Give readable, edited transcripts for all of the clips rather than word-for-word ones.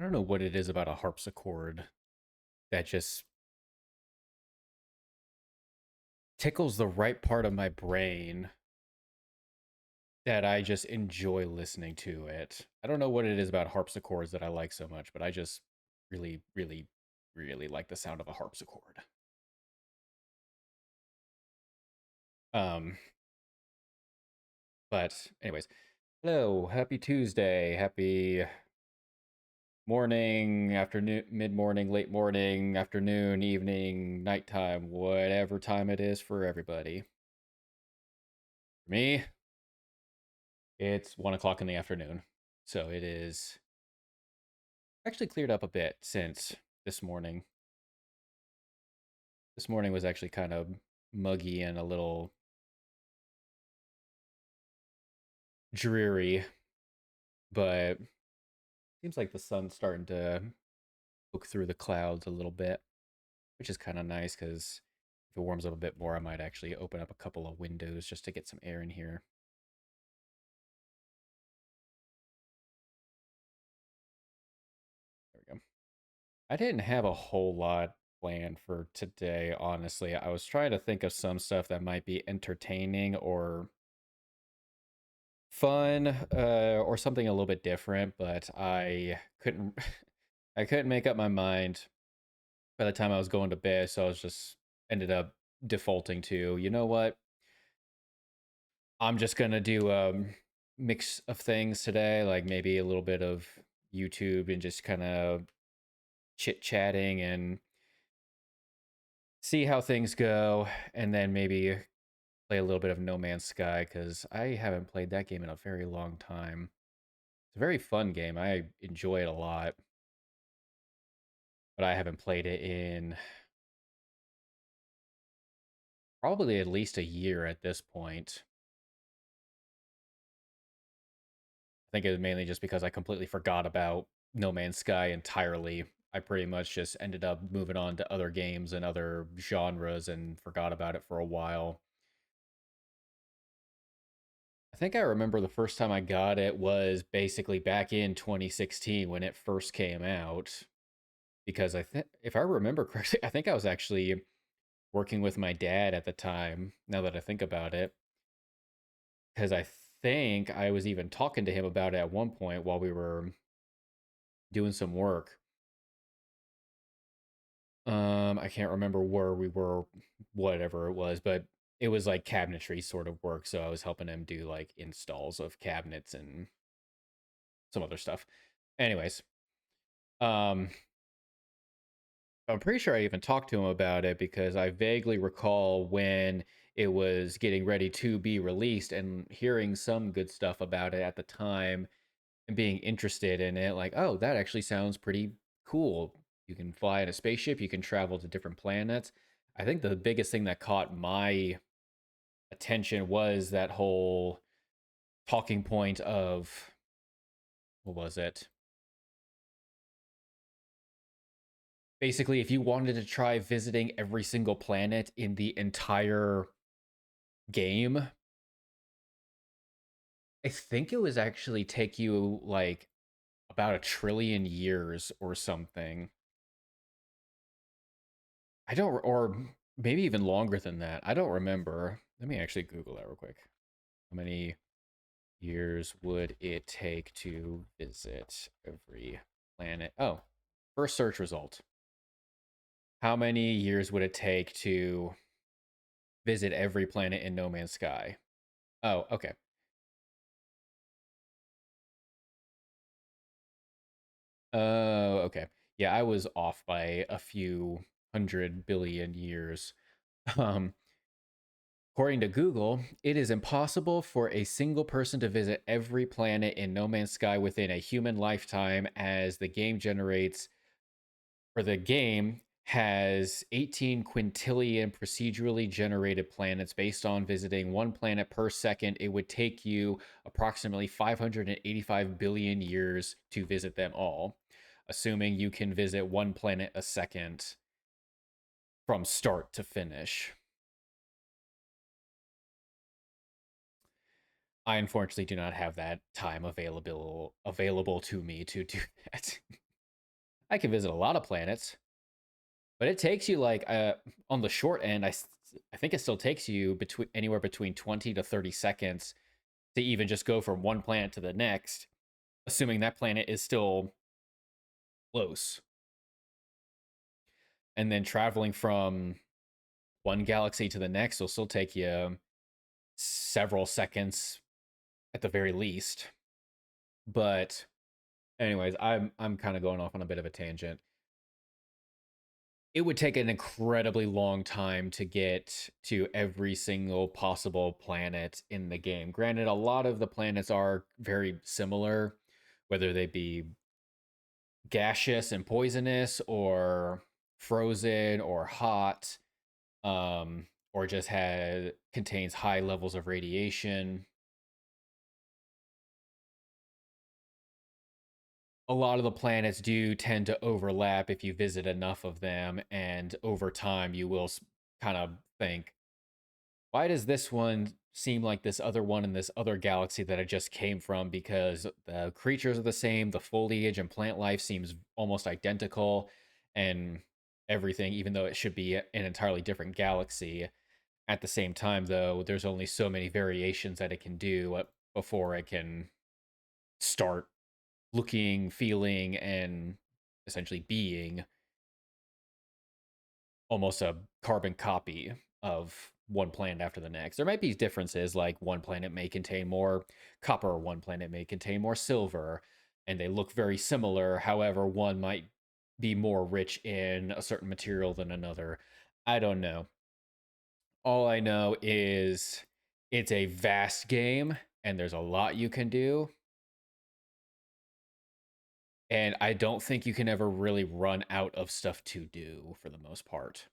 I don't know what it is about a harpsichord that just tickles the right part of my brain that I just enjoy listening to it. I don't know what it is about harpsichords that I like so much, but I just really, really, really like the sound of a harpsichord. Um, but anyways, hello, happy Tuesday, happy morning, afternoon, mid morning, late morning, afternoon, evening, nighttime, whatever time it is for everybody. For me, it's 1 o'clock in the afternoon. So it is actually cleared up a bit since this morning. This morning was actually kind of muggy and a little dreary, but seems like the sun's starting to poke through the clouds a little bit, which is kind of nice because if it warms up a bit more, I might actually open up a couple of windows just to get some air in here. There we go. I didn't have a whole lot planned for today, honestly. I was trying to think of some stuff that might be entertaining or fun, or something a little bit different, but I couldn't I couldn't make up my mind by the time I was going to bed, so I was just ended up defaulting to, you know what? I'm just gonna do a mix of things today, like maybe a little bit of YouTube and just kind of chit-chatting and see how things go, and then maybe play a little bit of No Man's Sky because I haven't played that game in a very long time. It's a very fun game. I enjoy it a lot, but I haven't played it in probably at least a year at this point. I think it was mainly just because I completely forgot about No Man's Sky entirely. I pretty much just ended up moving on to other games and other genres and forgot about it for a while. I think I remember the first time I got it was basically back in 2016 when it first came out. Because I think, if I remember correctly, I think I was actually working with my dad at the time, now that I think about it. Because I think I was even talking to him about it at one point while we were doing some work. I can't remember where we were, whatever it was, but it was like cabinetry sort of work. So I was helping him do like installs of cabinets and some other stuff. Anyways, um, I'm pretty sure I even talked to him about it because I vaguely recall when it was getting ready to be released and hearing some good stuff about it at the time and being interested in it. Like, oh, that actually sounds pretty cool. You can fly in a spaceship, you can travel to different planets. I think the biggest thing that caught my attention was that whole talking point of, what was it? Basically, if you wanted to try visiting every single planet in the entire game, I think it was actually take you like about 1 trillion years or something. I don't, or maybe even longer than that. I don't remember. Let me actually Google that real quick. How many years would it take to visit every planet? Oh, first search result. How many years would it take to visit every planet in No Man's Sky? Oh, okay. Oh, okay. Yeah, I was off by a few 100 billion years. Um, According to Google, it is impossible for a single person to visit every planet in No Man's Sky within a human lifetime, as the game generates, or the game has 18 quintillion procedurally generated planets. Based on visiting one planet per second, it would take you approximately 585 billion years to visit them all, assuming you can visit one planet a second from start to finish. I unfortunately do not have that time available to me to do that. I can visit a lot of planets, but it takes you like on the short end. I think it still takes you between anywhere between 20 to 30 seconds to even just go from one planet to the next, assuming that planet is still close. And then traveling from one galaxy to the next will still take you several seconds at the very least. But anyways, I'm kind of going off on a bit of a tangent. It would take an incredibly long time to get to every single possible planet in the game. Granted, a lot of the planets are very similar, whether they be gaseous and poisonous or frozen or hot, or just had contains high levels of radiation. A lot of the planets do tend to overlap if you visit enough of them, and over time you will kind of think, why does this one seem like this other one in this other galaxy that I just came from? Because the creatures are the same, the foliage and plant life seems almost identical, and everything, even though it should be an entirely different galaxy. At the same time, though, there's only so many variations that it can do before it can start looking, feeling, and essentially being almost a carbon copy of one planet after the next. There might be differences, like one planet may contain more copper, one planet may contain more silver, and they look very similar. However, one might be more rich in a certain material than another. I don't know. All I know is it's a vast game and there's a lot you can do. And I don't think you can ever really run out of stuff to do for the most part,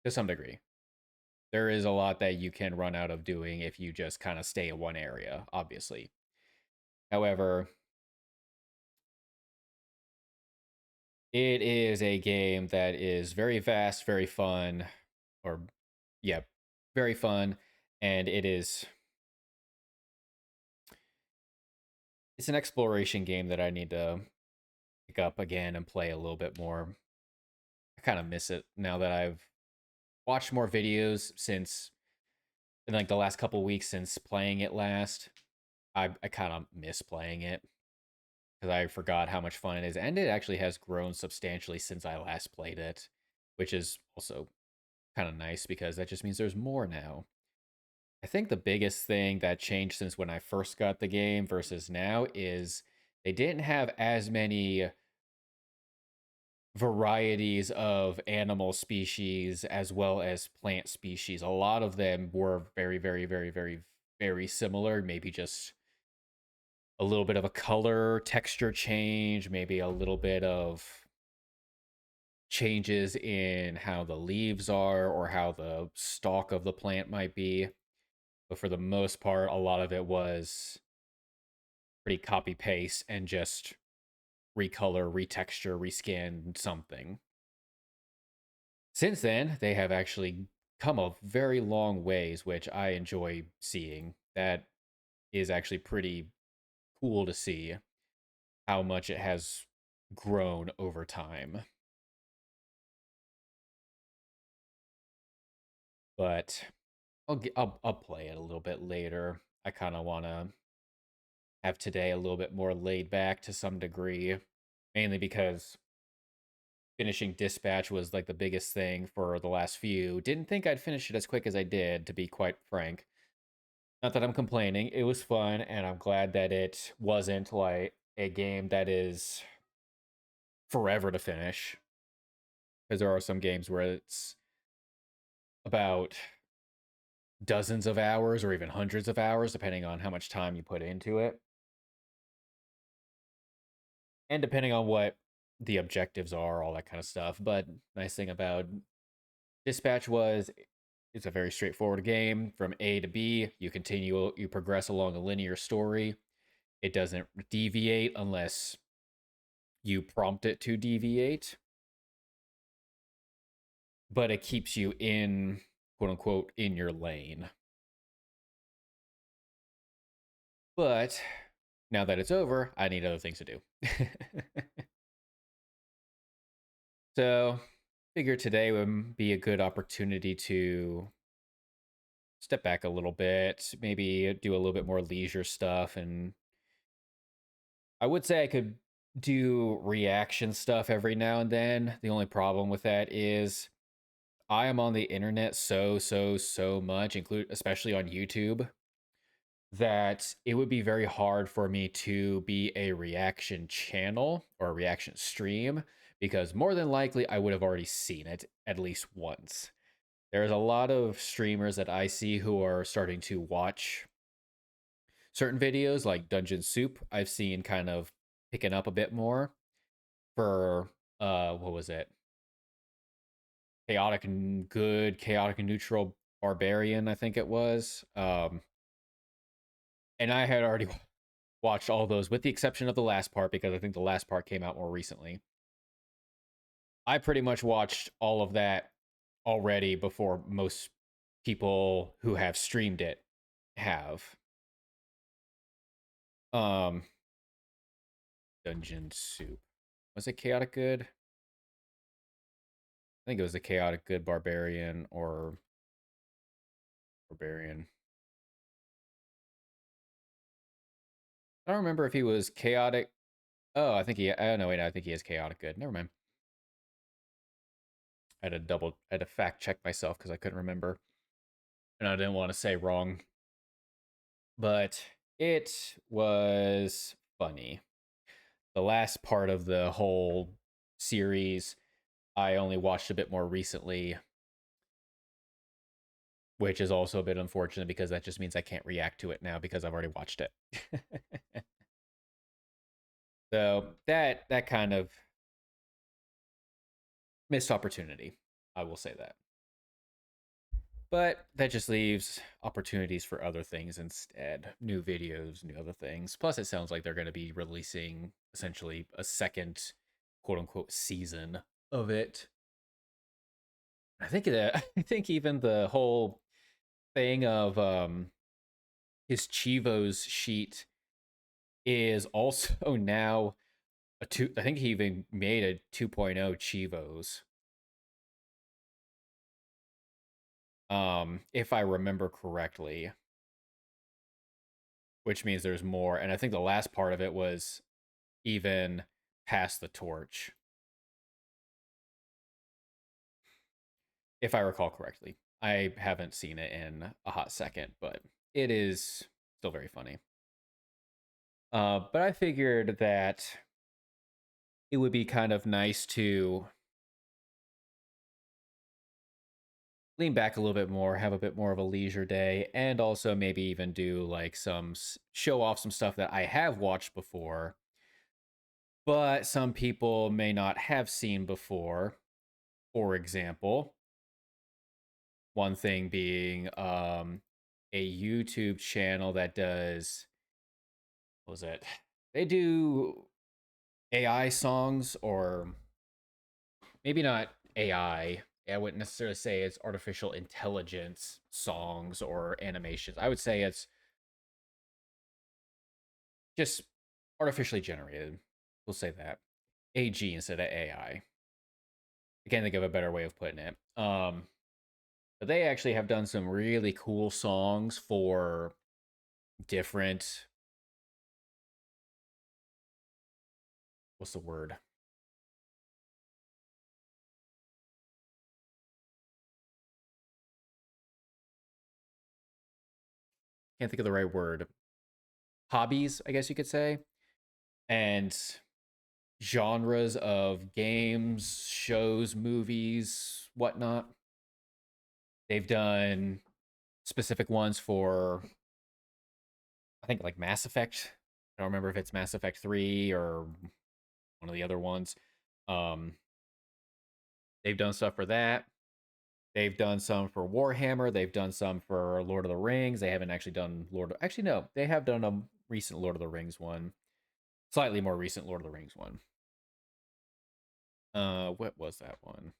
to some degree. There is a lot that you can run out of doing if you just kind of stay in one area, obviously. However, it is a game that is very vast, very fun, or yeah, very fun, and it's an exploration game that I need to pick up again and play a little bit more. I kind of miss it now that I've watched more videos since in like the last couple weeks since playing it last. I kind of miss playing it because I forgot how much fun it is, and it actually has grown substantially since I last played it, which is also kind of nice because that just means there's more now. I think the biggest thing that changed since when I first got the game versus now is they didn't have as many varieties of animal species as well as plant species. A lot of them were very, very, very, very, very similar. Maybe just a little bit of a color texture change, maybe a little bit of changes in how the leaves are or how the stalk of the plant might be. But for the most part, a lot of it was pretty copy paste and just recolor, retexture, reskin something. Since then, they have actually come a very long ways, which I enjoy seeing. That is actually pretty cool to see how much it has grown over time. But I'll play it a little bit later. I kind of want to have today a little bit more laid back to some degree, mainly because finishing Dispatch was like the biggest thing for the last few. Didn't think I'd finish it as quick as I did, to be quite frank. Not that I'm complaining. It was fun, and I'm glad that it wasn't like a game that is forever to finish. Because there are some games where it's about dozens of hours or even hundreds of hours, depending on how much time you put into it. And depending on what the objectives are, all that kind of stuff. But nice thing about Dispatch was it's a very straightforward game. From A to B, you progress along a linear story. It doesn't deviate unless you prompt it to deviate, but it keeps you in, quote unquote, in your lane. But now that it's over, I need other things to do. So, figure today would be a good opportunity to step back a little bit, maybe do a little bit more leisure stuff. And I would say I could do reaction stuff every now and then. The only problem with that is I am on the internet so much, include especially on YouTube, that it would be very hard for me to be a reaction channel or a reaction stream because more than likely I would have already seen it at least once. There's a lot of streamers that I see who are starting to watch certain videos like Dungeon Soup. I've seen kind of picking up a bit more for what was it? Chaotic and good, chaotic and neutral barbarian, I think it was. And I had already watched all those with the exception of the last part because I think the last part came out more recently. I pretty much watched all of that already before most people who have streamed it have. Um Dungeon Soup. Was it Chaotic Good? I think it was the Chaotic Good Barbarian or Barbarian. I don't remember if he was Chaotic. Oh, I think he. Oh no, wait, no, I think he is Chaotic Good. Never mind. I had to fact check myself because I couldn't remember, and I didn't want to say wrong. But it was funny. The last part of the whole series, I only watched a bit more recently, which is also a bit unfortunate because that just means I can't react to it now because I've already watched it. So that kind of missed opportunity. I will say that. But that just leaves opportunities for other things instead. New videos, new other things. Plus it sounds like they're going to be releasing essentially a second quote unquote season of it. I think that I think even the whole thing of his Chivos sheet is also now a two. I think he even made a 2.0 Chivos. If I remember correctly, which means there's more. And I think the last part of it was even past the torch, if I recall correctly. I haven't seen it in a hot second, but it is still very funny. But I figured that it would be kind of nice to lean back a little bit more, have a bit more of a leisure day, and also maybe even do like some show off some stuff that I have watched before, but some people may not have seen before. For example, one thing being a YouTube channel that does, what was it? They do AI songs, or maybe not AI. I wouldn't necessarily say it's artificial intelligence songs or animations. I would say it's just artificially generated. We'll say that. AG instead of AI. I can't think of a better way of putting it. But they actually have done some really cool songs for different, what's the word? Can't think of the right word. Hobbies, I guess you could say. And genres of games, shows, movies, whatnot. They've done specific ones for, I think, like Mass Effect. I don't remember if it's Mass Effect 3 or one of the other ones. Um, they've done stuff for that. They've done some for Warhammer. They've done some for Lord of the Rings. They haven't actually done Actually, no, they have done a recent Lord of the Rings one, slightly more recent Lord of the Rings one. What was that one?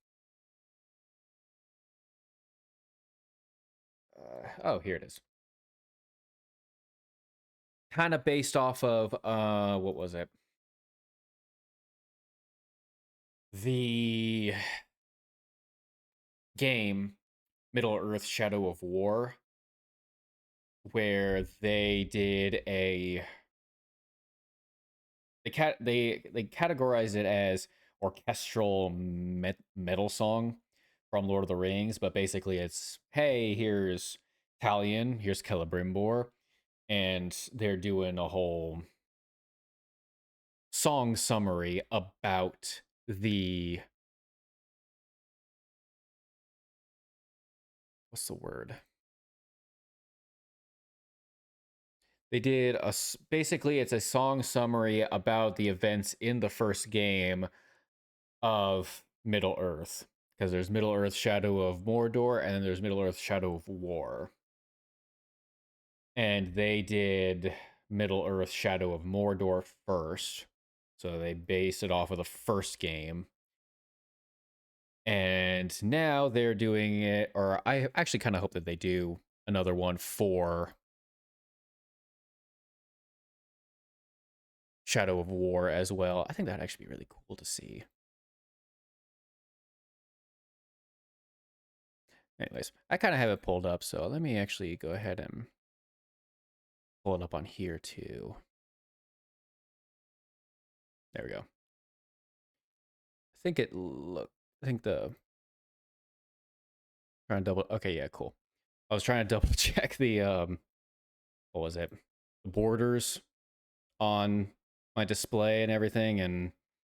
Oh, here it is. Kind of based off of what was it? The game Middle Earth Shadow of War, where they did they categorized it as orchestral metal song from Lord of the Rings, but basically it's, hey, here's Talion, here's Celebrimbor, and they're doing a whole song summary about the, what's the word? They did basically it's a song summary about the events in the first game of Middle Earth, because there's Middle Earth Shadow of Mordor and then there's Middle Earth Shadow of War. And they did Middle Earth Shadow of Mordor first. So they based it off of the first game. And now they're doing it, or I actually kind of hope that they do another one for Shadow of War as well. I think that'd actually be really cool to see. Anyways, I kind of have it pulled up, so let me actually go ahead and pull it up on here too. There we go. I think trying to double, okay, yeah, cool. I was trying to double check the, what was it? The borders on my display and everything and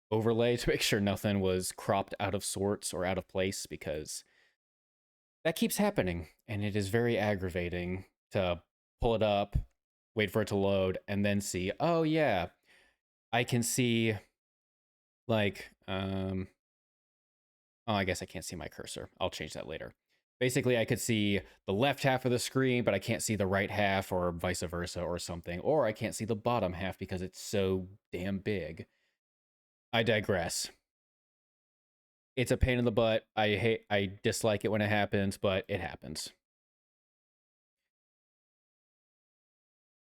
overlay to make sure nothing was cropped out of sorts or out of place, because that keeps happening and it is very aggravating to pull it up, wait for it to load, and then see, oh yeah, I can see like, oh, I guess I can't see my cursor. I'll change that later. Basically, I could see the left half of the screen, but I can't see the right half, or vice versa or something. Or I can't see the bottom half because it's so damn big. I digress. It's a pain in the butt. I dislike it when it happens, but it happens.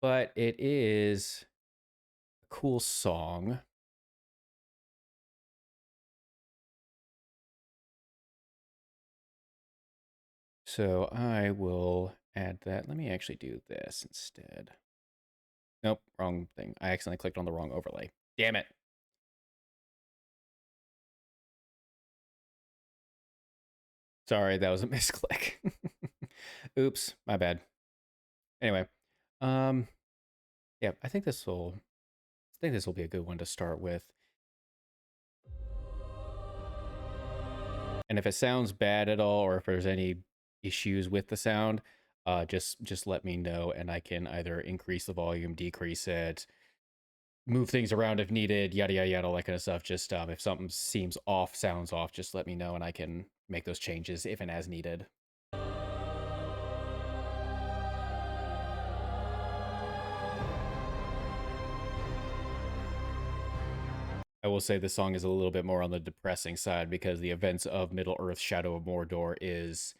But it is a cool song. So I will add that. Let me actually do this instead. Nope, wrong thing. I accidentally clicked on the wrong overlay. Damn it. Sorry, that was a misclick. Oops, my bad. Anyway, yeah, I think this will be a good one to start with. And if it sounds bad at all, or if there's any issues with the sound, just let me know, and I can either increase the volume, decrease it, move things around if needed, yada yada yada, all that kind of stuff. Just if something seems off, sounds off, just let me know, and I can make those changes if and as needed. I will say this song is a little bit more on the depressing side because the events of Middle Earth Shadow of Mordor is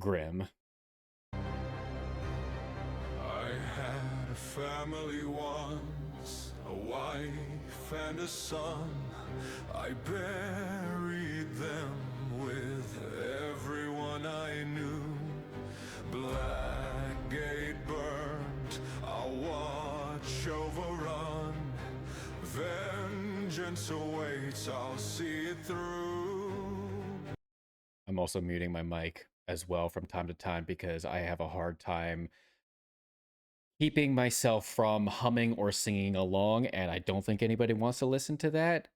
grim. I had a family once, a wife and a son. I buried them with everyone I knew. Blackgate burned, I'll watch overrun. Vengeance awaits, I'll see it through. I'm also muting my mic as well from time to time because I have a hard time keeping myself from humming or singing along, and I don't think anybody wants to listen to that.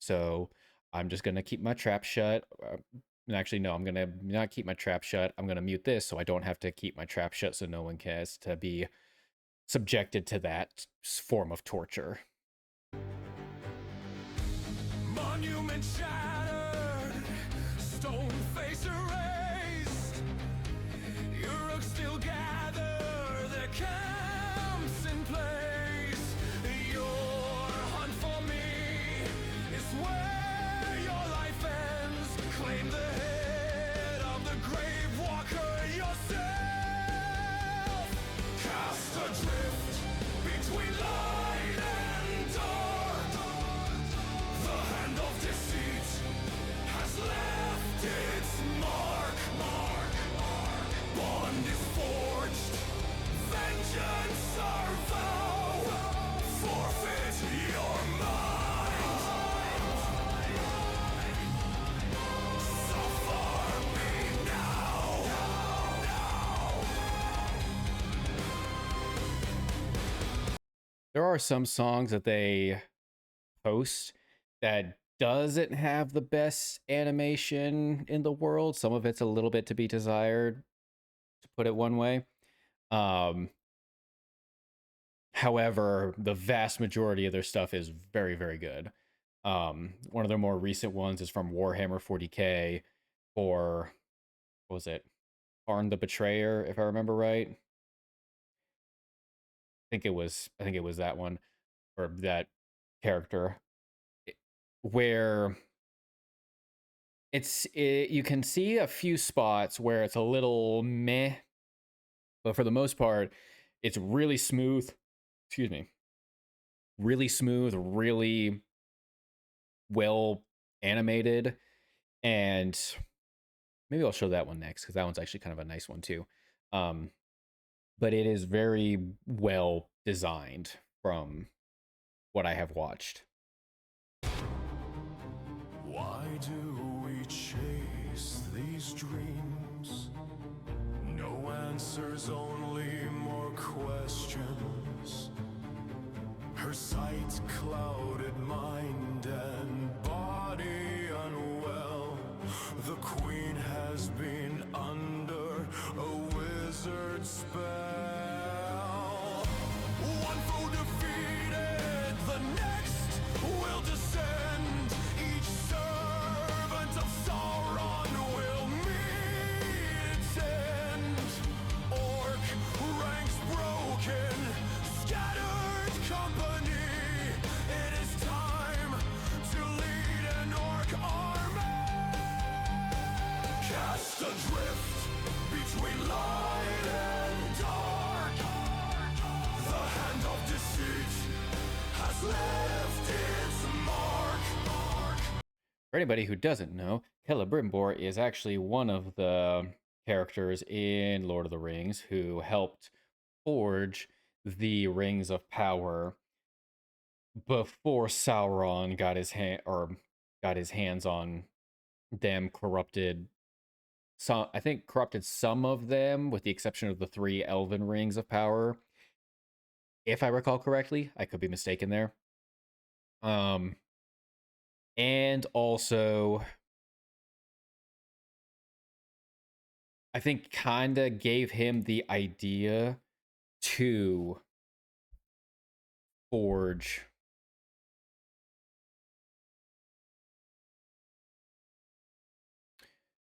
So I'm just going to keep my trap shut. Actually, no, I'm going to not keep my trap shut. I'm going to mute this so I don't have to keep my trap shut, so no one has to be subjected to that form of torture. Monument shattered, stone face erased. Uruk still gather their camps in place. Your hunt for me is where your life ends. Claim the head of the grave walker yourself. Cast adrift between light and dark. The hand of deceit are some songs that they post that doesn't have the best animation in the world. Some of it's a little bit to be desired, to put it one way. Um, However, the vast majority of their stuff is very, very good. One of their more recent ones is from Warhammer 40K for, what was it? Arn the Betrayer, if I remember right. I think it was that one, or that character, where you can see a few spots where it's a little meh, but for the most part, it's really smooth. Excuse me. Really smooth, really well animated, and maybe I'll show that one next because that one's actually kind of a nice one too. Um, but it is very well designed from what I have watched. Why do we chase these dreams? No answers, only more questions. Her sight clouded, mind and body unwell. The queen has been under a wizard's spell. One foe defeated, the next will descend. Each servant of Sauron will meet its end. Orc ranks broken, scattered company. It is time to lead an orc army. Cast adrift between light and dark. The hand of deceit has left its mark. For anybody who doesn't know, Celebrimbor is actually one of the characters in Lord of the Rings who helped forge the Rings of Power before Sauron got his hands on them, corrupted some, I think corrupted some of them, with the exception of the 3 Elven Rings of Power. If I recall correctly, I could be mistaken there. And also, I think kinda gave him the idea to forge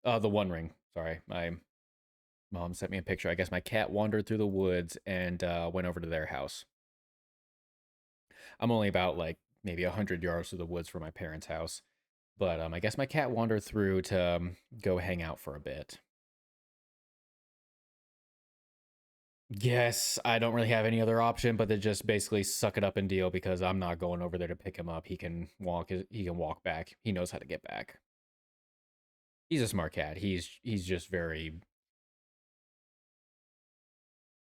the One Ring. Sorry, my mom sent me a picture. I guess my cat wandered through the woods and went over to their house. I'm only about like maybe 100 yards through the woods from my parents' house, but I guess my cat wandered through to go hang out for a bit. Yes, I don't really have any other option but to just basically suck it up and deal, because I'm not going over there to pick him up. He can walk back. He knows how to get back. He's a smart cat. He's just very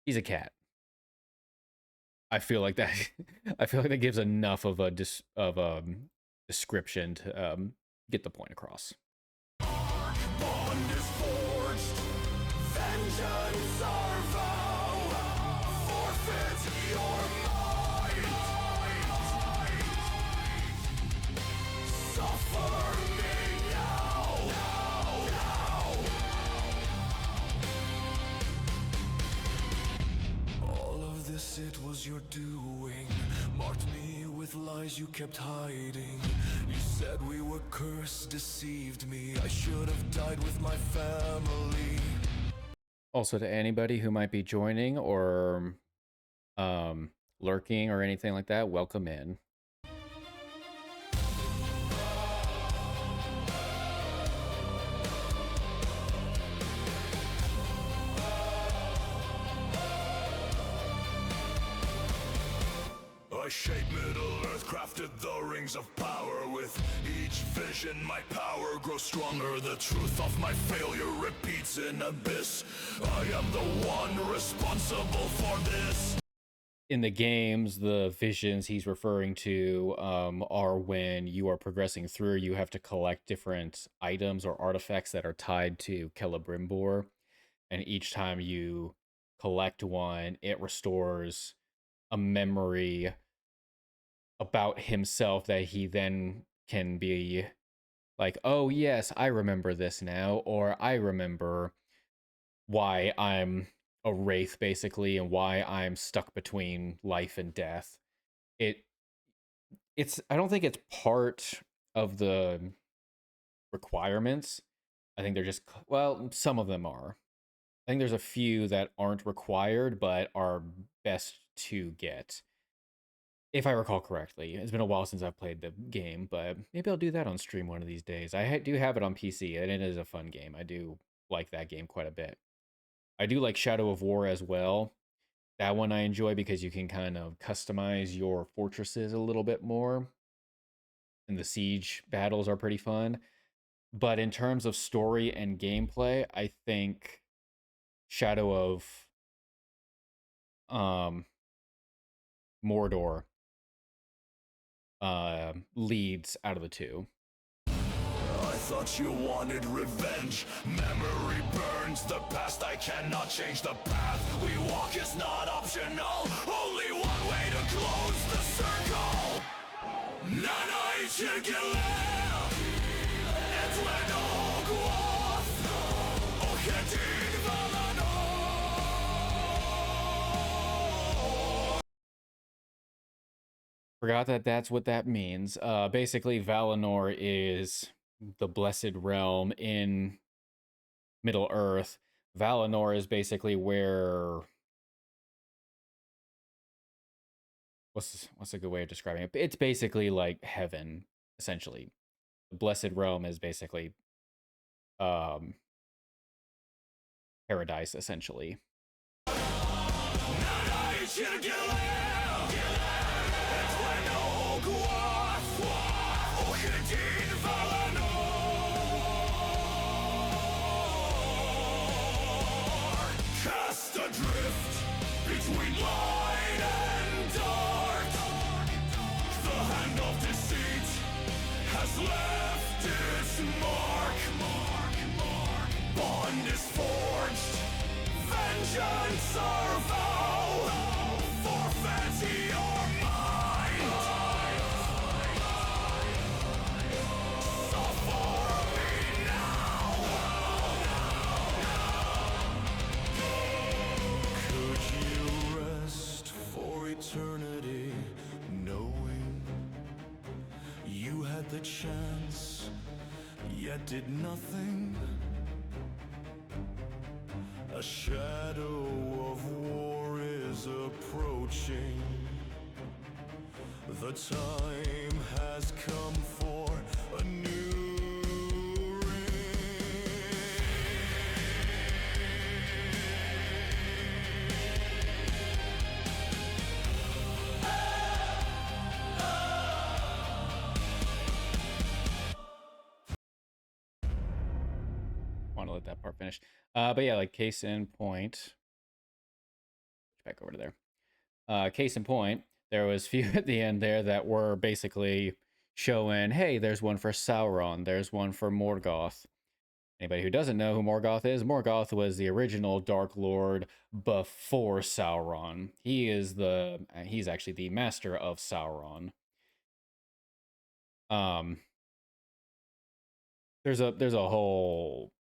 he's a cat. I feel like that I feel like that gives enough of a description to get the point across. Bond is forged. Vengeance our vow. Forfeit your might. Suffer me now. All of this, it was your doing. Marked me with lies you kept hiding. You said we were cursed, deceived me. I should have died with my family. Also, to anybody who might be joining or lurking or anything like that, welcome in. I shaped Middle-earth, crafted the rings of power. With each vision, my power grows stronger. The truth of my failure repeats in abyss. I am the one responsible for this. In the games, the visions he's referring to are when you are progressing through, you have to collect different items or artifacts that are tied to Celebrimbor. And each time you collect one, it restores a memory about himself that he then can be like, oh yes, I remember this now, or I remember why I'm a wraith basically, and why I'm stuck between life and death. It it's I don't think it's part of the requirements. I think they're just, well, some of them are. I think there's a few that aren't required but are best to get. If I recall correctly, it's been a while since I've played the game, but maybe I'll do that on stream one of these days. Do have it on PC, and it is a fun game. I do like that game quite a bit. I do like Shadow of War as well. That one I enjoy because you can kind of customize your fortresses a little bit more, and the siege battles are pretty fun. But in terms of story and gameplay, I think Shadow of um, Mordor leads out of the two. I thought you wanted revenge. Memory burns the past. I cannot change the path we walk is not optional. Only one way to close the circle. Nana Ichigile. Etleno Guath. Ochetin Valanor. Forgot that that's what that means. Basically, Valinor is the blessed realm in Middle Earth. Valinor is basically where, what's a good way of describing it? It's basically like heaven, essentially. The blessed realm is basically um paradise, essentially. Nana Ichigile. Etleno Guath. Ochetin Valanor. Cast adrift between light and dark. The hand of deceit has left its mark. Bond is forged. Vengeance our vow. Forfeit your mind. Suffer me now. Could you rest for eternity, knowing you had the chance, yet did nothing? A shadow of war is approaching. The time has come for a new ring. Want to let that part finish. But yeah, like case in point, back over to there. Case in point, there was few at the end there that were basically showing, hey, there's one for Sauron, there's one for Morgoth. Anybody who doesn't know who Morgoth is, Morgoth was the original Dark Lord before Sauron. He's actually the master of Sauron. Um, there's a whole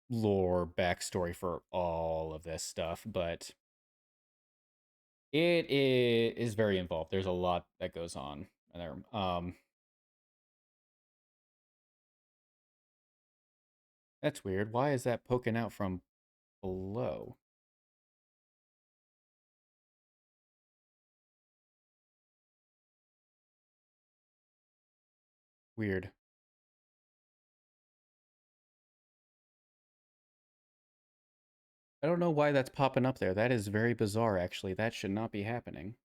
lore backstory for all of this stuff, but it is very involved. There's a lot that goes on there. That's weird. Why is that poking out from below? Weird. I don't know why that's popping up there. That is very bizarre, actually. That should not be happening.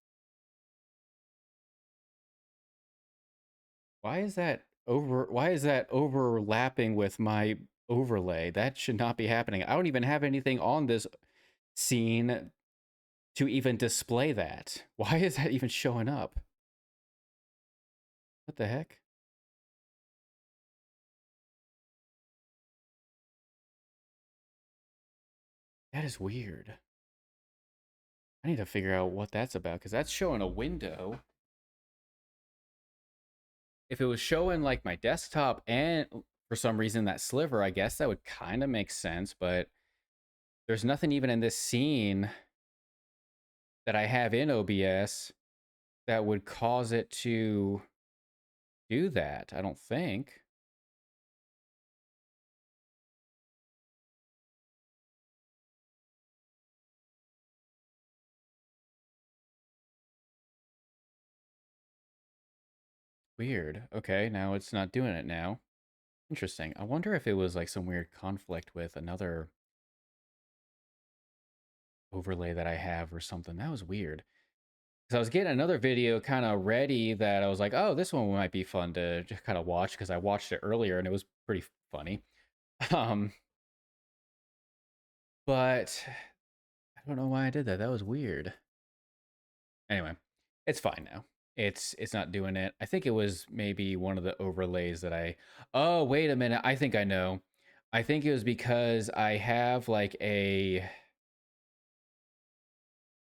Why is that overlapping with my overlay? That should not be happening. I don't even have anything on this scene to even display that. Why is that even showing up? What the heck? That is weird. I need to figure out what that's about because that's showing a window. if it was showing like my desktop and for some reason that sliver, I guess that would kind of make sense, but there's nothing even in this scene that I have in OBS that would cause it to do that, I don't think. Weird. Okay, now it's not doing it now. Interesting. I wonder if it was like some weird conflict with another overlay that I have or something. That was weird. Because I was getting another video kind of ready that I was like, oh, this one might be fun to just kind of watch because I watched it earlier and it was pretty funny. Um, but I don't know why I did that. That was weird. Anyway, it's fine now. It's not doing it. I think it was maybe one of the overlays that I. Oh, wait a minute. I think I know. I think it was because I have like a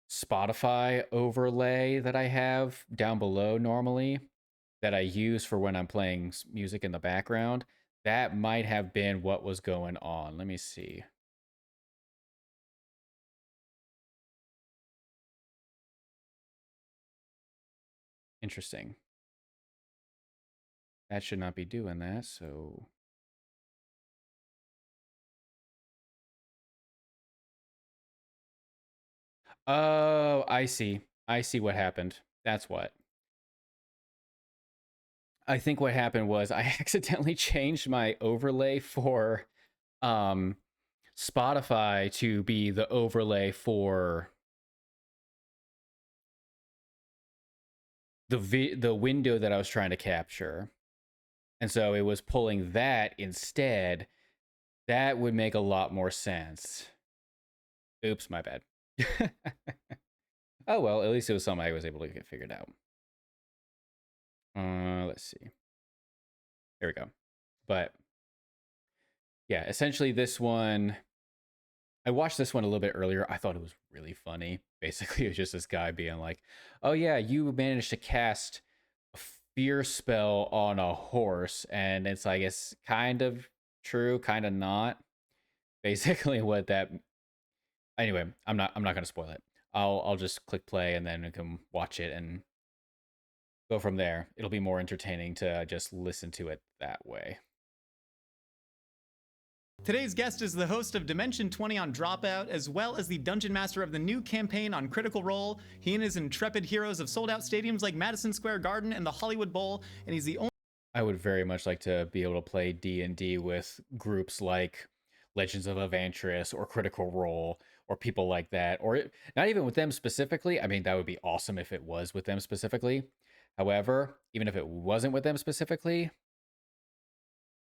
Spotify overlay that I have down below normally that I use for when I'm playing music in the background. That might have been what was going on. Let me see. Interesting. That should not be doing that, so... Oh, I see. I see what happened. That's what. I think what happened was I accidentally changed my overlay for um, Spotify to be the overlay for the window that I was trying to capture. And so it was pulling that instead. That would make a lot more sense. Oops, my bad. Oh, well, at least it was something I was able to get figured out. Let's see. There we go. But yeah, essentially this one, I watched this one a little bit earlier. I thought it was really funny. Basically, it was just this guy being like, oh yeah, you managed to cast a fear spell on a horse. And it's like, it's kind of true, kind of not. Basically what that, anyway, I'm not gonna spoil it. I'll just click play and then we can watch it and go from there. It'll be more entertaining to just listen to it that way. Today's guest is the host of Dimension 20 on Dropout, as well as the Dungeon Master of the new campaign on Critical Role. He and his intrepid heroes have sold out stadiums like Madison Square Garden and the Hollywood Bowl, and he's the only... I would very much like to be able to play D&D with groups like Legends of Evantris or Critical Role or people like that, or not even with them specifically. I mean, that would be awesome if it was with them specifically. However, even if it wasn't with them specifically,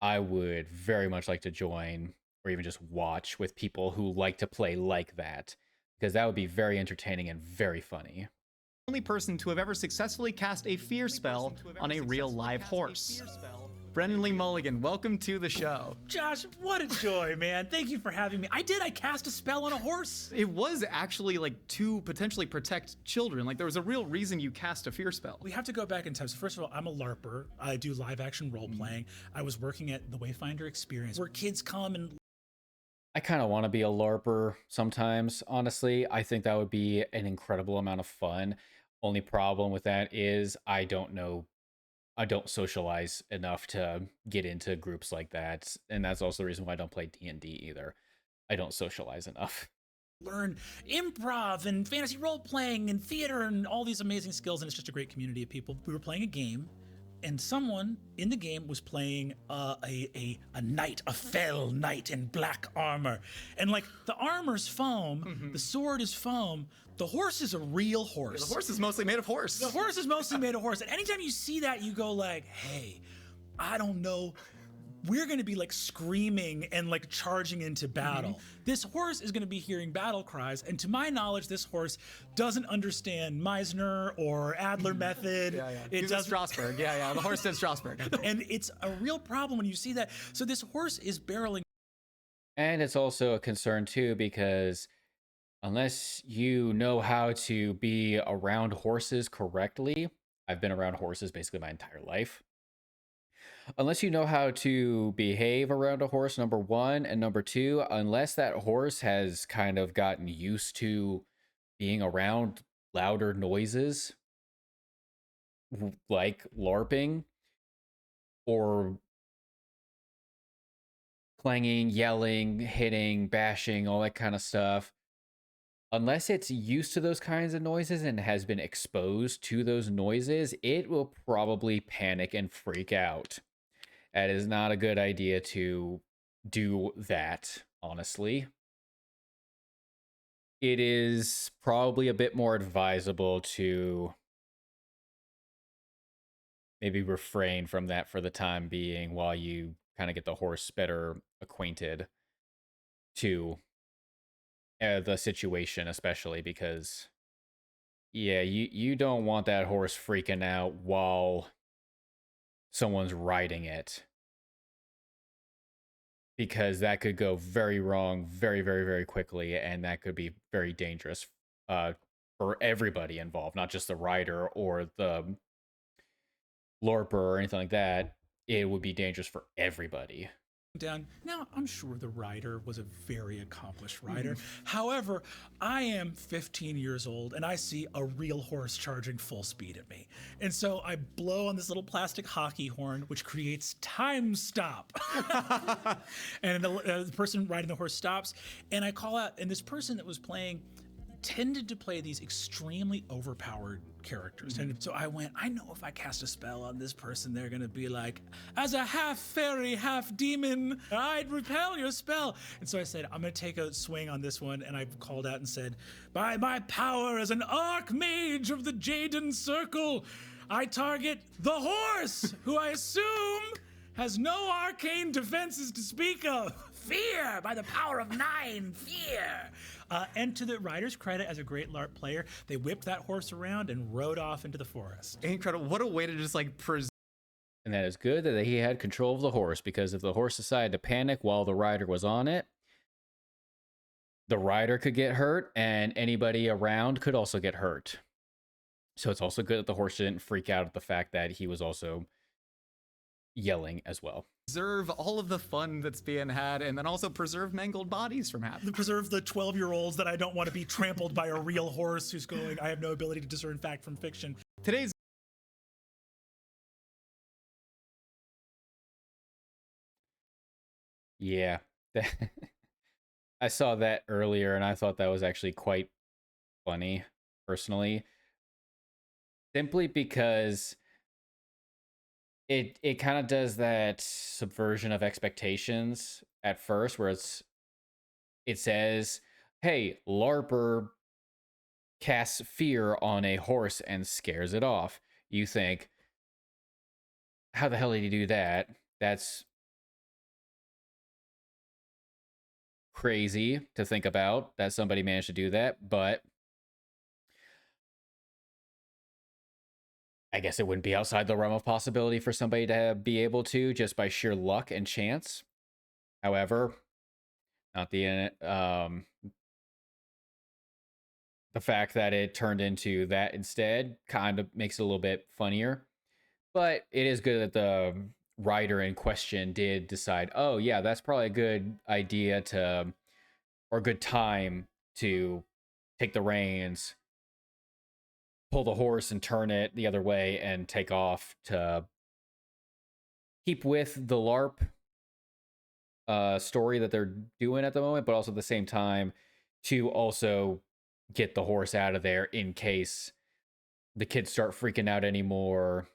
I would very much like to join or even just watch with people who like to play like that, because that would be very entertaining and very funny. only person to have ever successfully cast a fear spell on a real live horse. Brendan Lee Mulligan, welcome to the show. Josh, what a joy, man. Thank you for having me. I cast a spell on a horse. It was actually like to potentially protect children. Like there was a real reason you cast a fear spell. We have to go back in time. So first of all, I'm a LARPer. I do live action role playing. I was working at the Wayfinder Experience where kids come and... I kind of want to be a LARPer sometimes, honestly. I think that would be an incredible amount of fun. Only problem with that is I don't socialize enough to get into groups like that. And that's also the reason why I don't play D&D either. I don't socialize enough. Learn improv and fantasy role playing and theater and all these amazing skills, and it's just a great community of people. We were playing a game, and someone in the game was playing a knight, a fell knight in black armor. And like the armor's foam, the sword is foam, the horse is a real horse. Yeah, the horse is mostly made of horse. The horse is mostly made of horse. And anytime you see that, you go like, hey, I don't know. We're gonna be like screaming and like charging into battle. This horse is gonna be hearing battle cries, and to my knowledge, this horse doesn't understand Meisner or Adler method. It does Strasbourg. The horse did Strasbourg. And it's a real problem when you see that. So this horse is barreling. And it's also a concern too, because unless you know how to be around horses correctly, I've been around horses basically my entire life. unless you know how to behave around a horse, number one, and number two, unless that horse has kind of gotten used to being around louder noises like LARPing or clanging, yelling, hitting, bashing, all that kind of stuff. Unless it's used to those kinds of noises and has been exposed to those noises, it will probably panic and freak out. That is not a good idea to do that, honestly. It is probably a bit more advisable to maybe refrain from that for the time being while you kind of get the horse better acquainted to the situation, especially because, yeah, you don't want that horse freaking out while someone's riding it, because that could go very wrong very, very, very quickly, and that could be very dangerous for everybody involved, not just the rider or the LARPer or anything like that. It would be dangerous for everybody. Down. Now, I'm sure the rider was a very accomplished rider. However, I am 15 years old and I see a real horse charging full speed at me. And so I blow on this little plastic hockey horn, which creates time stop. And the person riding the horse stops, and I call out, and this person that was playing tended to play these extremely overpowered characters. And so I went, I know if I cast a spell on this person, they're gonna be like, as a half fairy, half demon, I'd repel your spell. And so I said, I'm gonna take a swing on this one. And I called out and said, by my power as an archmage of the Jaden Circle, I target the horse, who I assume has no arcane defenses to speak of. Fear, by the power of 9, fear. And to the rider's credit, as a great LARP player, they whipped that horse around and rode off into the forest. Incredible. What a way to just like And that is good that he had control of the horse, because if the horse decided to panic while the rider was on it, the rider could get hurt and anybody around could also get hurt. So it's also good that the horse didn't freak out at the fact that he was also yelling as well. preserve all of the fun that's being had, and then also preserve mangled bodies from happening. Preserve the 12-year-olds that I don't want to be trampled by a real horse who's going, I have no ability to discern fact from fiction. Today's Yeah. I saw that earlier and I thought that was actually quite funny, personally. Simply because it kind of does that subversion of expectations at first, where it says, hey, LARPer casts fear on a horse and scares it off. You think, how the hell did he do that? That's crazy to think about, that somebody managed to do that, but I guess it wouldn't be outside the realm of possibility for somebody to be able to, just by sheer luck and chance. However, not the fact that it turned into that instead kind of makes it a little bit funnier. But it is good that the writer in question did decide, oh yeah, that's probably a good idea to, or a good time to take the reins, pull the horse and turn it the other way and take off to keep with the LARP story that they're doing at the moment, but also at the same time to also get the horse out of there in case the kids start freaking out anymore,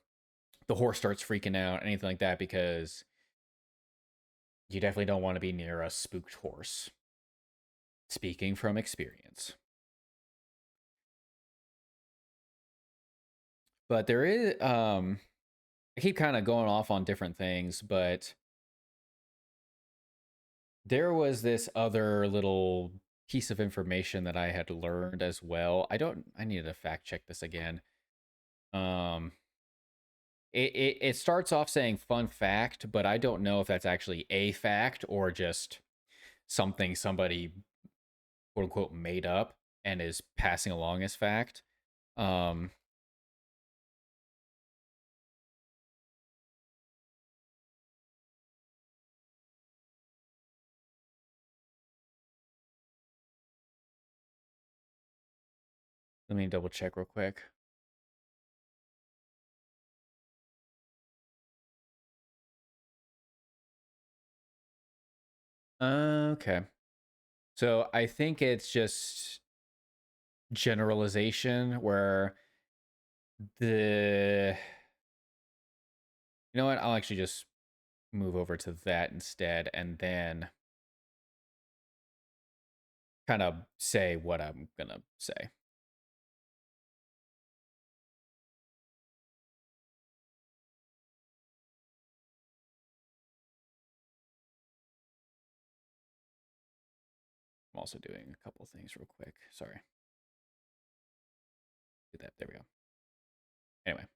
the horse starts freaking out, anything like that, because you definitely don't want to be near a spooked horse. Speaking from experience. But there is, I keep kind of going off on different things, but there was this other little piece of information that I had learned as well. I needed to fact check this again. It starts off saying fun fact, but I don't know if that's actually a fact or just something somebody quote unquote made up and is passing along as fact. Let me double check real quick. Okay. So I think it's just generalization where the... You know what? I'll actually just move over to that instead and then kind of say what I'm gonna say. I'm also doing a couple things real quick. Sorry. Do that. There we go. Anyway.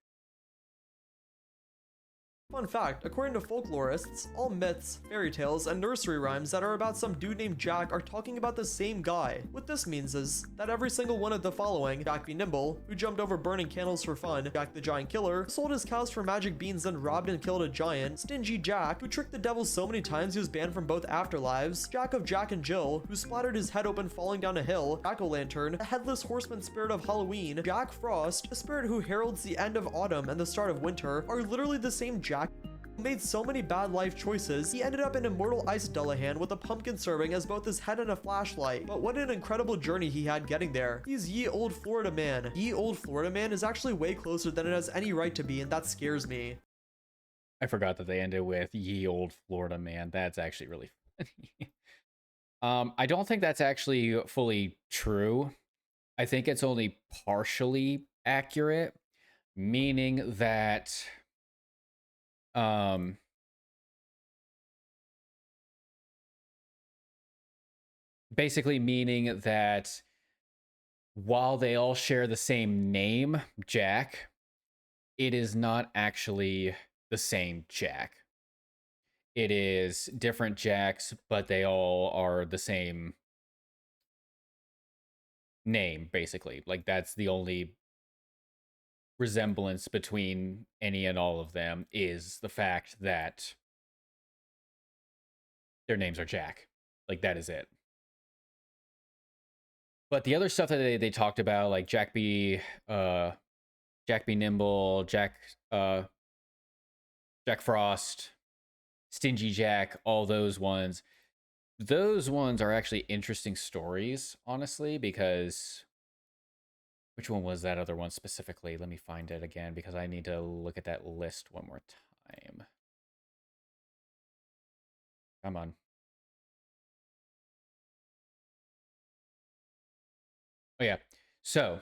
Fun fact, according to folklorists, all myths, fairy tales, and nursery rhymes that are about some dude named Jack are talking about the same guy. What this means is that every single one of the following, Jack be Nimble, who jumped over burning candles for fun, Jack the Giant Killer, sold his cows for magic beans then robbed and killed a giant, Stingy Jack, who tricked the devil so many times he was banned from both afterlives, Jack of Jack and Jill, who splattered his head open falling down a hill, Jack-o'-lantern, the headless horseman spirit of Halloween, Jack Frost, the spirit who heralds the end of autumn and the start of winter, are literally the same Jack made so many bad life choices, he ended up in immortal Ice Dullahan with a pumpkin serving as both his head and a flashlight. But what an incredible journey he had getting there. He's Ye Old Florida Man. Ye Old Florida Man is actually way closer than it has any right to be, and that scares me. I forgot that they ended with Ye Old Florida Man. That's actually really funny. I don't think that's actually fully true. I think it's only partially accurate, meaning that basically meaning that while they all share the same name, Jack, it is not actually the same Jack. It is different Jacks, but they all are the same name, basically. Like, that's the only resemblance between any and all of them, is the fact that their names are Jack. Like, that is it. But the other stuff that they talked about, like Jack be Nimble, Jack Frost, Stingy Jack, all those ones are actually interesting stories, honestly, because which one was that other one specifically? Let me find it again because I need to look at that list one more time. Come on. Oh yeah. So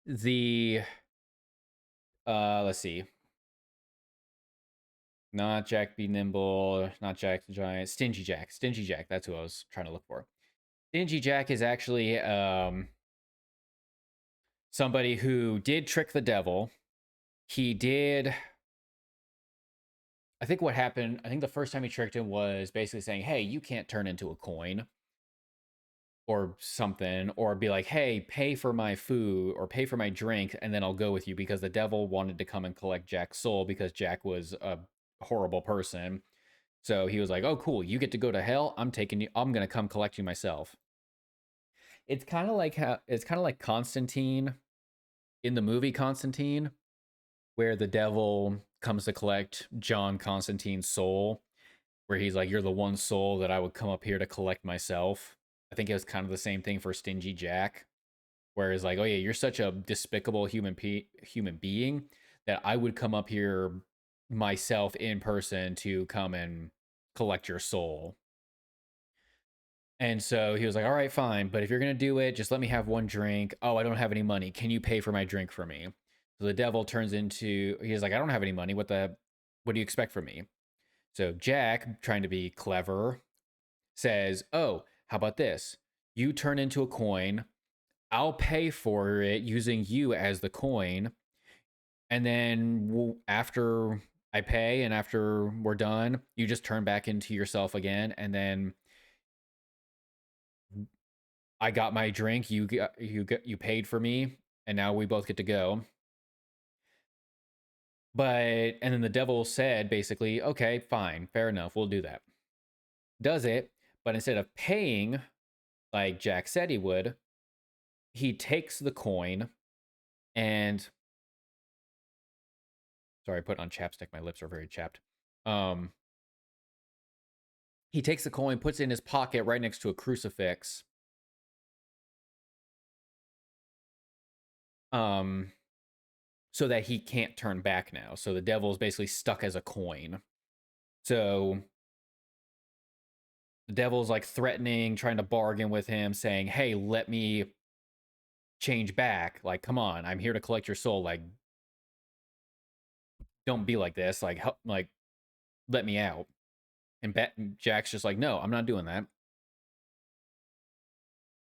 the let's see. Not Jack be Nimble, not Jack the Giant, Stingy Jack. Stingy Jack, that's who I was trying to look for. Stingy Jack is actually somebody who did trick the devil. He did, I think what happened, I think the first time he tricked him was basically saying, hey, you can't turn into a coin or something, or be like, hey, pay for my food or pay for my drink and then I'll go with you, because the devil wanted to come and collect Jack's soul because Jack was a horrible person. So he was like, oh, cool, you get to go to hell. I'm taking you, I'm going to come collect you myself. It's kind of like Constantine in the movie Constantine, where the devil comes to collect John Constantine's soul, where he's like, you're the one soul that I would come up here to collect myself. I think it was kind of the same thing for Stingy Jack, where it's like, oh yeah, you're such a despicable human being that I would come up here myself in person to come and collect your soul. And so he was like, all right, fine, but if you're going to do it, just let me have one drink. Oh, I don't have any money. Can you pay for my drink for me? So the devil turns into, he's like, I don't have any money. What do you expect from me? So Jack, trying to be clever, says, oh, how about this? You turn into a coin. I'll pay for it using you as the coin. And then after I pay and after we're done, you just turn back into yourself again. And then I got my drink, you paid for me, and now we both get to go. And then the devil said basically, okay, fine, fair enough, we'll do that. Does it, but instead of paying like Jack said he would, he takes the coin and sorry, I put on chapstick. My lips are very chapped. He takes the coin, puts it in his pocket right next to a crucifix. So that he can't turn back now. So the devil is basically stuck as a coin. So the devil's like threatening, trying to bargain with him, saying, "Hey, let me change back. Like, come on, I'm here to collect your soul. Like, don't be like this. Like, help, like, let me out." And Jack's just like, "No, I'm not doing that.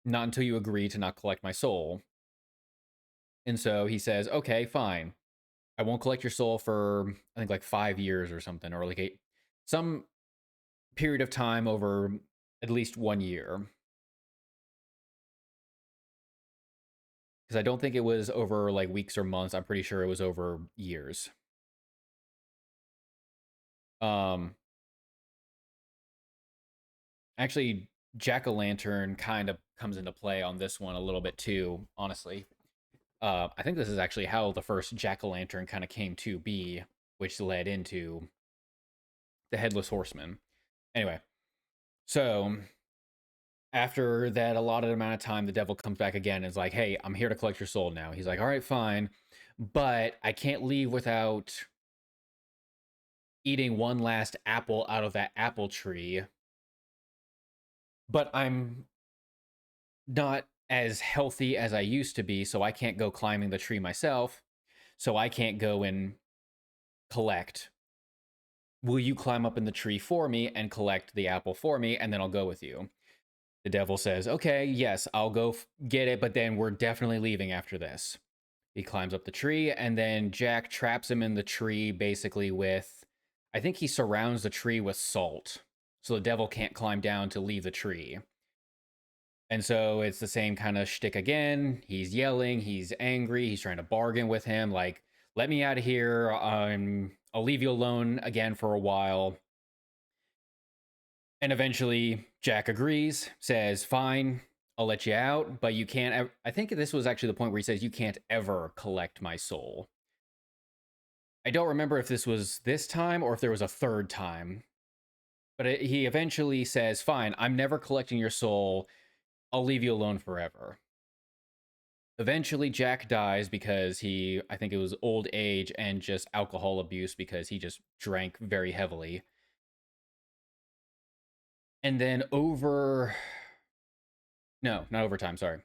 Not until you agree to not collect my soul." And so he says, "Okay, fine. I won't collect your soul for I think like 5 years or something, or like some period of time over at least 1 year." Because I don't think it was over like weeks or months. I'm pretty sure it was over years. Um, Actually, Jack-o'-lantern kind of comes into play on this one a little bit too, honestly. I think this is actually how the first Jack-o'-lantern kind of came to be, which led into the Headless Horseman. Anyway, so after that allotted amount of time, the devil comes back again and is like, "Hey, I'm here to collect your soul now." He's like, "All right, fine, but I can't leave without eating one last apple out of that apple tree. But I'm not as healthy as I used to be, so I can't go climbing the tree myself. So I can't go and collect. Will you climb up in the tree for me and collect the apple for me, and then I'll go with you?" The devil says, "Okay, yes, I'll go get it, but then we're definitely leaving after this." He climbs up the tree, and then Jack traps him in the tree basically with, I think he surrounds the tree with salt. So the devil can't climb down to leave the tree. And so it's the same kind of shtick again. He's yelling, he's angry, he's trying to bargain with him, like, "Let me out of here. I'll leave you alone again for a while." And eventually Jack agrees, says, "Fine, I'll let you out, but you can't." I think this was actually the point where he says, "You can't ever collect my soul." I don't remember if this was this time or if there was a third time. But he eventually says, "Fine, I'm never collecting your soul. I'll leave you alone forever." Eventually, Jack dies because I think it was old age and just alcohol abuse because he just drank very heavily. And then no, not over time, sorry.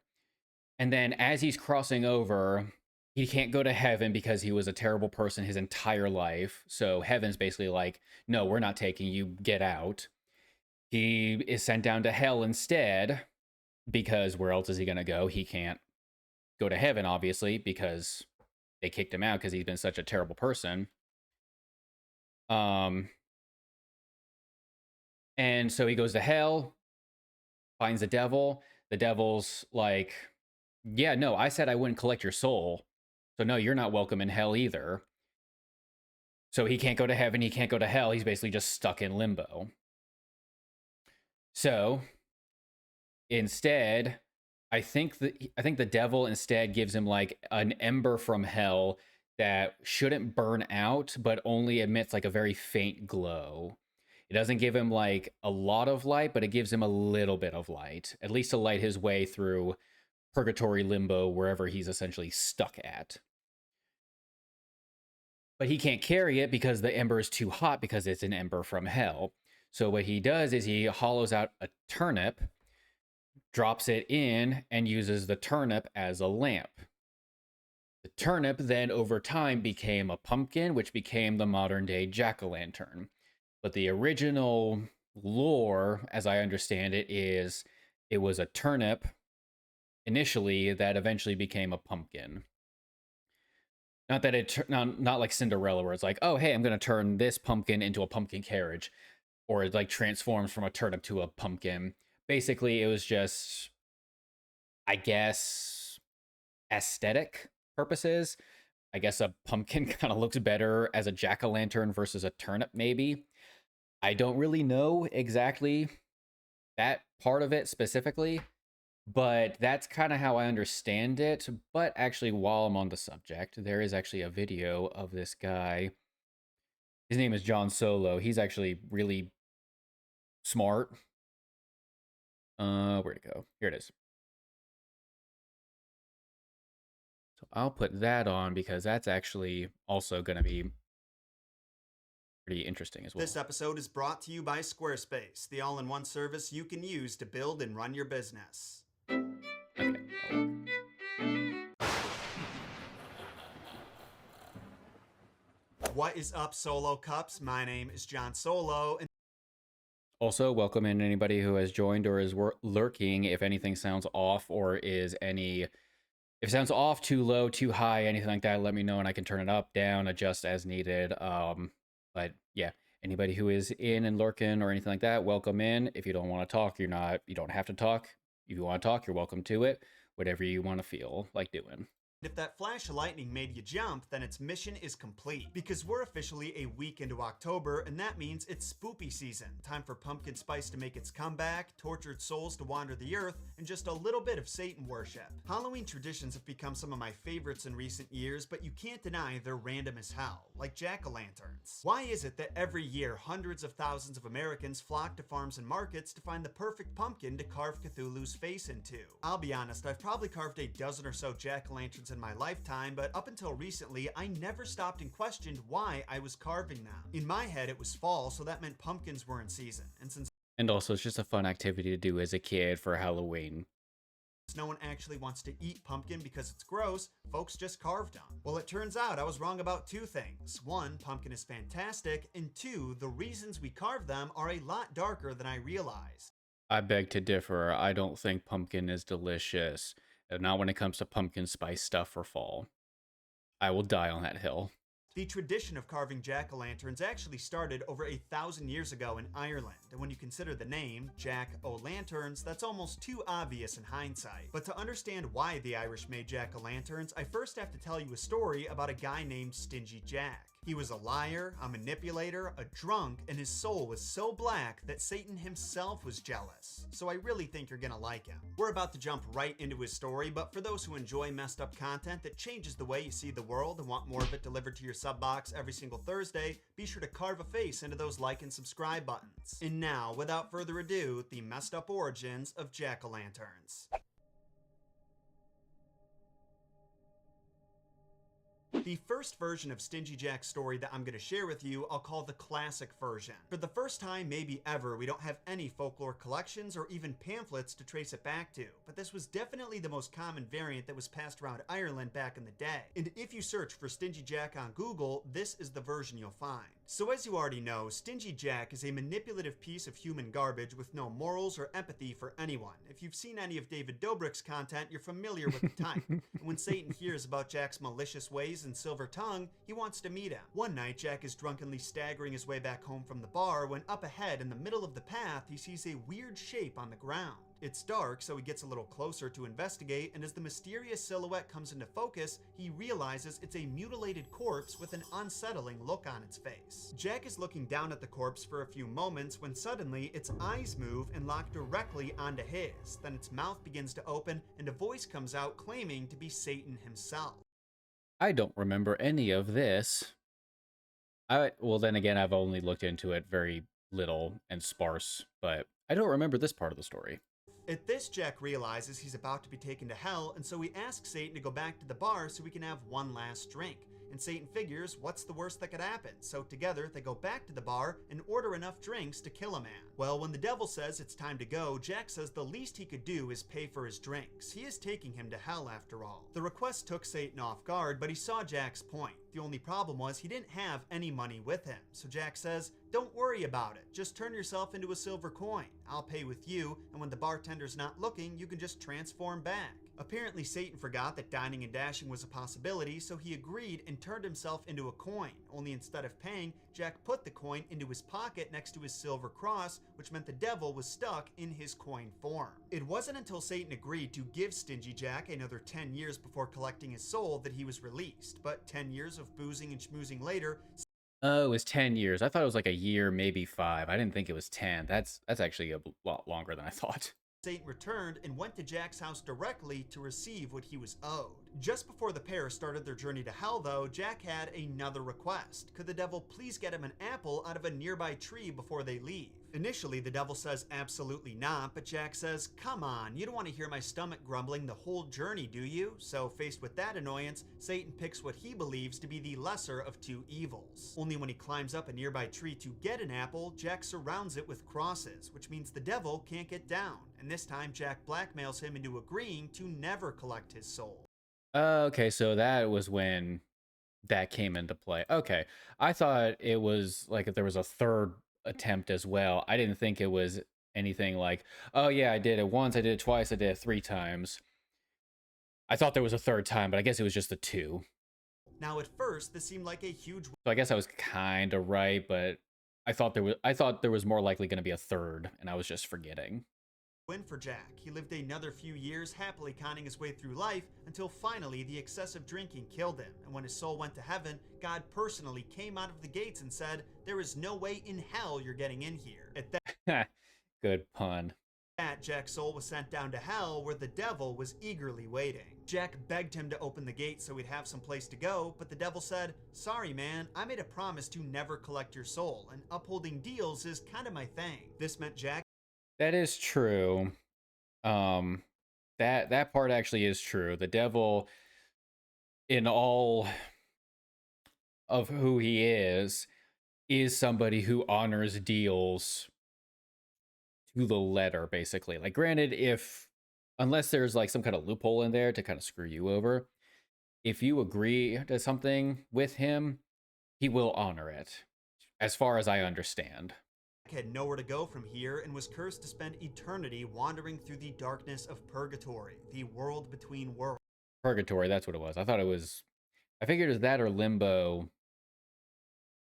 And then as he's crossing over, he can't go to heaven because he was a terrible person his entire life. So heaven's basically like, "No, we're not taking you, get out." He is sent down to hell instead because where else is he going to go? He can't go to heaven, obviously, because they kicked him out because he's been such a terrible person. And so he goes to hell, finds the devil. The devil's like, "Yeah, no, I said I wouldn't collect your soul. So no, you're not welcome in hell either." So he can't go to heaven, he can't go to hell. He's basically just stuck in limbo. So instead, I think the devil instead gives him like an ember from hell that shouldn't burn out, but only emits like a very faint glow. It doesn't give him like a lot of light, but it gives him a little bit of light, at least to light his way through purgatory, limbo, wherever he's essentially stuck at. But he can't carry it because the ember is too hot because it's an ember from hell. So what he does is he hollows out a turnip, drops it in, and uses the turnip as a lamp. The turnip then over time became a pumpkin, which became the modern day jack-o'-lantern. But the original lore, as I understand it, is it was a turnip initially that eventually became a pumpkin. Not that not like Cinderella, where it's like, "Oh, hey, I'm going to turn this pumpkin into a pumpkin carriage," or it like transforms from a turnip to a pumpkin. Basically, it was just, I guess, aesthetic purposes. I guess a pumpkin kind of looks better as a jack-o'-lantern versus a turnip, maybe. I don't really know exactly that part of it specifically, But that's kind of how I understand it. But actually, while I'm on the subject, there is actually a video of this guy. His name is John Solo. He's actually really smart. Where'd it go? Here it is. So I'll put that on because that's actually also going to be pretty interesting as well. This episode is brought to you by Squarespace, the all-in-one service you can use to build and run your business. Okay. What is up, Solo Cups? My name is John Solo, and Also, welcome in anybody who has joined or is lurking. If anything sounds off or is if it sounds off, too low, too high, anything like that, let me know and I can turn it up, down, adjust as needed. But yeah, anybody who is in and lurking or anything like that, welcome in. If you don't want to talk, you don't have to talk. If you want to talk, you're welcome to it. Whatever you want to feel like doing. if that flash of lightning made you jump, then its mission is complete. Because we're officially a week into October, and that means it's spoopy season. Time for pumpkin spice to make its comeback, tortured souls to wander the earth, and just a little bit of Satan worship. Halloween traditions have become some of my favorites in recent years, but you can't deny they're random as hell, like jack-o'-lanterns. Why is it that every year hundreds of thousands of Americans flock to farms and markets to find the perfect pumpkin to carve Cthulhu's face into? I'll be honest, I've probably carved a dozen or so jack-o'-lanterns in my lifetime, but up until recently, I never stopped and questioned why I was carving them. In my head, it was fall, so that meant pumpkins were in season. And also, it's just a fun activity to do as a kid for Halloween. No one actually wants to eat pumpkin because it's gross, folks just carved them. Well, it turns out I was wrong about two things. One, pumpkin is fantastic, and two, the reasons we carve them are a lot darker than I realized. I beg to differ. I don't think pumpkin is delicious. Not when it comes to pumpkin spice stuff for fall. I will die on that hill. The tradition of carving jack-o'-lanterns actually started over 1,000 years ago in Ireland, and when you consider the name, Jack-o'-lanterns, that's almost too obvious in hindsight. But to understand why the Irish made jack-o'-lanterns, I first have to tell you a story about a guy named Stingy Jack. He was a liar, a manipulator, a drunk, and his soul was so black that Satan himself was jealous. So I really think you're gonna like him. We're about to jump right into his story, but for those who enjoy messed up content that changes the way you see the world and want more of it delivered to your sub box every single Thursday, be sure to carve a face into those like and subscribe buttons. And now, without further ado, the messed up origins of jack-o'-lanterns. The first version of Stingy Jack's story that I'm going to share with you, I'll call the classic version. For the first time, maybe ever, we don't have any folklore collections or even pamphlets to trace it back to, but this was definitely the most common variant that was passed around Ireland back in the day. And if you search for Stingy Jack on Google, this is the version you'll find. So as you already know, Stingy Jack is a manipulative piece of human garbage with no morals or empathy for anyone. If you've seen any of David Dobrik's content, you're familiar with the type. And when Satan hears about Jack's malicious ways and silver tongue, he wants to meet him. One night, Jack is drunkenly staggering his way back home from the bar when up ahead in the middle of the path, he sees a weird shape on the ground. It's dark, so he gets a little closer to investigate, and as the mysterious silhouette comes into focus, he realizes it's a mutilated corpse with an unsettling look on its face. Jack is looking down at the corpse for a few moments when suddenly its eyes move and lock directly onto his. Then its mouth begins to open, and a voice comes out claiming to be Satan himself. I don't remember any of this. Well, then again, I've only looked into it very little and sparse, but I don't remember this part of the story. At this, Jack realizes he's about to be taken to hell, and so he asks Satan to go back to the bar so he can have one last drink. And Satan figures, what's the worst that could happen? So together, they go back to the bar and order enough drinks to kill a man. Well, when the devil says it's time to go, Jack says the least he could do is pay for his drinks. He is taking him to hell after all. The request took Satan off guard, but he saw Jack's point. The only problem was he didn't have any money with him. So Jack says, don't worry about it. Just turn yourself into a silver coin. I'll pay with you, and when the bartender's not looking, you can just transform back. Apparently, Satan forgot that dining and dashing was a possibility, so he agreed and turned himself into a coin. Only instead of paying, Jack put the coin into his pocket next to his silver cross, which meant the devil was stuck in his coin form. It wasn't until Satan agreed to give Stingy Jack another 10 years before collecting his soul that he was released. But 10 years of boozing and schmoozing later... Oh, it was 10 years. I thought it was like a year, maybe 5. I didn't think it was 10. That's actually a lot longer than I thought. Satan returned and went to Jack's house directly to receive what he was owed. Just before the pair started their journey to hell, though, Jack had another request. Could the devil please get him an apple out of a nearby tree before they leave? Initially, the devil says absolutely not, but Jack says, come on, you don't want to hear my stomach grumbling the whole journey, do you? So faced with that annoyance, Satan picks what he believes to be the lesser of two evils. Only when he climbs up a nearby tree to get an apple, Jack surrounds it with crosses, which means the devil can't get down. And this time, Jack blackmails him into agreeing to never collect his soul. Okay, so that was when that came into play. Okay, I thought it was like if there was a third attempt as well. I didn't think it was anything like, oh yeah, I did it once, I did it twice, I did it 3 times. I thought there was a third time, but I guess it was just the 2. Now, at first, this seemed like a huge So I guess I was kind of right, but I thought there was more likely going to be a third, and I was just forgetting. win for Jack. He lived another few years happily conning his way through life until finally the excessive drinking killed him. And when his soul went to heaven, God personally came out of the gates and said, there is no way in hell you're getting in here. At that, Good pun. Jack's soul was sent down to hell where the devil was eagerly waiting. Jack begged him to open the gate so he'd have some place to go, but the devil said, sorry man, I made a promise to never collect your soul, and upholding deals is kind of my thing. This meant Jack That is true. That part actually is true. The devil, in all of who he is somebody who honors deals to the letter, basically. Like, granted, unless there's like some kind of loophole in there to kind of screw you over, if you agree to something with him, he will honor it, as far as I understand. had nowhere to go from here and was cursed to spend eternity wandering through the darkness of purgatory, the world between worlds. Purgatory, that's what it was. I figured it was that or limbo,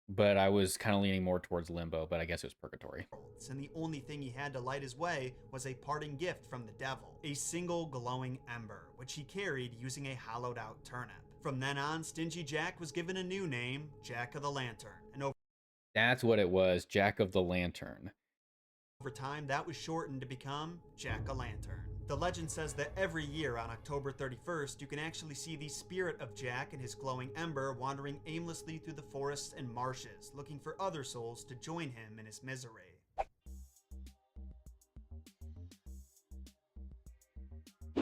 but I was kind of leaning more towards limbo, but I guess it was purgatory. And the only thing he had to light his way was a parting gift from the devil, a single glowing ember, which he carried using a hollowed out turnip. From then on, Stingy Jack was given a new name, Jack of the Lantern, and That's what it was, Jack of the Lantern. over time, that was shortened to become Jack-o'-lantern. The legend says that every year on October 31st, you can actually see the spirit of Jack and his glowing ember wandering aimlessly through the forests and marshes, looking for other souls to join him in his misery.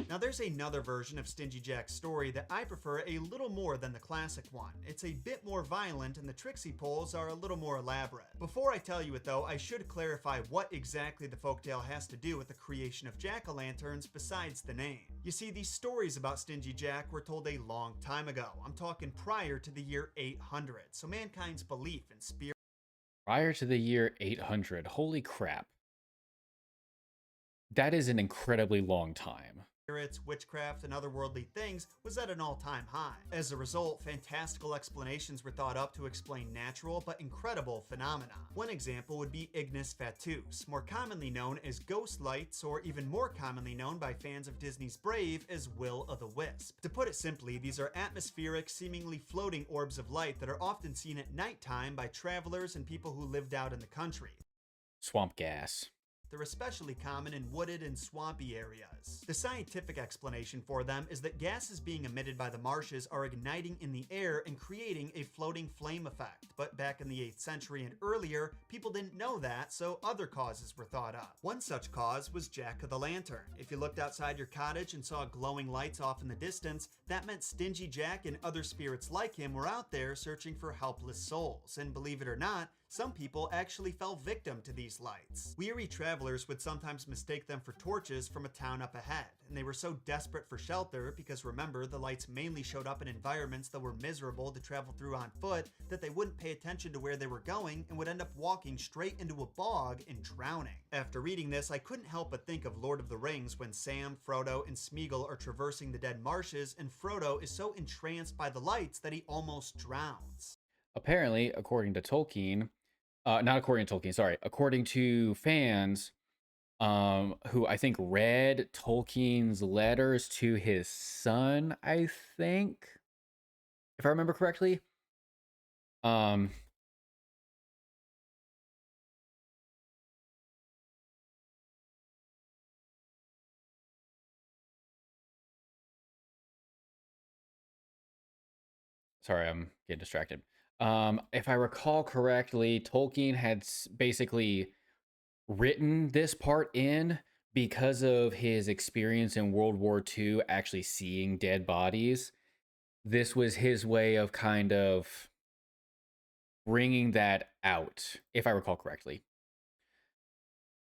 Now there's another version of Stingy Jack's story that I prefer a little more than the classic one. It's a bit more violent and the tricks he pulls are a little more elaborate. Before I tell you it though, I should clarify what exactly the folktale has to do with the creation of jack-o'-lanterns besides the name. You see, these stories about Stingy Jack were told a long time ago. I'm talking prior to the year 800, so mankind's belief in spirit Prior to the year 800, holy crap. That is an incredibly long time. spirits, witchcraft, and otherworldly things was at an all-time high. As a result, fantastical explanations were thought up to explain natural but incredible phenomena. One example would be ignis fatuus, more commonly known as ghost lights, or even more commonly known by fans of Disney's Brave as will-o'-the-wisp. To put it simply, these are atmospheric, seemingly floating orbs of light that are often seen at nighttime by travelers and people who lived out in the country. Swamp gas. They're especially common in wooded and swampy areas. The scientific explanation for them is that gases being emitted by the marshes are igniting in the air and creating a floating flame effect. But back in the 8th century and earlier, people didn't know that, so other causes were thought up. One such cause was Jack of the Lantern. If you looked outside your cottage and saw glowing lights off in the distance, that meant Stingy Jack and other spirits like him were out there searching for helpless souls. And believe it or not, some people actually fell victim to these lights. Weary travelers would sometimes mistake them for torches from a town up ahead, and they were so desperate for shelter, because remember, the lights mainly showed up in environments that were miserable to travel through on foot, that they wouldn't pay attention to where they were going and would end up walking straight into a bog and drowning. After reading this, I couldn't help but think of Lord of the Rings when Sam, Frodo, and Smeagol are traversing the dead marshes, and Frodo is so entranced by the lights that he almost drowns. Apparently, according to Tolkien, not according to Tolkien, sorry, according to fans, who I think read Tolkien's letters to his son, I think, if I remember correctly. Sorry, I'm getting distracted. If I recall correctly, Tolkien had basically written this part in because of his experience in World War II, actually seeing dead bodies. This was his way of kind of bringing that out, if I recall correctly.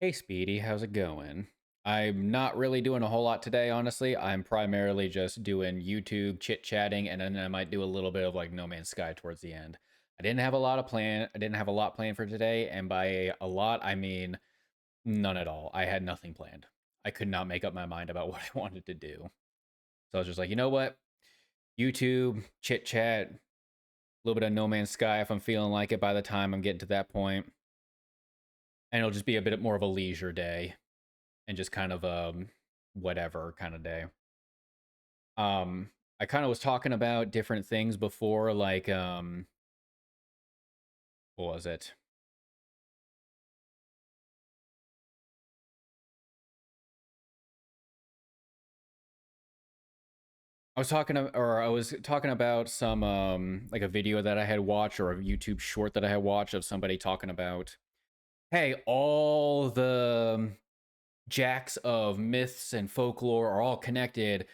Hey, Speedy, how's it going? I'm not really doing a whole lot today, honestly. I'm primarily just doing YouTube, chit-chatting, and then I might do a little bit of like No Man's Sky towards the end. I didn't have a lot planned for today, and by a lot, I mean none at all. I had nothing planned. I could not make up my mind about what I wanted to do. So I was just like, you know what? YouTube, chit-chat, a little bit of No Man's Sky if I'm feeling like it by the time I'm getting to that point. And it'll just be a bit more of a leisure day and just kind of whatever kind of day. I kind of was talking about different things before, like what was it? I was talking about some like a video that I had watched or a YouTube short that I had watched of somebody talking about, hey, all the jacks of myths and folklore are all connected.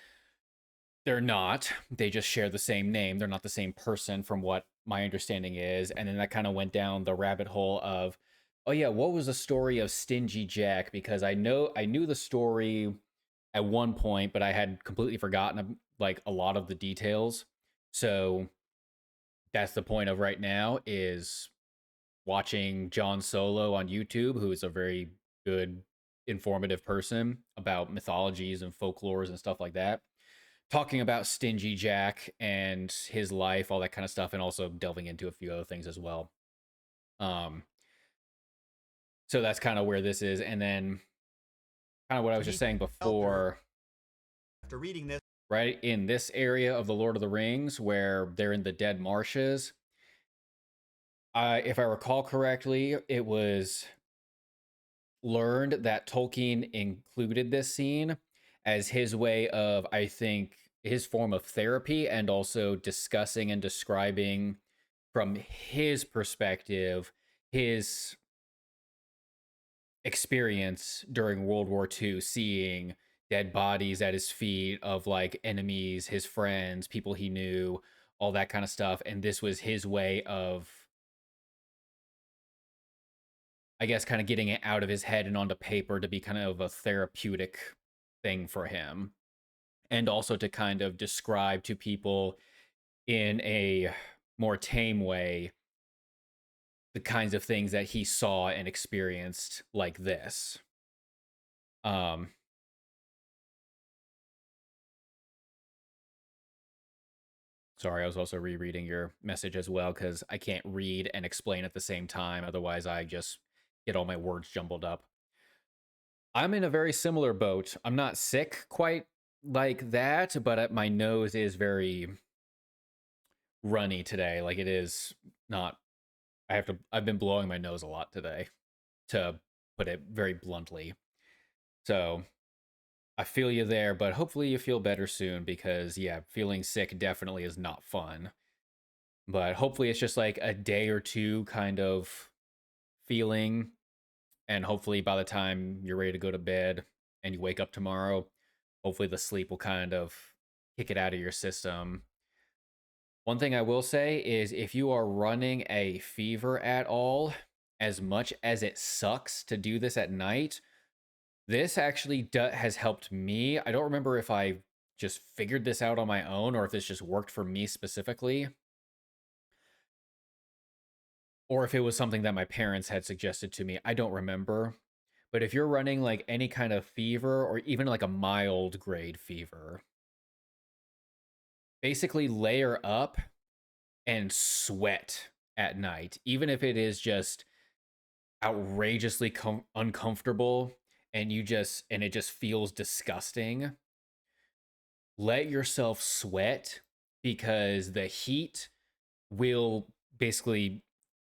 They're not. They just share the same name. They're not the same person from what my understanding is. And then that kind of went down the rabbit hole of, oh yeah, what was the story of Stingy Jack? Because I knew the story at one point, but I had completely forgotten like a lot of the details. So that's the point of right now is watching John Solo on YouTube, who is a very good, informative person about mythologies and folklores and stuff like that, talking about Stingy Jack and his life, all that kind of stuff, and also delving into a few other things as well. So that's kind of where this is, and then kind of what I was just saying before. After reading this, right in this area of the Lord of the Rings, where they're in the Dead Marshes, if I recall correctly, it was learned that Tolkien included this scene as his way of, I think, his form of therapy and also discussing and describing from his perspective his experience during World War II, seeing dead bodies at his feet of like enemies, his friends, people he knew, all that kind of stuff. And this was his way of, I guess, kind of getting it out of his head and onto paper to be kind of a therapeutic thing for him. And also to kind of describe to people in a more tame way the kinds of things that he saw and experienced like this. Sorry, I was also rereading your message as well because I can't read and explain at the same time. Otherwise, I just get all my words jumbled up. I'm in a very similar boat. I'm not sick quite like that, but my nose is very runny today. Like it is not. I've been blowing my nose a lot today, to put it very bluntly. So I feel you there, but hopefully you feel better soon because, yeah, feeling sick definitely is not fun. But hopefully it's just like a day or two kind of feeling. And hopefully by the time you're ready to go to bed and you wake up tomorrow, hopefully the sleep will kind of kick it out of your system. One thing I will say is if you are running a fever at all, as much as it sucks to do this at night, this actually has helped me. I don't remember if I just figured this out on my own or if this just worked for me specifically, or if it was something that my parents had suggested to me. I don't remember. But if you're running like any kind of fever or even like a mild grade fever, basically layer up and sweat at night, even if it is just outrageously uncomfortable and it just feels disgusting. Let yourself sweat because the heat will basically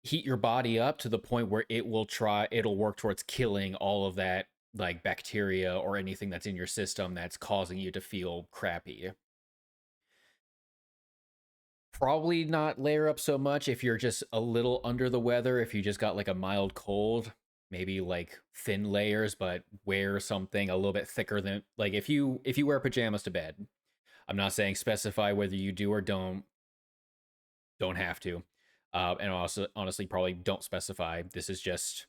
heat your body up to the point where it'll work towards killing all of that like bacteria or anything that's in your system that's causing you to feel crappy. Probably not layer up so much if you're just a little under the weather. If you just got like a mild cold, maybe like thin layers, but wear something a little bit thicker than, like, if you wear pajamas to bed. I'm not saying specify whether you do or don't. Don't have to. And also, honestly, probably don't specify. This is just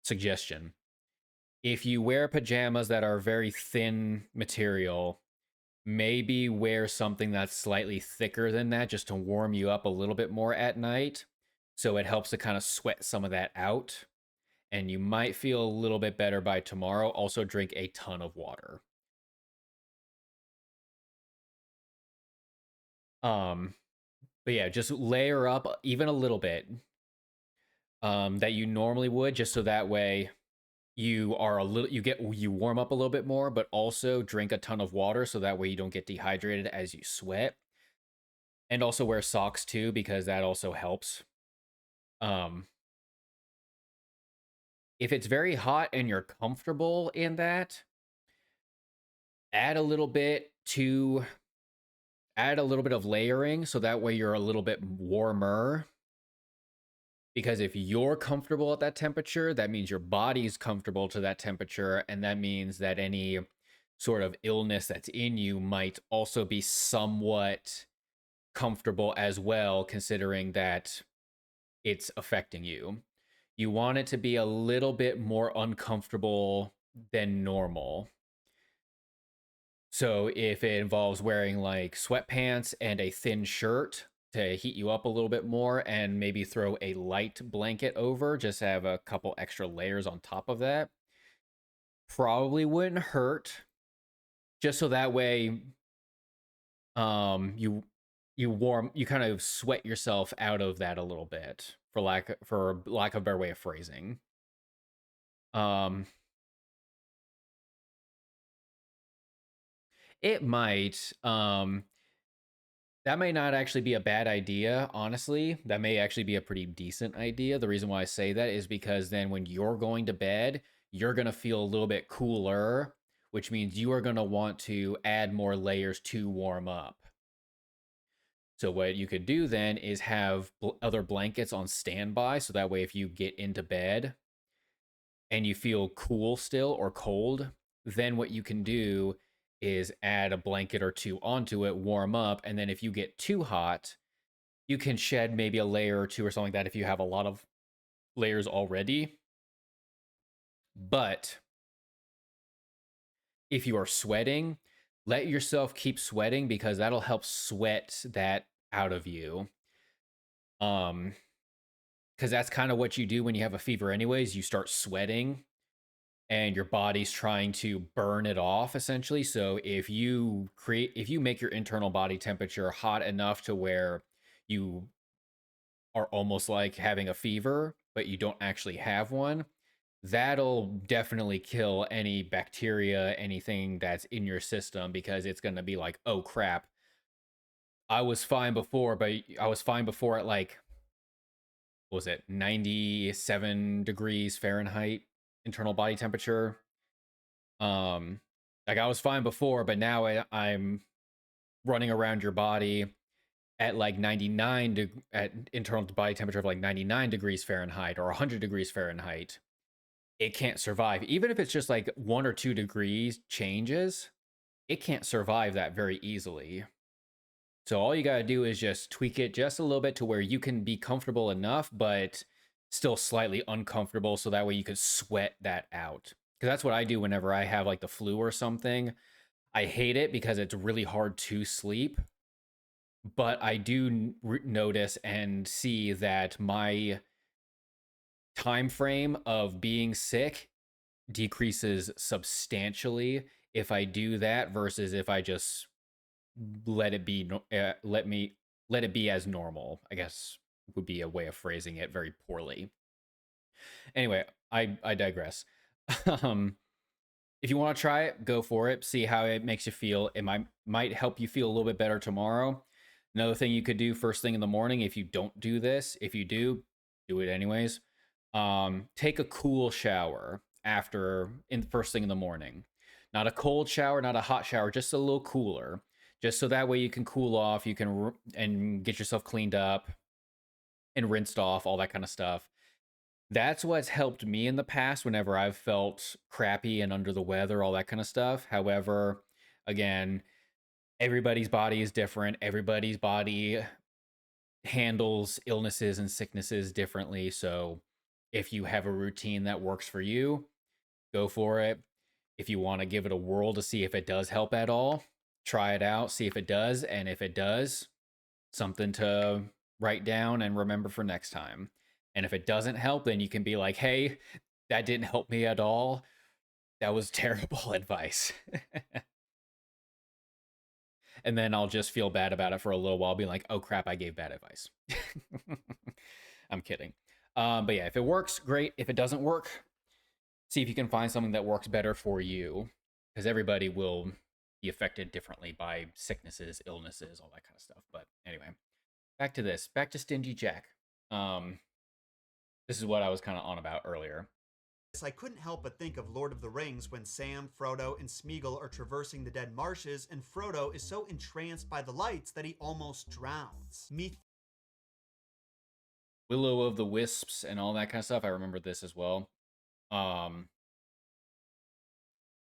suggestion. If you wear pajamas that are very thin material, maybe wear something that's slightly thicker than that just to warm you up a little bit more at night. So it helps to kind of sweat some of that out. And you might feel a little bit better by tomorrow. Also, drink a ton of water. But yeah, just layer up even a little bit that you normally would, just so that way you are a little, you warm up a little bit more, but also drink a ton of water so that way you don't get dehydrated as you sweat. And also wear socks too, because that also helps. If it's very hot and you're comfortable in that, add a little bit of layering so that way you're a little bit warmer. Because if you're comfortable at that temperature, that means your body's comfortable to that temperature, and that means that any sort of illness that's in you might also be somewhat comfortable as well, considering that it's affecting you. You want it to be a little bit more uncomfortable than normal. So if it involves wearing like sweatpants and a thin shirt to heat you up a little bit more, and maybe throw a light blanket over, just have a couple extra layers on top of that, probably wouldn't hurt. Just so that way you kind of sweat yourself out of that a little bit, for lack of a better way of phrasing. It might. That may not actually be a bad idea, honestly. That may actually be a pretty decent idea. The reason why I say that is because then when you're going to bed, you're going to feel a little bit cooler, which means you are going to want to add more layers to warm up. So what you could do then is have other blankets on standby, so that way if you get into bed and you feel cool still or cold, then what you can do is add a blanket or two onto it, warm up, and then if you get too hot, you can shed maybe a layer or two or something like that if you have a lot of layers already. But if you are sweating, let yourself keep sweating, because that'll help sweat that out of you. Because that's kind of what you do when you have a fever anyways. You start sweating and your body's trying to burn it off, essentially. So if you make your internal body temperature hot enough to where you are almost like having a fever, but you don't actually have one, that'll definitely kill any bacteria, anything that's in your system, because it's going to be like, oh crap, I was fine before, but I was fine before at like, what was it, 97 degrees Fahrenheit internal body temperature. Like, I was fine before, but now I'm running around your body at like at internal body temperature of like 99 degrees Fahrenheit or 100 degrees Fahrenheit. It can't survive. Even if it's just like 1 or 2 degrees changes, it can't survive that very easily. So all you got to do is just tweak it just a little bit to where you can be comfortable enough, but still slightly uncomfortable, so that way you could sweat that out. Because that's what I do whenever I have like the flu or something. I hate it because it's really hard to sleep, but I do notice and see that my time frame of being sick decreases substantially if I do that versus if I just let it be let it be as normal, I guess, would be a way of phrasing it very poorly. Anyway, I digress. If you want to try it, go for it. See how it makes you feel. It might help you feel a little bit better tomorrow. Another thing you could do first thing in the morning, if you don't do this, if you do it anyways, take a cool shower first thing in the morning. Not a cold shower, not a hot shower, just a little cooler. just so that way you can cool off, you can and get yourself cleaned up and rinsed off, all that kind of stuff. That's what's helped me in the past whenever I've felt crappy and under the weather, all that kind of stuff. However, again, everybody's body is different. Everybody's body handles illnesses and sicknesses differently. So if you have a routine that works for you, go for it. If you want to give it a whirl to see if it does help at all, try it out, see if it does. And if it does, something to write down and remember for next time. And if it doesn't help, then you can be like, hey, that didn't help me at all. That was terrible advice. And then I'll just feel bad about it for a little while, being like, oh crap, I gave bad advice. I'm kidding. But yeah, if it works, great. If it doesn't work, see if you can find something that works better for you, because everybody will be affected differently by sicknesses, illnesses, all that kind of stuff. But anyway, back to Stingy Jack. This is what I was kind of on about earlier. I couldn't help but think of Lord of the Rings when Sam, Frodo, and Smeagol are traversing the dead marshes, and Frodo is so entranced by the lights that he almost drowns. Willow of the Wisps and all that kind of stuff. I remember this as well. I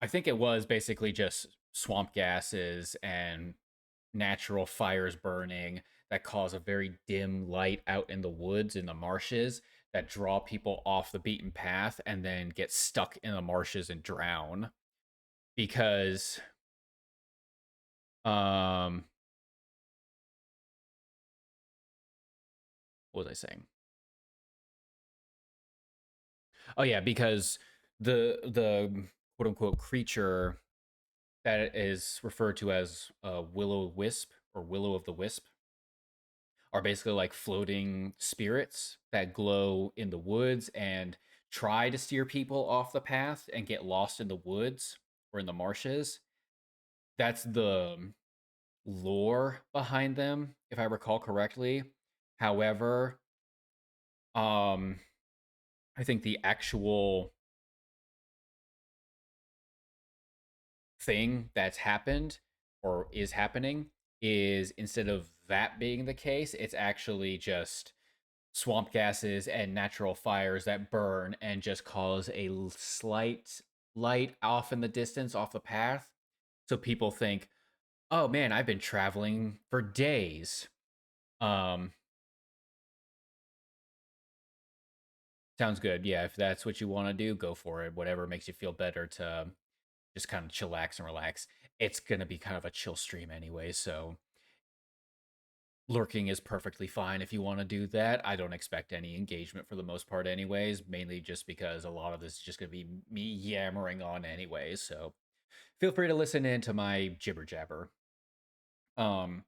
think it was basically just swamp gases and natural fires burning that cause a very dim light out in the woods, in the marshes, that draw people off the beaten path and then get stuck in the marshes and drown. Because what was I saying? Oh yeah, because the quote unquote creature that is referred to as Will-o-wisp or Willow of the Wisp are basically like floating spirits that glow in the woods and try to steer people off the path and get lost in the woods or in the marshes. That's the lore behind them, if I recall correctly. However, I think the actual thing that's happened or is happening is, instead of that being the case, it's actually just swamp gases and natural fires that burn and just cause a slight light off in the distance, off the path. So people think, oh man, I've been traveling for days. Sounds good. Yeah, if that's what you want to do, go for it. Whatever makes you feel better to just kind of chillax and relax. It's going to be kind of a chill stream anyway, so lurking is perfectly fine if you want to do that. I don't expect any engagement for the most part anyways, mainly just because a lot of this is just going to be me yammering on anyways, so feel free to listen in to my jibber jabber. But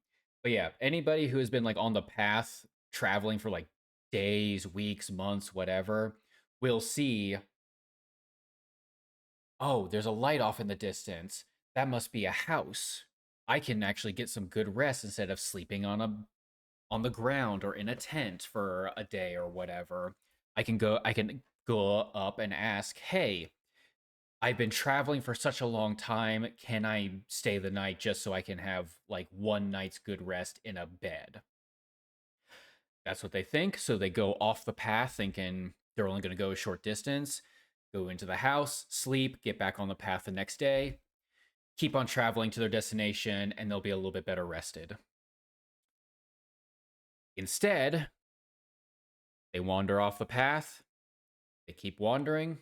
yeah, anybody who has been like on the path traveling for like days, weeks, months, whatever, will see, oh, there's a light off in the distance. That must be a house. I can actually get some good rest instead of sleeping on the ground or in a tent for a day or whatever. I can go up and ask, "Hey, I've been traveling for such a long time. Can I stay the night just so I can have like one night's good rest in a bed?" That's what they think. So they go off the path thinking they're only going to go a short distance, go into the house, sleep, get back on the path the next day, keep on traveling to their destination, and they'll be a little bit better rested. Instead, they wander off the path. They keep wandering.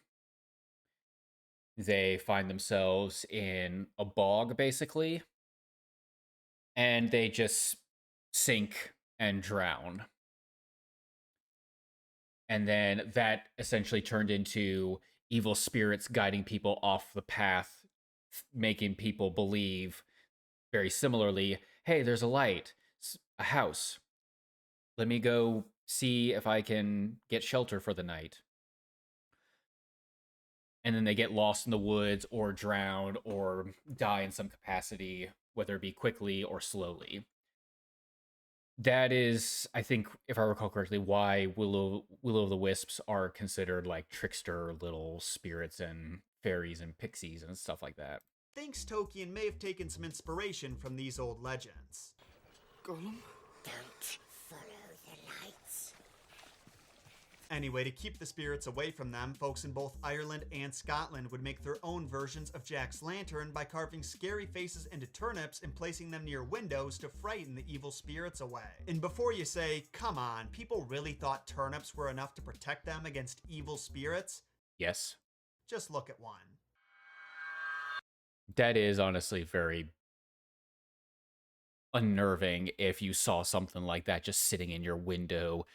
They find themselves in a bog, basically, and they just sink and drown. And then that essentially turned into evil spirits guiding people off the path, making people believe very similarly, hey, there's a light, a house. Let me go see if I can get shelter for the night. And then they get lost in the woods or drown or die in some capacity, whether it be quickly or slowly. That is, I think, if I recall correctly, why Willow of the Wisps are considered like trickster little spirits and fairies and pixies and stuff like that. thinks Tolkien may have taken some inspiration from these old legends. Gollum? Don't follow the lights. Anyway, to keep the spirits away from them, folks in both Ireland and Scotland would make their own versions of Jack's lantern by carving scary faces into turnips and placing them near windows to frighten the evil spirits away. And before you say, come on, people really thought turnips were enough to protect them against evil spirits? Yes. Just look at one. That is honestly very unnerving if you saw something like that just sitting in your window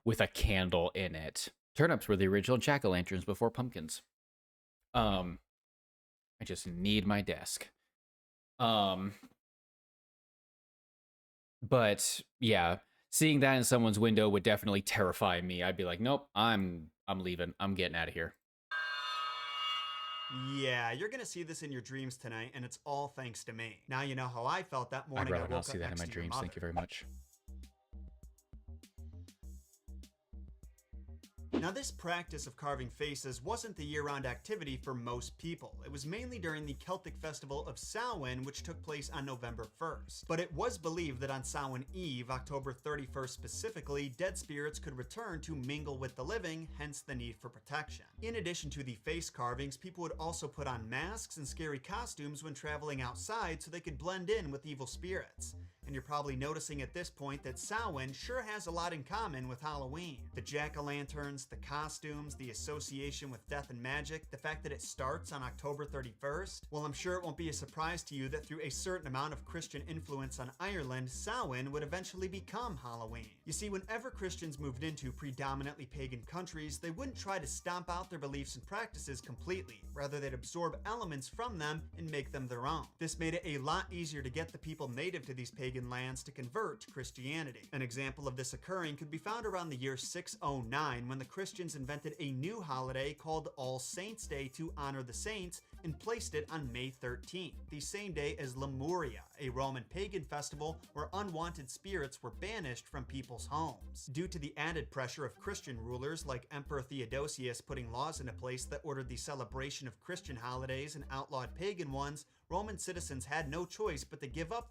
with a candle in it. Turnips were the original jack-o'-lanterns before pumpkins. I just need my desk. But yeah, seeing that in someone's window would definitely terrify me. I'd be like, nope, I'm leaving. I'm getting out of here. Yeah, you're gonna see this in your dreams tonight, and it's all thanks to me. Now you know how I felt that I'd morning I rather woke not up see that in next my to your dreams. Thank you mother. very much. Now, this practice of carving faces wasn't the year-round activity for most people. It was mainly during the Celtic festival of Samhain, which took place on November 1st. But it was believed that on Samhain Eve, October 31st specifically, dead spirits could return to mingle with the living, hence the need for protection. In addition to the face carvings, people would also put on masks and scary costumes when traveling outside so they could blend in with evil spirits. And you're probably noticing at this point that Samhain sure has a lot in common with Halloween. The jack-o'-lanterns, the costumes, the association with death and magic, the fact that it starts on October 31st. Well, I'm sure it won't be a surprise to you that through a certain amount of Christian influence on Ireland, Samhain would eventually become Halloween. You see, whenever Christians moved into predominantly pagan countries, they wouldn't try to stomp out their beliefs and practices completely. Rather, they'd absorb elements from them and make them their own. This made it a lot easier to get the people native to these pagan lands to convert to Christianity. An example of this occurring could be found around the year 609 when the Christians invented a new holiday called All Saints' Day to honor the saints and placed it on May 13th, the same day as Lemuria, a Roman pagan festival where unwanted spirits were banished from people's homes. Due to the added pressure of Christian rulers like Emperor Theodosius putting laws into place that ordered the celebration of Christian holidays and outlawed pagan ones, Roman citizens had no choice but to give up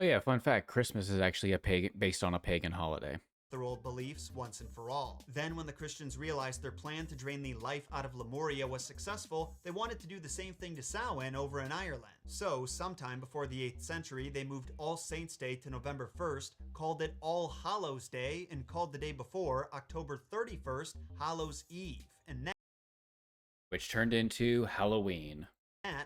Oh yeah, fun fact, Christmas is actually based on a pagan holiday. their old beliefs once and for all. Then when the Christians realized their plan to drain the life out of Lemuria was successful, they wanted to do the same thing to Samhain over in Ireland. So, sometime before the 8th century, they moved All Saints' Day to November 1st, called it All Hallows' Day, and called the day before, October 31st, Hallows' Eve. And that Which turned into Halloween.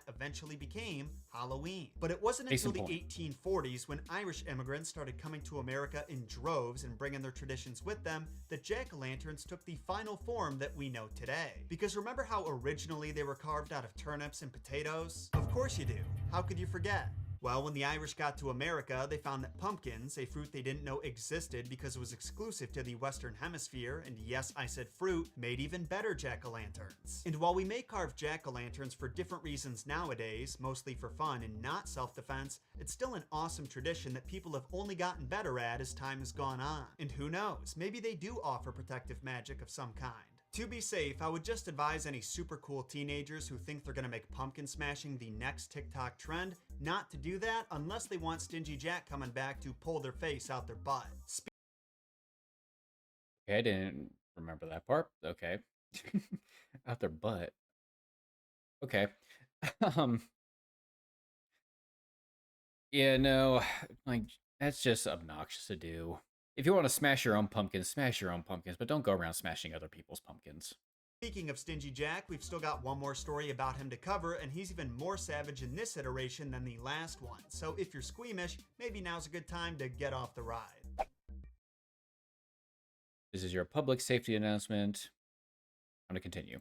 eventually became Halloween. But it wasn't Case until in the point. 1840s when Irish immigrants started coming to America in droves and bringing their traditions with them that jack-o'-lanterns took the final form that we know today. Because remember how originally they were carved out of turnips and potatoes? Of course you do. How could you forget? Well, when the Irish got to America, they found that pumpkins, a fruit they didn't know existed because it was exclusive to the Western Hemisphere, and yes, I said fruit, made even better jack-o'-lanterns. And while we may carve jack-o'-lanterns for different reasons nowadays, mostly for fun and not self-defense, it's still an awesome tradition that people have only gotten better at as time has gone on. And who knows, maybe they do offer protective magic of some kind. To be safe, I would just advise any super cool teenagers who think they're gonna make pumpkin smashing the next TikTok trend not to do that unless they want Stingy Jack coming back to pull their face out their butt. Okay, I didn't remember that part. Okay. Out their butt. Okay. um Yeah, no, like that's just obnoxious to do. If you want to smash your own pumpkins, but don't go around smashing other people's pumpkins. Speaking of Stingy Jack, we've still got one more story about him to cover, and he's even more savage in this iteration than the last one. So if you're squeamish, maybe now's a good time to get off the ride. This is your public safety announcement. I'm going to continue.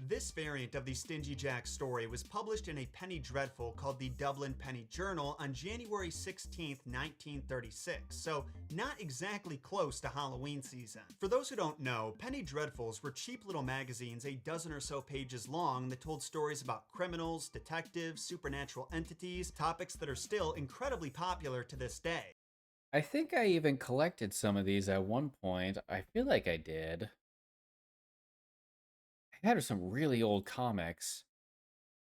This variant of the Stingy Jack story was published in a penny dreadful called the Dublin Penny Journal on January 16th, 1936, so not exactly close to Halloween season. For those who don't know, penny dreadfuls were cheap little magazines a dozen or so pages long that told stories about criminals, detectives, supernatural entities, topics that are still incredibly popular to this day. I think I even collected some of these at one point. I feel like I did. had some really old comics.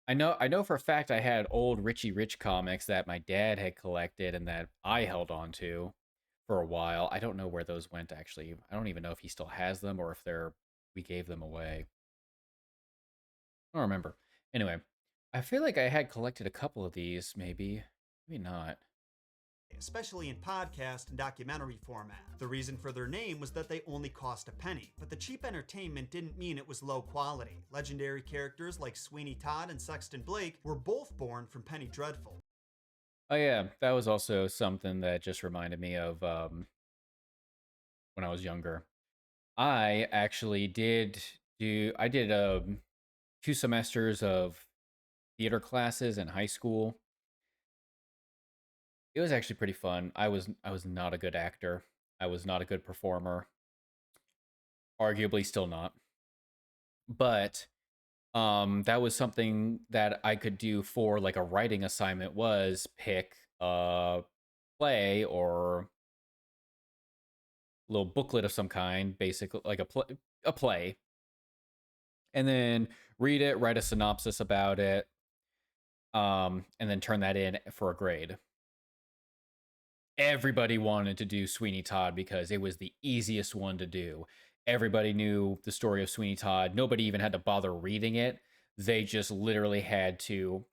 I know for a fact I had old Richie Rich comics that my dad had collected and that I held on to for a while. I don't know where those went actually. I don't even know if he still has them or if we gave them away. I don't remember. Anyway, I feel like I had collected a couple of these, maybe. Maybe not. Especially in podcast and documentary format. The reason for their name was that they only cost a penny, but the cheap entertainment didn't mean it was low quality. Legendary characters like Sweeney Todd and Sexton Blake were both born from Penny Dreadful. Oh yeah, that was also something that just reminded me of when I was younger. I actually I did 2 semesters of theater classes in high school. It was actually pretty fun. I was not a good actor. I was not a good performer. Arguably still not. But that was something that I could do for like a writing assignment was pick a play or little booklet of some kind, basically like a play, and then read it, write a synopsis about it, and then turn that in for a grade. Everybody wanted to do Sweeney Todd because it was the easiest one to do. Everybody knew the story of Sweeney Todd. Nobody even had to bother reading it. They just literally had to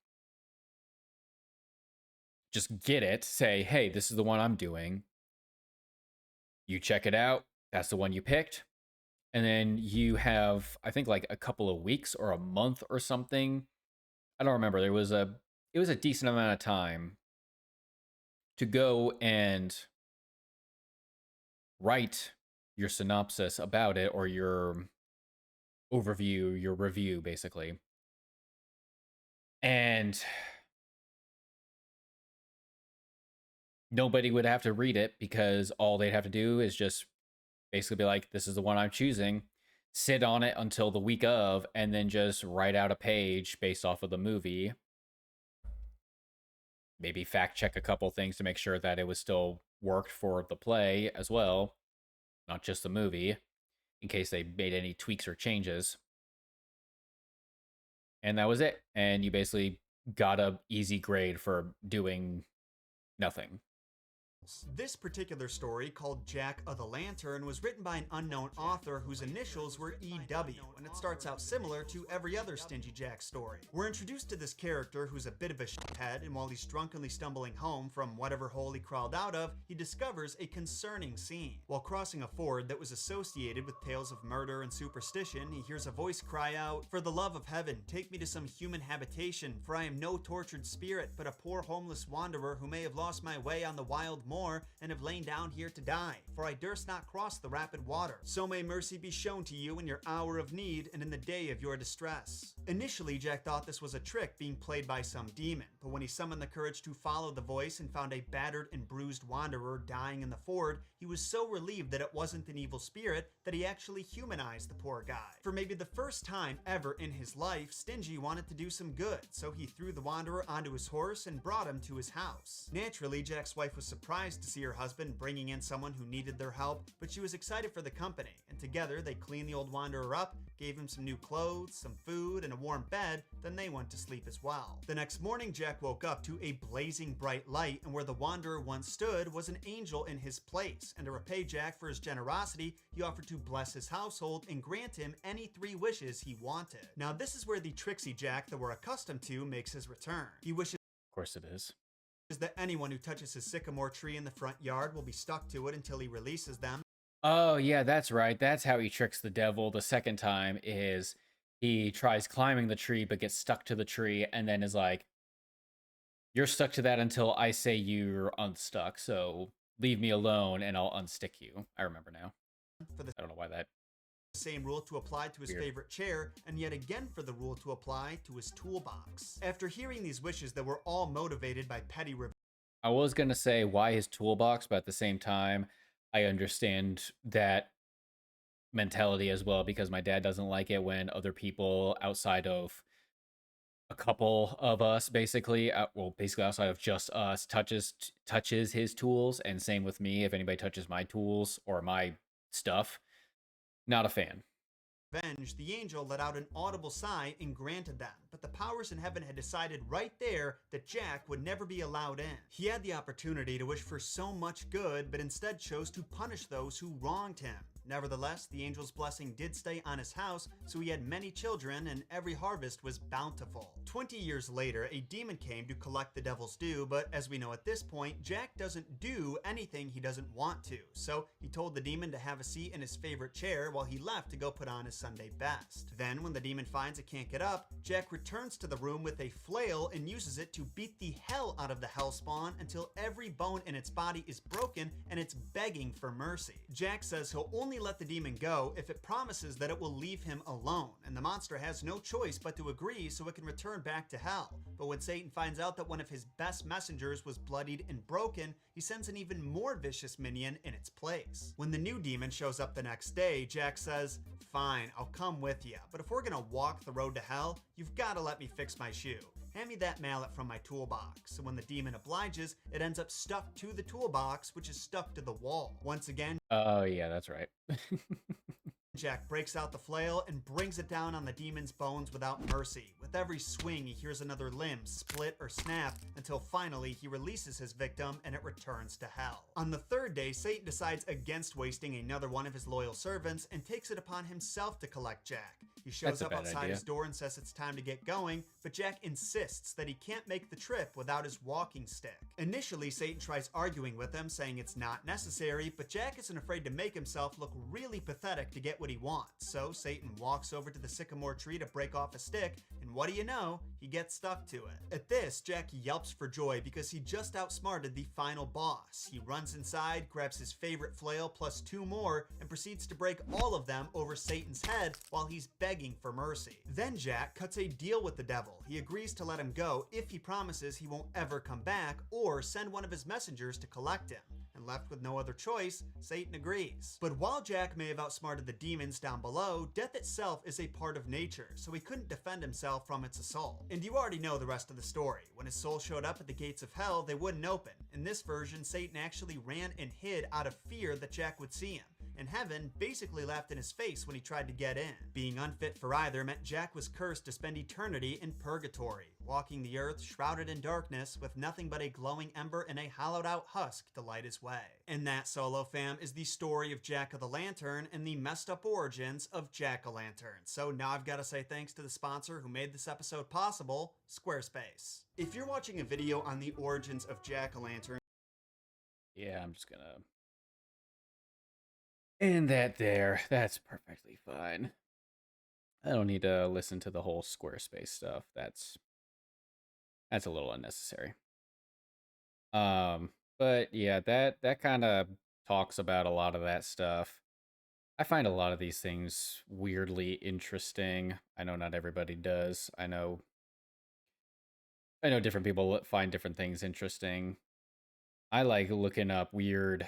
just get it, say, hey, this is the one I'm doing. You check it out. That's the one you picked. And then you have, I think, like a couple of weeks or a month or something. I don't remember. It was a decent amount of time to go and write your synopsis about it or your overview, your review, basically. And nobody would have to read it because all they'd have to do is just basically be like, this is the one I'm choosing, sit on it until the week of, and then just write out a page based off of the movie. Maybe fact check a couple things to make sure that it was still worked for the play as well, not just the movie, in case they made any tweaks or changes. And that was it. And you basically got a easy grade for doing nothing. This particular story, called Jack of the Lantern, was written by an unknown author whose initials were EW, and it starts out similar to every other Stingy Jack story. We're introduced to this character who's a bit of a shithead, and while he's drunkenly stumbling home from whatever hole he crawled out of, he discovers a concerning scene. While crossing a ford that was associated with tales of murder and superstition, he hears a voice cry out, "For the love of heaven, take me to some human habitation, for I am no tortured spirit, but a poor homeless wanderer who may have lost my way on the wild moor and have lain down here to die, for I durst not cross the rapid water. So may mercy be shown to you in your hour of need and in the day of your distress." Initially, Jack thought this was a trick being played by some demon, but when he summoned the courage to follow the voice and found a battered and bruised wanderer dying in the ford, he was so relieved that it wasn't an evil spirit that he actually humanized the poor guy. For maybe the first time ever in his life, Stingy wanted to do some good, so he threw the wanderer onto his horse and brought him to his house. Naturally, Jack's wife was surprised to see her husband bringing in someone who needed their help, but she was excited for the company, and together they cleaned the old wanderer up, gave him some new clothes, some food, and a warm bed, then they went to sleep as well. The next morning, Jack woke up to a blazing bright light, and where the wanderer once stood was an angel in his place, and to repay Jack for his generosity, he offered to bless his household and grant him any 3 wishes he wanted. Now this is where the tricksy Jack that we're accustomed to makes his return. He wishes Of course it is. that anyone who touches his sycamore tree in the front yard will be stuck to it until he releases them. Oh, yeah, that's right. That's how he tricks the devil the second time is he tries climbing the tree but gets stuck to the tree and then is like, you're stuck to that until I say you're unstuck, so leave me alone and I'll unstick you. I remember now. For the I don't know why that... same rule to apply to his Weird. favorite chair, and yet again for the rule to apply to his toolbox. After hearing these wishes that were all motivated by petty I was going to say why his toolbox, but at the same time, I understand that mentality as well because my dad doesn't like it when other people outside of a couple of us basically basically outside of just us touches his tools, and same with me. If anybody touches my tools or my stuff, not a fan. revenge, the angel let out an audible sigh and granted them, but the powers in heaven had decided right there that Jack would never be allowed in. He had the opportunity to wish for so much good, but instead chose to punish those who wronged him. Nevertheless, the angel's blessing did stay on his house, so he had many children, and every harvest was bountiful. 20 years later, a demon came to collect the devil's due, but as we know at this point, Jack doesn't do anything he doesn't want to, so he told the demon to have a seat in his favorite chair while he left to go put on his Sunday best. Then, when the demon finds it can't get up, Jack returns to the room with a flail and uses it to beat the hell out of the hellspawn until every bone in its body is broken and it's begging for mercy. Jack says he'll only let the demon go if it promises that it will leave him alone, and the monster has no choice but to agree so it can return back to hell. But when Satan finds out that one of his best messengers was bloodied and broken, he sends an even more vicious minion in its place. When the new demon shows up the next day, Jack says, "Fine, I'll come with you, but if we're gonna walk the road to hell, you've gotta let me fix my shoe. Hand me that mallet from my toolbox." And when the demon obliges, it ends up stuck to the toolbox, which is stuck to the wall. Once again, Oh, yeah, that's right. Jack breaks out the flail and brings it down on the demon's bones without mercy. With every swing, he hears another limb split or snap until finally he releases his victim and it returns to hell. On the third day, Satan decides against wasting another one of his loyal servants and takes it upon himself to collect Jack. He shows That's a up bad outside idea. his door and says it's time to get going, but Jack insists that he can't make the trip without his walking stick. Initially, Satan tries arguing with him, saying it's not necessary, but Jack isn't afraid to make himself look really pathetic to get what he wants. So Satan walks over to the sycamore tree to break off a stick, and what do you know? He gets stuck to it. At this, Jack yelps for joy because he just outsmarted the final boss. He runs inside, grabs his favorite flail plus 2 more, and proceeds to break all of them over Satan's head while he's begging for mercy. Then Jack cuts a deal with the devil. He agrees to let him go if he promises he won't ever come back or send one of his messengers to collect him. And left with no other choice, Satan agrees. But while Jack may have outsmarted the demons down below, death itself is a part of nature, so he couldn't defend himself from its assault. And you already know the rest of the story. When his soul showed up at the gates of hell, they wouldn't open. In this version, Satan actually ran and hid out of fear that Jack would see him. And heaven basically laughed in his face when he tried to get in. Being unfit for either meant Jack was cursed to spend eternity in purgatory, walking the earth shrouded in darkness with nothing but a glowing ember and a hollowed out husk to light his way. And that, Solo Fam, is the story of Jack of the Lantern and the messed up origins of Jack-o'-lantern. So now I've got to say thanks to the sponsor who made this episode possible, Squarespace. If you're watching a video on the origins of Jack-o'-lantern, Yeah, I'm just gonna end that there. That's perfectly fine. I don't need to listen to the whole Squarespace stuff. That's a little unnecessary. But yeah, that kind of talks about a lot of that stuff. I find a lot of these things weirdly interesting. I know not everybody does. I know different people find different things interesting. I like looking up weird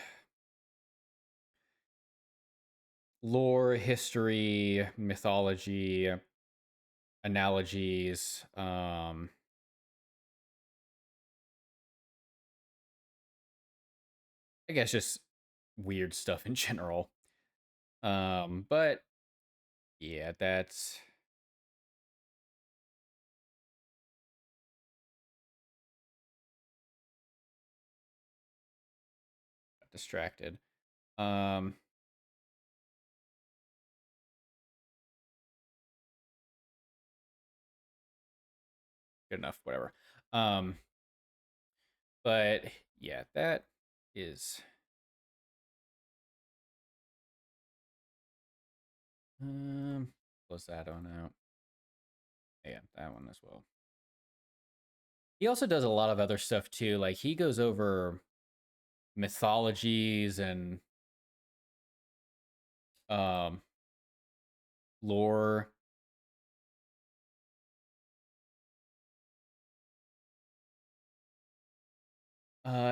lore, history, mythology, analogies, I guess just weird stuff in general. But yeah, that's distracted. Good enough, whatever. But yeah, that is close that on out. Yeah, that one as well. He also does a lot of other stuff too. Like he goes over mythologies and lore.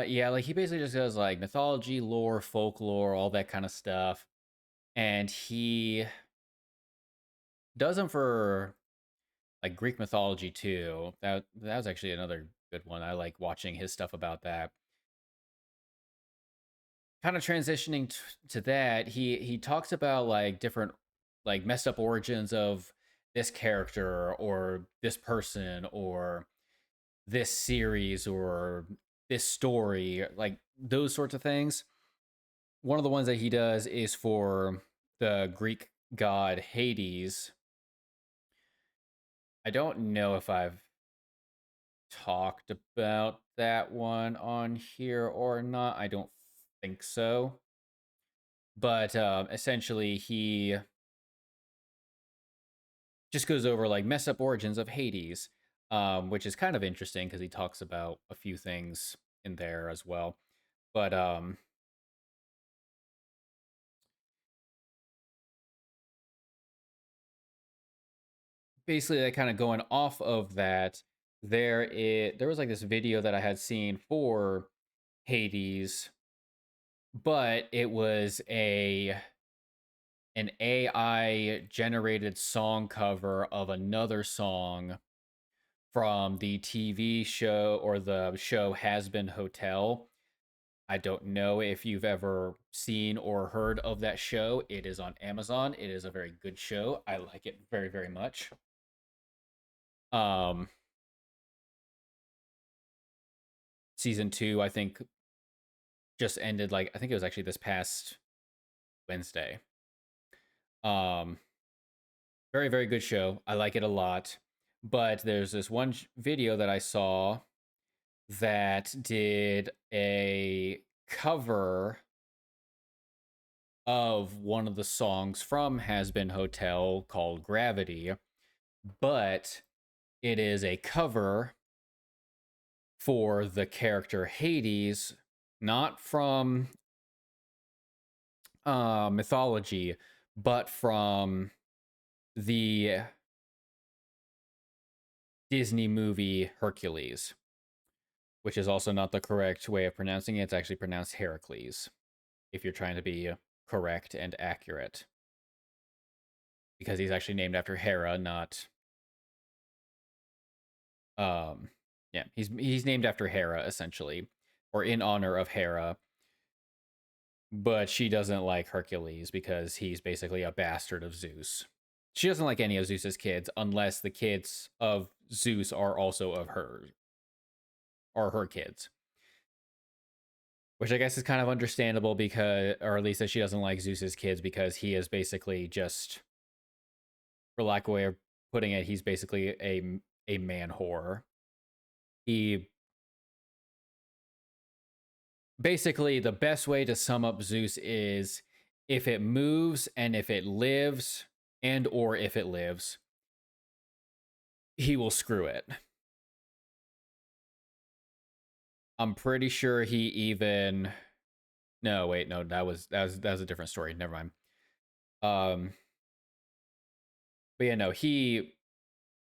Yeah, like he basically just does like mythology, lore, folklore, all that kind of stuff. And he does them for like Greek mythology too. That was actually another good one. I like watching his stuff about that. Kind of transitioning to that, he talks about like different like messed up origins of this character or this person or this series or this story, like those sorts of things. One of the ones that he does is for the Greek god Hades. I don't know if I've talked about that one on here or not. I don't think so. But essentially, he just goes over like mess up origins of Hades, which is kind of interesting because he talks about a few things in there as well. But basically, like kind of going off of that, there was like this video that I had seen for Hades, but it was an AI generated song cover of another song from the TV show or the show Has Been Hotel. I don't know if you've ever seen or heard of that show. It is on Amazon. It is a very good show. I like it very, very much. Um Season 2 I think just ended, like I think it was actually this past Wednesday. Um Very, very good show. I like it a lot. But there's this one video that I saw that did a cover of one of the songs from Has Been Hotel called Gravity, but it is a cover for the character Hades, not from mythology, but from the Disney movie Hercules, which is also not the correct way of pronouncing it. It's actually pronounced Heracles, if you're trying to be correct and accurate. Because he's actually named after Hera, not yeah, he's named after Hera essentially, or in honor of Hera. But she doesn't like Hercules because he's basically a bastard of Zeus. She doesn't like any of Zeus's kids unless the kids of Zeus are also of her, are her kids. Which I guess is kind of understandable because, or at least that she doesn't like Zeus's kids because he is basically just, for lack of a way of putting it, he's basically a man whore. He basically, the best way to sum up Zeus is if it moves and if it lives and or if it lives, he will screw it. I'm pretty sure he even, no, wait, no, that was a different story. Never mind. But yeah, no, he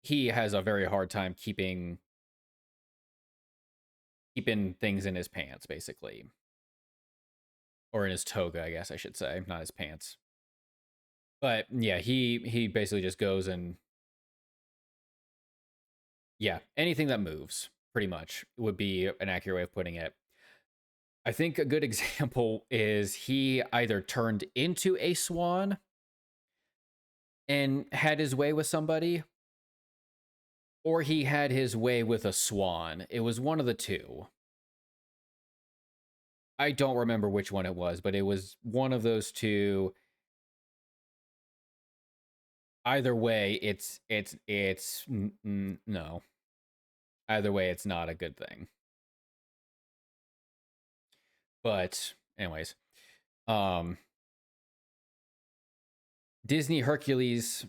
has a very hard time keeping things in his pants, basically. Or in his toga, I guess I should say, not his pants. But yeah, he basically just goes and, yeah, anything that moves, pretty much, would be an accurate way of putting it. I think a good example is he either turned into a swan and had his way with somebody, or he had his way with a swan. It was one of the two. I don't remember which one it was, but it was one of those two. Either way, it's no. Either way, it's not a good thing. But anyways, Disney Hercules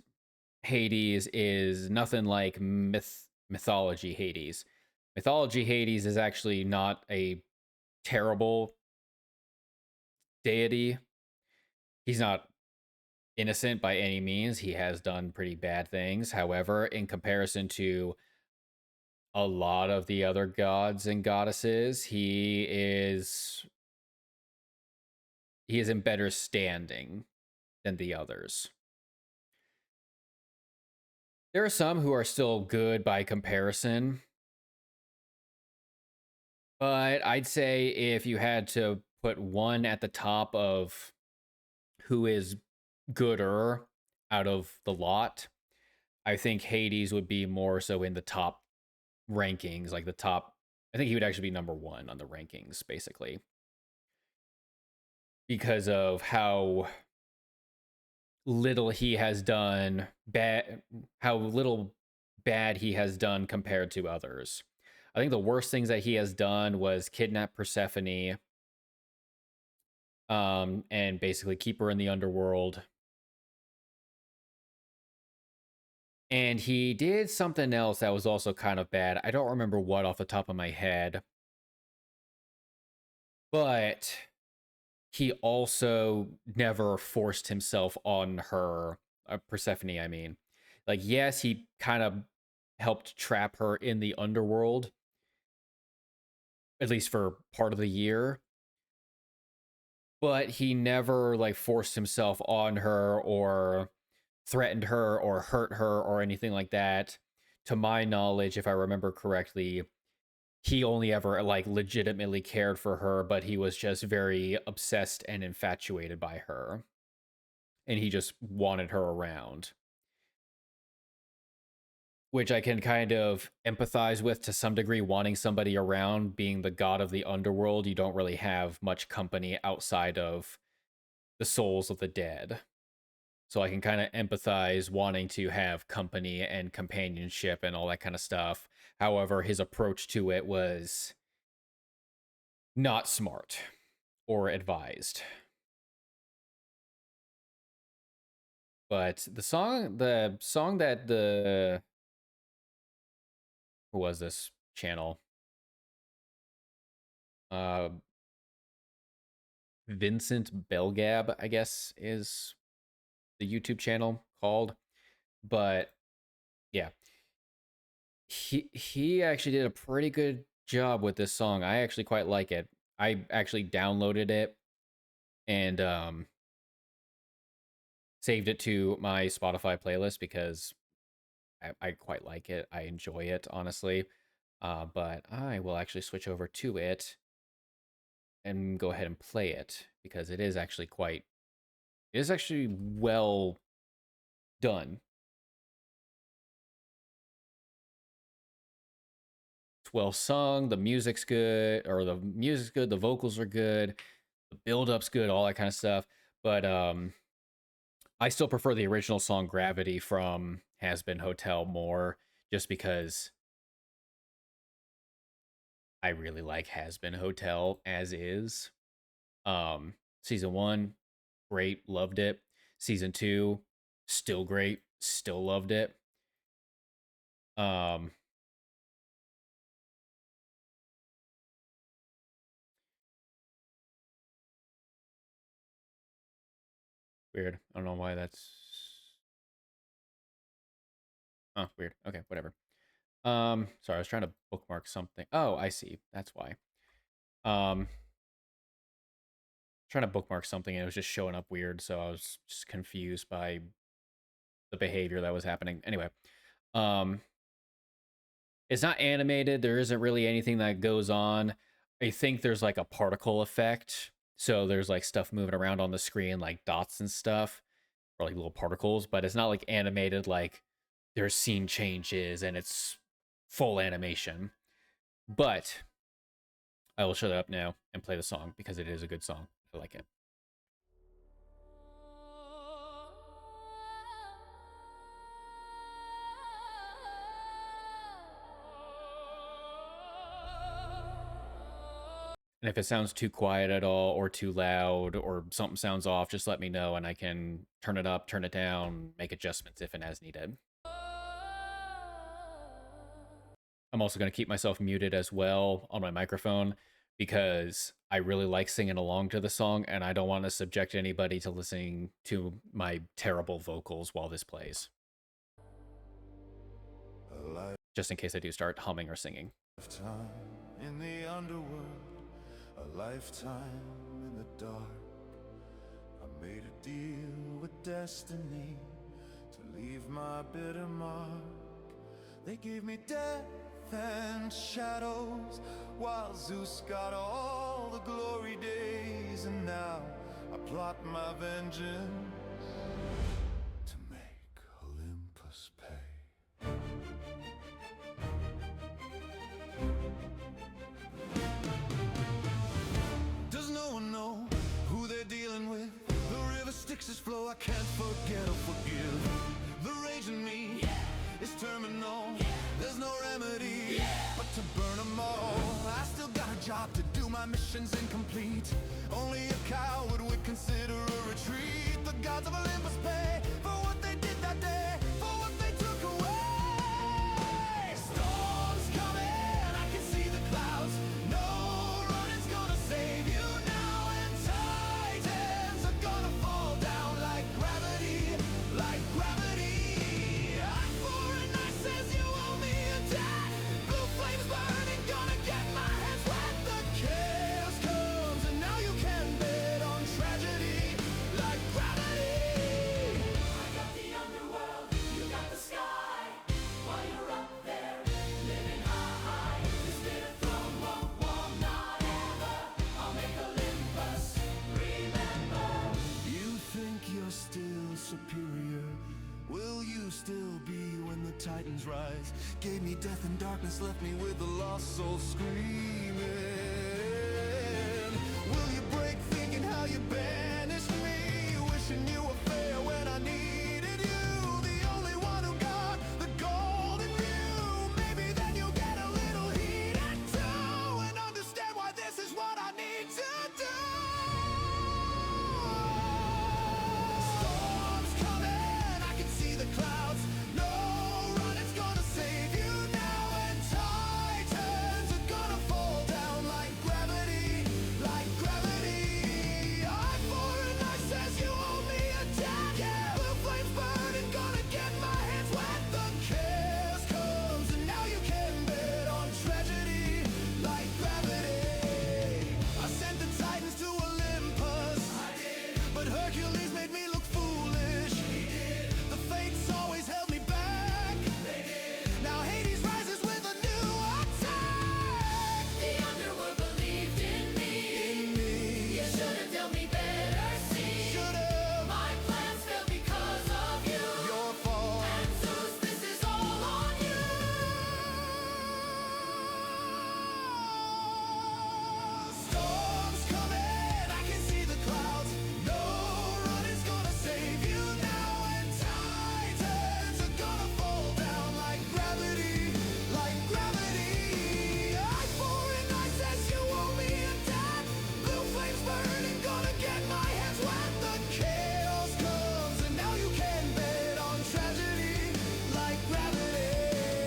Hades is nothing like mythology Hades. Mythology Hades is actually not a terrible deity. He's not innocent by any means. He has done pretty bad things. However, in comparison to a lot of the other gods and goddesses, he is in better standing than the others. There are some who are still good by comparison, but I'd say if you had to put one at the top of who is gooder, out of the lot. I think Hades would be more so in the top rankings, like the top. I think he would actually be number 1 on the rankings, basically, because of how little he has done bad, how little bad he has done compared to others. I think the worst things that he has done was kidnap Persephone, and basically keep her in the underworld. And he did something else that was also kind of bad. I don't remember what off the top of my head. But he also never forced himself on her, Persephone, I mean. Like, yes, he kind of helped trap her in the underworld, at least for part of the year. But he never, like, forced himself on her or threatened her or hurt her or anything like that. To my knowledge, if I remember correctly, he only ever, like, legitimately cared for her, but he was just very obsessed and infatuated by her. And he just wanted her around. Which I can kind of empathize with to some degree. Wanting somebody around, being the god of the underworld, you don't really have much company outside of the souls of the dead. So I can kind of empathize wanting to have company and companionship and all that kind of stuff. However, his approach to it was not smart or advised. But the song that the, who was this channel? Vincent Belgab, I guess, is the YouTube channel called. But yeah, he actually did a pretty good job with this song. I actually quite like it. I actually downloaded it and saved it to my Spotify playlist because I quite like it. I enjoy it, honestly. But I will actually switch over to it and go ahead and play it because it is actually well done. It's well sung, the music's good, the vocals are good, the build-up's good, all that kind of stuff. But I still prefer the original song Gravity from Has Been Hotel more, just because I really like Has Been Hotel as is. Season 1, great, loved it. Season 2, still great, still loved it. Weird. I don't know why that's... Oh, weird. Okay, whatever. Sorry, I was trying to bookmark something. Oh, I see. That's why. Trying to bookmark something and it was just showing up weird, so I was just confused by the behavior that was happening. Anyway, it's not animated. There isn't really anything that goes on. I think there's like a particle effect. So there's like stuff moving around on the screen, like dots and stuff, or like little particles, but it's not like animated, like there's scene changes and it's full animation. But I will shut up now and play the song because it is a good song. I like it. And if it sounds too quiet at all or too loud or something sounds off, just let me know and I can turn it up, turn it down, make adjustments if and as needed. I'm also going to keep myself muted as well on my microphone because I really like singing along to the song and I don't want to subject anybody to listening to my terrible vocals while this plays. Just in case I do start humming or singing. In the underworld, a lifetime in the dark. I made a deal with destiny to leave my bitter mark. They gave me death and shadows, while Zeus got all the glory days. And now I plot my vengeance to make to forgive. The rage in me is terminal. There's no remedy but to burn them all. I still got a job to do, my mission's incomplete. Only a coward would consider a retreat. The gods of Olympus pay for what they did that day, for what they took away. Storms coming, I can see the clouds. No running's gonna save you now. And titans are gonna fall down like gravity, like gravity. Eye for an eye says you owe me a debt. Blue flames burning, gonna get my hands wet. The chaos comes and now you can bet on tragedy like gravity. I got the underworld, you got the sky. While you're up there, living high. This bitter throne won't walk, not ever. I'll make Olympus remember. You think you're still superior? Will you still be when the titans rise? Gave me death and darkness, left me with a lost soul screaming. Will you break thinking how you banished me? Wishing you were fair when I needed you. The only one who got the golden view. Maybe then you'll get a little heated too, and understand why this is what I need to do. Storms coming, I can see the clouds. No running's gonna save you now. And titans are gonna fall down like gravity, like gravity. Eye for an eye says you owe me a debt. Yeah, blue flames burning, gonna get my hands wet. The chaos comes and now you can bet on tragedy like gravity. I sent the titans to Olympus. I did, but Hercules made me look foolish. He did. The fates always held me back. They did. Now Hades rises with a new attack. The underworld believed in me. You should have dealt me better, see. Should have. My plans failed because of you. Your fault. And Zeus, this is all on you. Storms coming, I can see the clouds. No running's gonna save you now. And titans are gonna fall down like gravity, like gravity. Eye for an eye says you owe me a debt. Blue flames burning, gonna get my hands wet. The chaos comes and now you can bet on tragedy like gravity.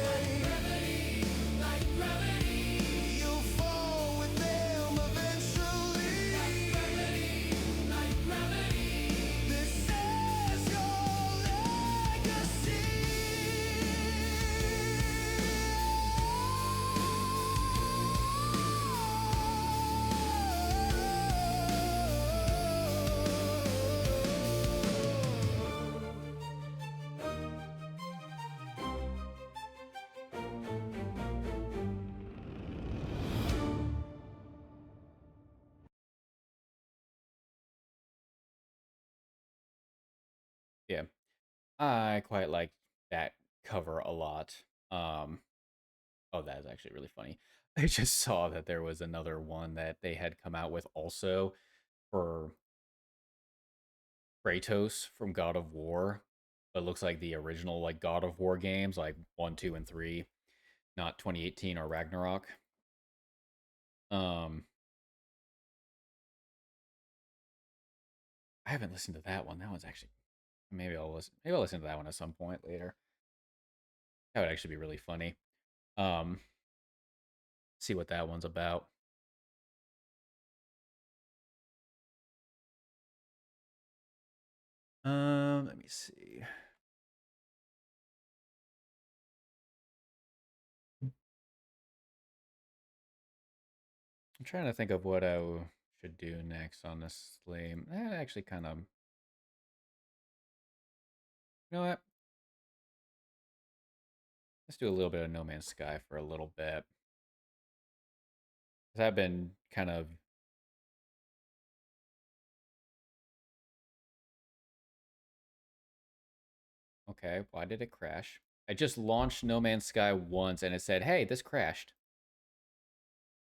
Like gravity, like gravity. You'll fall with them eventually. Like gravity, like gravity. This is your legacy. Yeah, I quite like that cover a lot. Oh, that is actually really funny. I just saw that there was another one that they had come out with also for Kratos from God of War. It looks like the original like God of War games, like 1, 2, and 3, not 2018 or Ragnarok. Um, I haven't listened to that one. That one's actually maybe I'll listen. Maybe I'll listen to that one at some point later. That would actually be really funny. Um, see what that one's about. Let me see. I'm trying to think of what I should do next on this stream. Actually, kind of. You know what? Let's do a little bit of No Man's Sky for a little bit. 'Cause I've been kind of. Okay, why did it crash? I just launched No Man's Sky once and it said, hey, this crashed.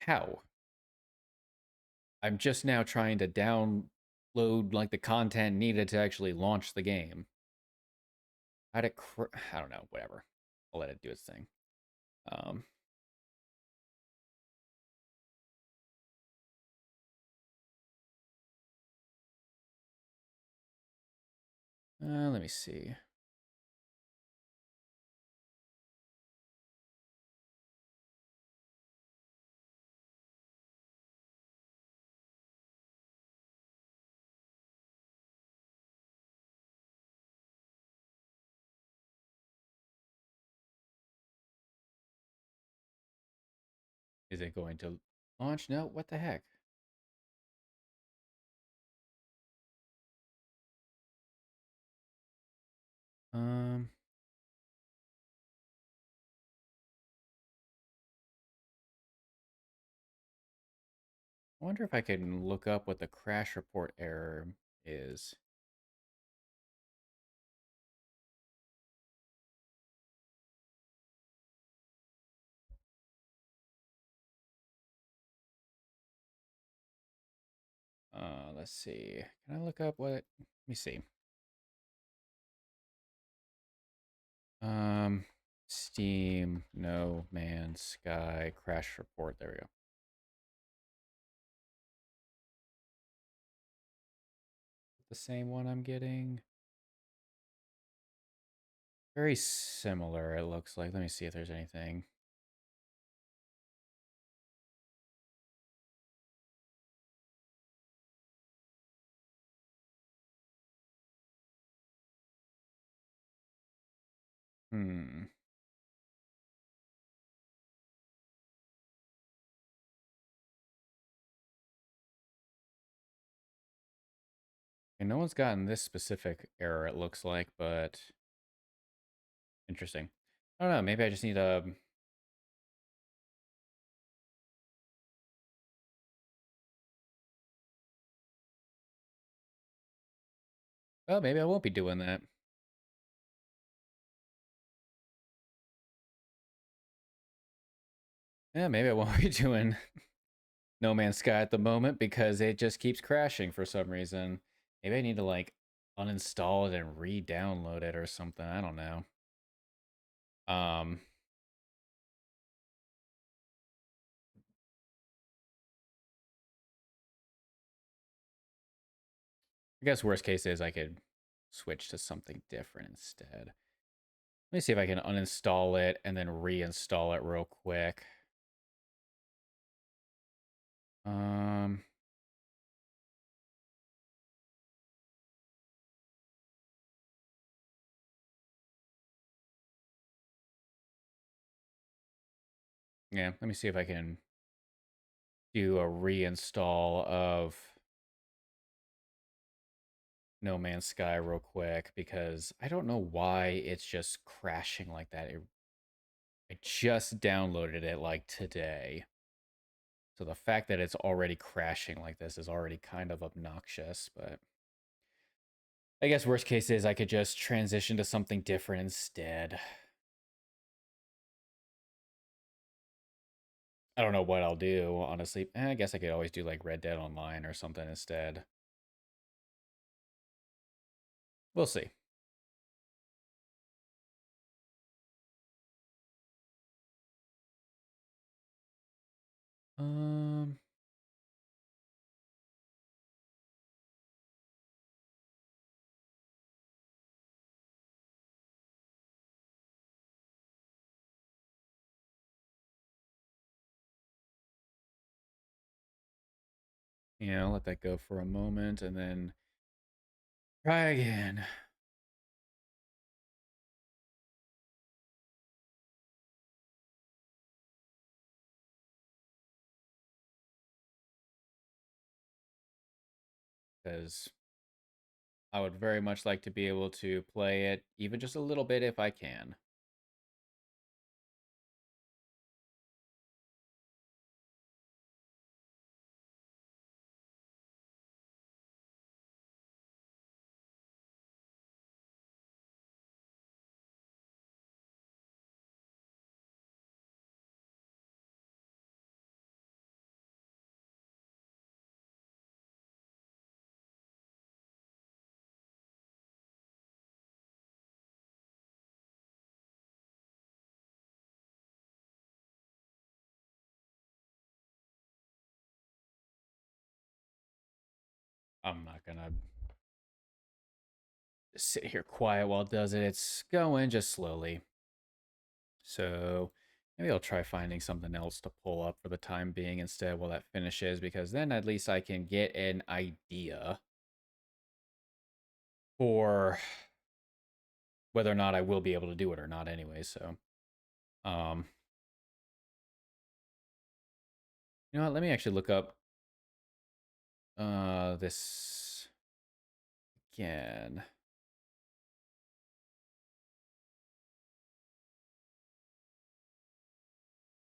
How? I'm just now trying to download like the content needed to actually launch the game. How'd it I don't know, whatever. I'll let it do its thing. Um, Let me see. Is it going to launch? No, what the heck? Um, I wonder if I can look up what the crash report error is. Let's see. Can I look up what? Let me see. Um, Steam, No Man's Sky, crash report. There we go. The same one I'm getting. Very similar, it looks like. Let me see if there's anything. Hmm. And no one's gotten this specific error, it looks like, but interesting. I don't know. Maybe I just need a. Oh, maybe I won't be doing that. Yeah, maybe I won't be doing No Man's Sky at the moment because it just keeps crashing for some reason. Maybe I need to like uninstall it and re-download it or something. I don't know. Um, I guess worst case is I could switch to something different instead. Let me see if I can uninstall it and then reinstall it real quick. Um, yeah, let me see if I can do a reinstall of No Man's Sky real quick because I don't know why it's just crashing like that. I just downloaded it like today. So the fact that it's already crashing like this is already kind of obnoxious, but I guess worst case is I could just transition to something different instead. I don't know what I'll do, honestly. I guess I could always do like Red Dead Online or something instead. We'll see. Um, let that go for a moment and then try again. Because I would very much like to be able to play it even just a little bit if I can. I'm not gonna just sit here quiet while it does it. It's going just slowly. So maybe I'll try finding something else to pull up for the time being instead while that finishes, because then at least I can get an idea for whether or not I will be able to do it or not anyway. So, you know what? Let me actually look up this again.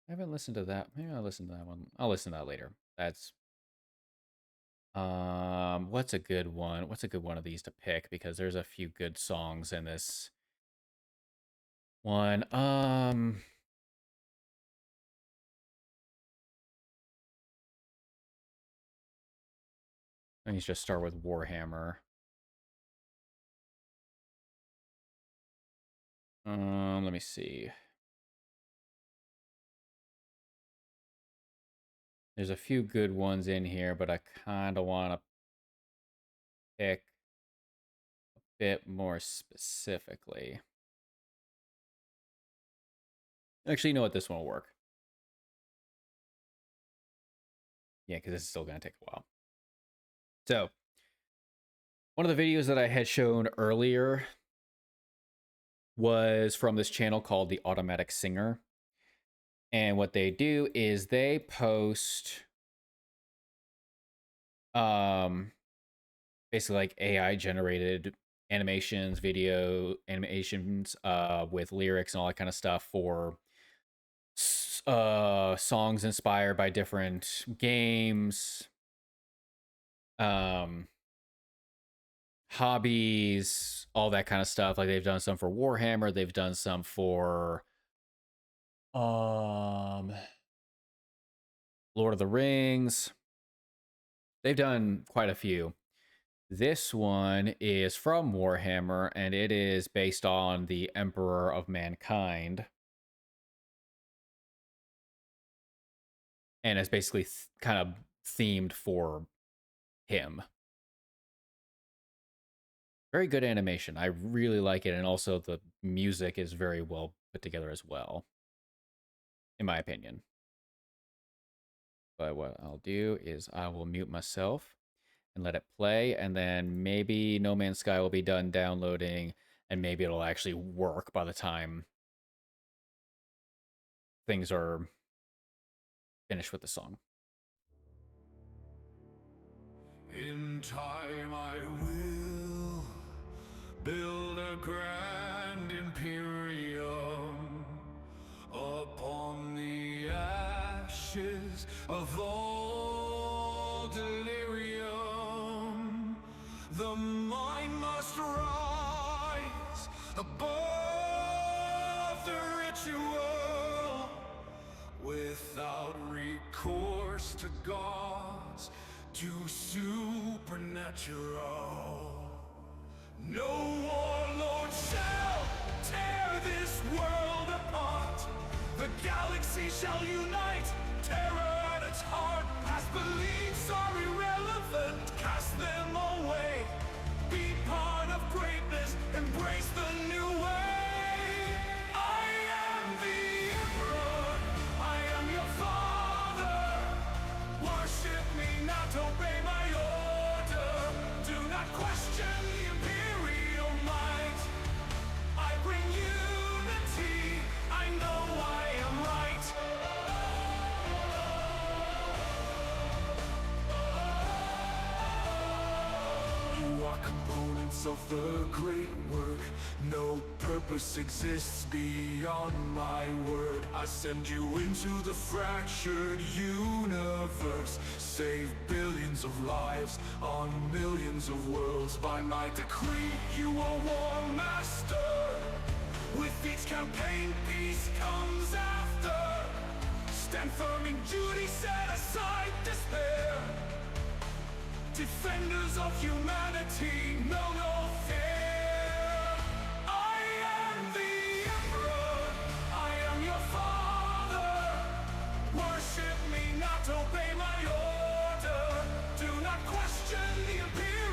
I haven't listened to that. Maybe I'll listen to that one. I'll listen to that later. That's what's a good one? What's a good one of these to pick? Because there's a few good songs in this one. Let me just start with Warhammer. Let me see. There's a few good ones in here, but I kind of want to pick a bit more specifically. Actually, you know what? This one will work. Yeah, because this is still going to take a while. So, one of the videos that I had shown earlier was from this channel called The Automatic Singer. And what they do is they post basically like AI generated animations, video animations with lyrics and all that kind of stuff for songs inspired by different games, hobbies, all that kind of stuff. Like they've done some for Warhammer, they've done some for Lord of the Rings. They've done quite a few. This one is from Warhammer, and it is based on the Emperor of Mankind. And it's basically kind of themed for him. Very good animation. I really like it, and also the music is very well put together as well, in my opinion. But what I'll do is I will mute myself and let it play, and then maybe No Man's Sky will be done downloading, and maybe it'll actually work by the time things are finished with the song. In time I will build a grand imperium upon the ashes of all delirium. The mind must rise above the ritual without recourse to gods too supernatural. No warlord shall tear this world apart. The galaxy shall unite, terror at its heart. Past beliefs are irrelevant, cast them away. Be part of greatness, embrace the new way. I am the Emperor, I am your father. Worship me, not obey my order. Do not question the imperial might. I bring unity, I know I am right. You are components of the great work. No purpose exists beyond my word. I send you into the fractured universe. Save billions of lives on millions of worlds. By my decree, you are war master. With each campaign, peace comes after. Stand firm in duty, set aside despair. Defenders of humanity, know no fear. I am the Emperor, I am your father. Worship me, not obey my order. Do not question the imperial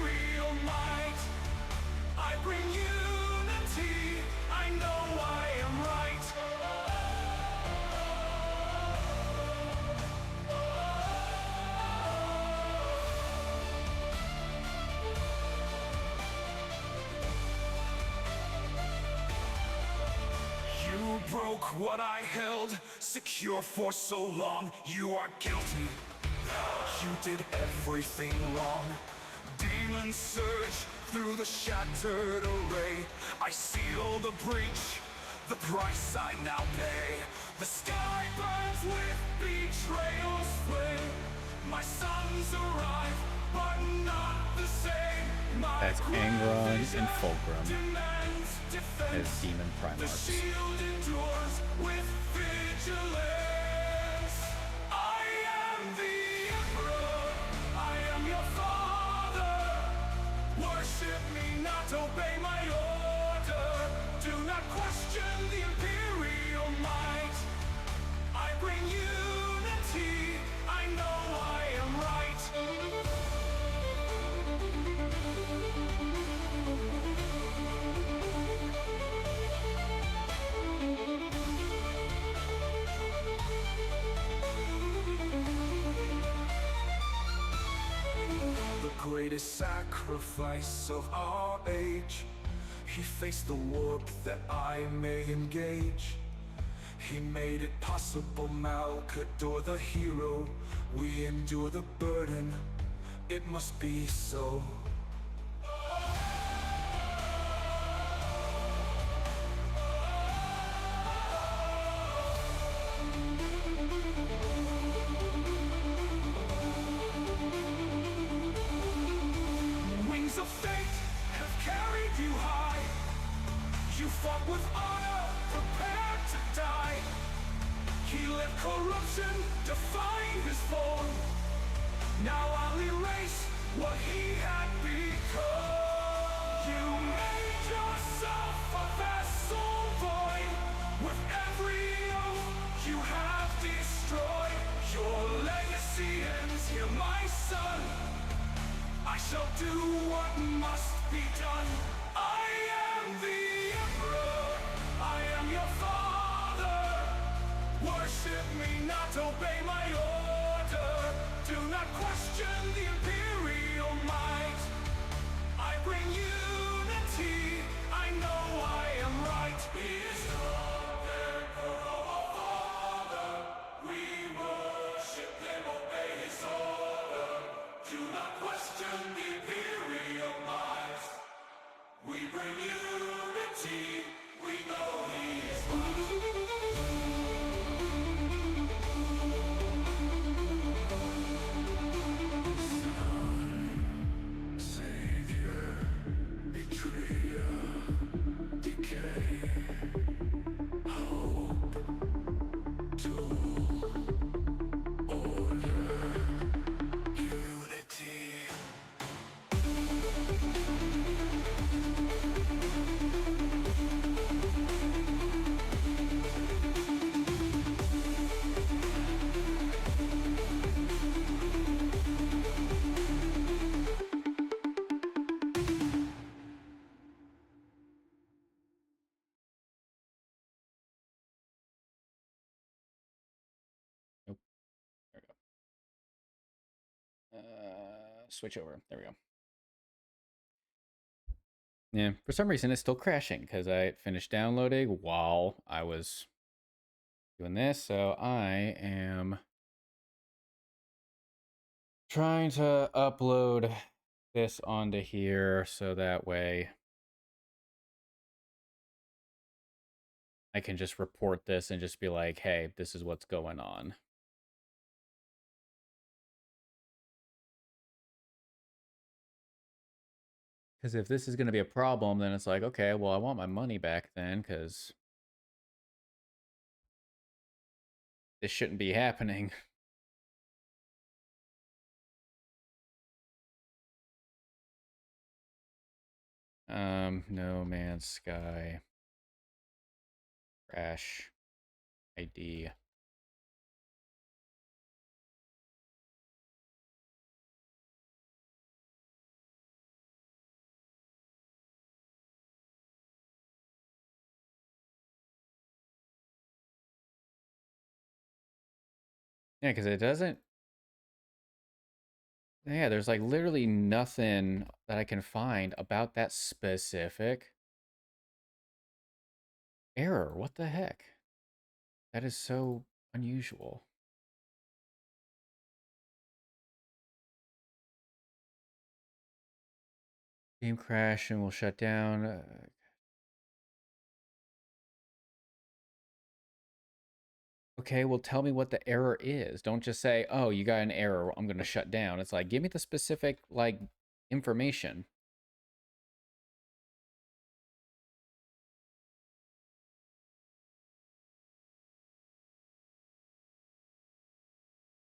broke what I held secure for so long. You are guilty. You did everything wrong. Demons surge through the shattered array. I seal the breach, the price I now pay. The sky burns with betrayal's flame. My sons arrive, but not the same. My That's Angron and Fulcrum demands defense. as Demon The Primarchs. shield endures with vigilance. I am the Emperor. I am your father. Worship me, not obey my order. Do not question the imperial might. I bring unity. I know I am right. The greatest sacrifice of our age. He faced the warp that I may engage. He made it possible, Malcador the hero. We endure the burden, it must be so. Wings of fate have carried you high. You fought with honor, prepared to die. He let corruption define his form. Now I'll erase what he had become. You made yourself a vessel void. With every oath you have destroyed. Your legacy ends here, my son. I shall do what must be done. I am the Emperor. I am your father. Worship me, not obey my order. Do not question the imperial might. I bring unity. I know I am right. He is not Emperor or father. We worship him, obey his order. Do not question the imperial might. We bring unity. We know he is Son, Savior, betrayer, decay, hope, tool, order, unity. Nope. There we go. Switch over. There we go. Yeah, for some reason it's still crashing because I finished downloading while I was doing this. So I am trying to upload this onto here so that way I can just report this and just be like, hey, this is what's going on. Because if this is going to be a problem, then it's like, okay, well, I want my money back then because this shouldn't be happening. No Man's Sky. Crash. ID. Yeah, because it doesn't. Yeah, there's like literally nothing that I can find about that specific error. What the heck? That is so unusual. Game crash and will shut down. Okay, well, tell me what the error is. Don't just say, oh, you got an error, I'm going to shut down. It's like, give me the specific, like, information.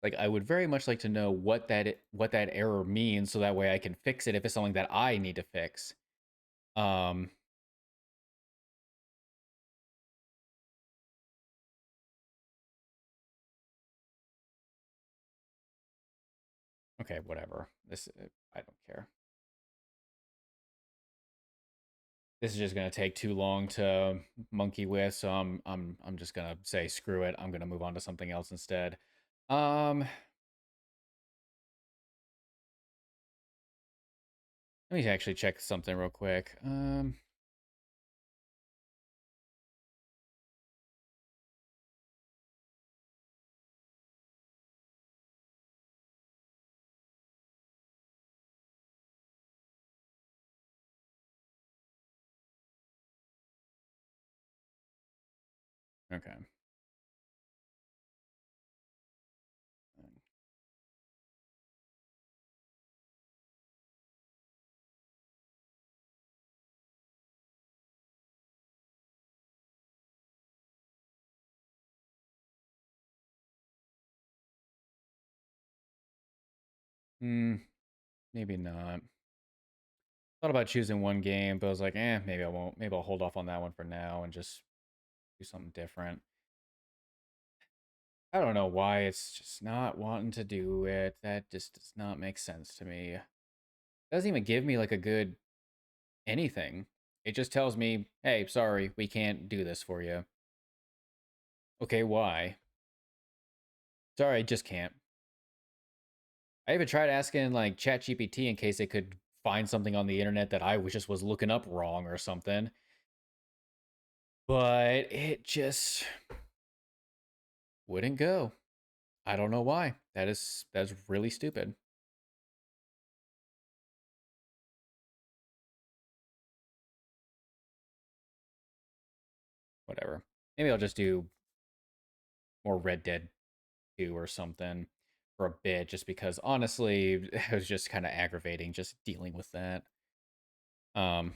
Like, I would very much like to know what that error means, so that way I can fix it if it's something that I need to fix. Um, okay, whatever. This I don't care. This is just gonna take too long to monkey with, so I'm just gonna say screw it. I'm gonna move on to something else instead. Let me actually check something real quick. Okay. Hmm, maybe not. Thought about choosing one game, but I was like, maybe I won't. Maybe I'll hold off on that one for now and just do something different. I don't know why it's just not wanting to do it. That just does not make sense to me. It doesn't even give me like a good anything. It just tells me, hey, sorry, we can't do this for you. Okay, why? Sorry, I just can't. I even tried asking like ChatGPT in case it could find something on the internet that I just was looking up wrong or something. But it just wouldn't go. I don't know why. That's really stupid. Whatever. Maybe I'll just do more Red Dead 2 or something for a bit, just because honestly, it was just kind of aggravating just dealing with that. Um,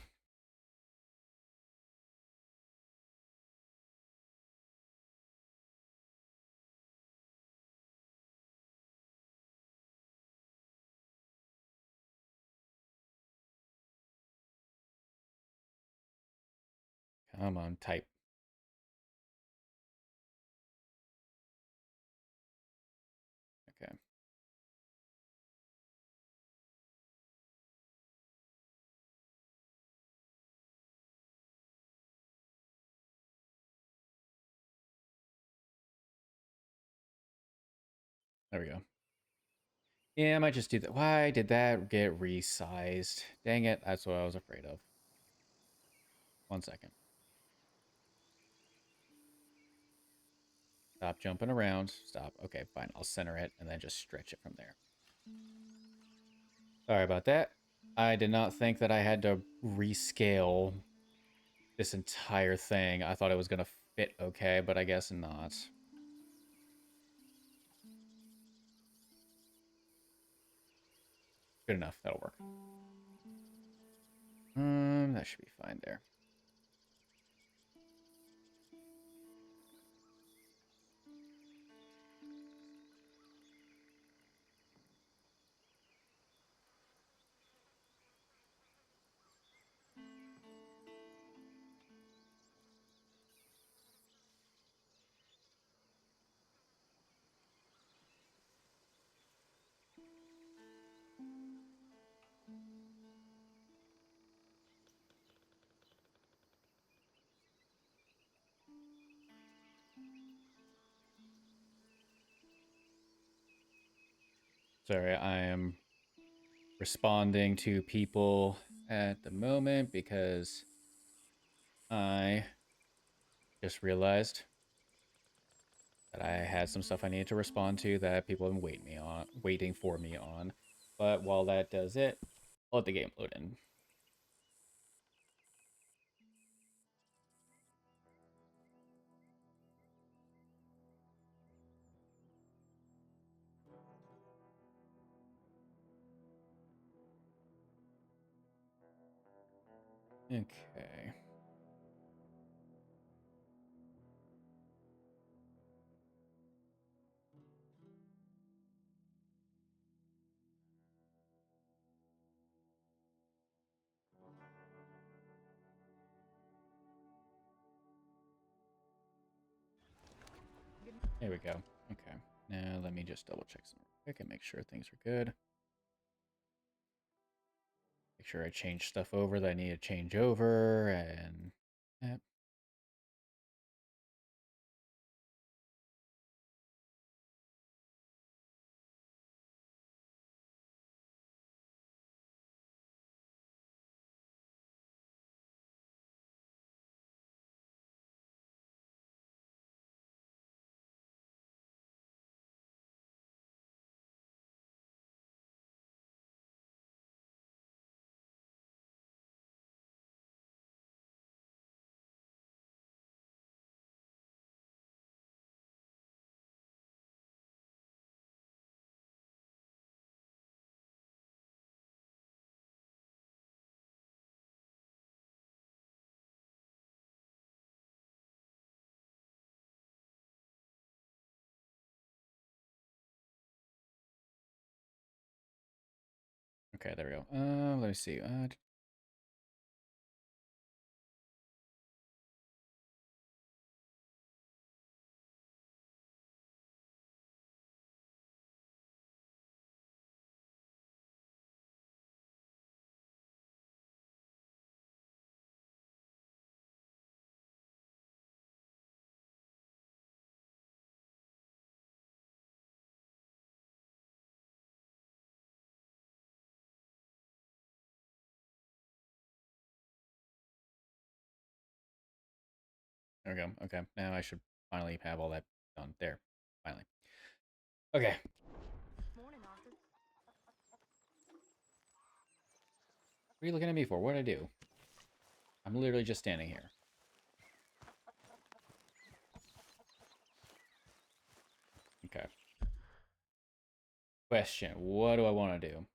Come on, type. Okay. There we go. Yeah, I might just do that. Why did that get resized? Dang it, that's what I was afraid of. 1 second. Stop jumping around. Stop. Okay, fine. I'll center it and then just stretch it from there. Sorry about that. I did not think that I had to rescale this entire thing. I thought it was going to fit okay, but I guess not. Good enough. That'll work. That should be fine there. Sorry, I am responding to people at the moment because I just realized that I had some stuff I needed to respond to that people have been waiting for me on. But while that does it, I'll let the game load in. Okay. There we go. Okay. Now let me just double check some quick and make sure things are good. Make sure I change stuff over that I need to change over, and yep. Okay, there we go. Let me see. There we go. Okay, now I should finally have all that done. There, finally. Okay. What are you looking at me for? What did I do? I'm literally just standing here. Okay. Question. What do I want to do?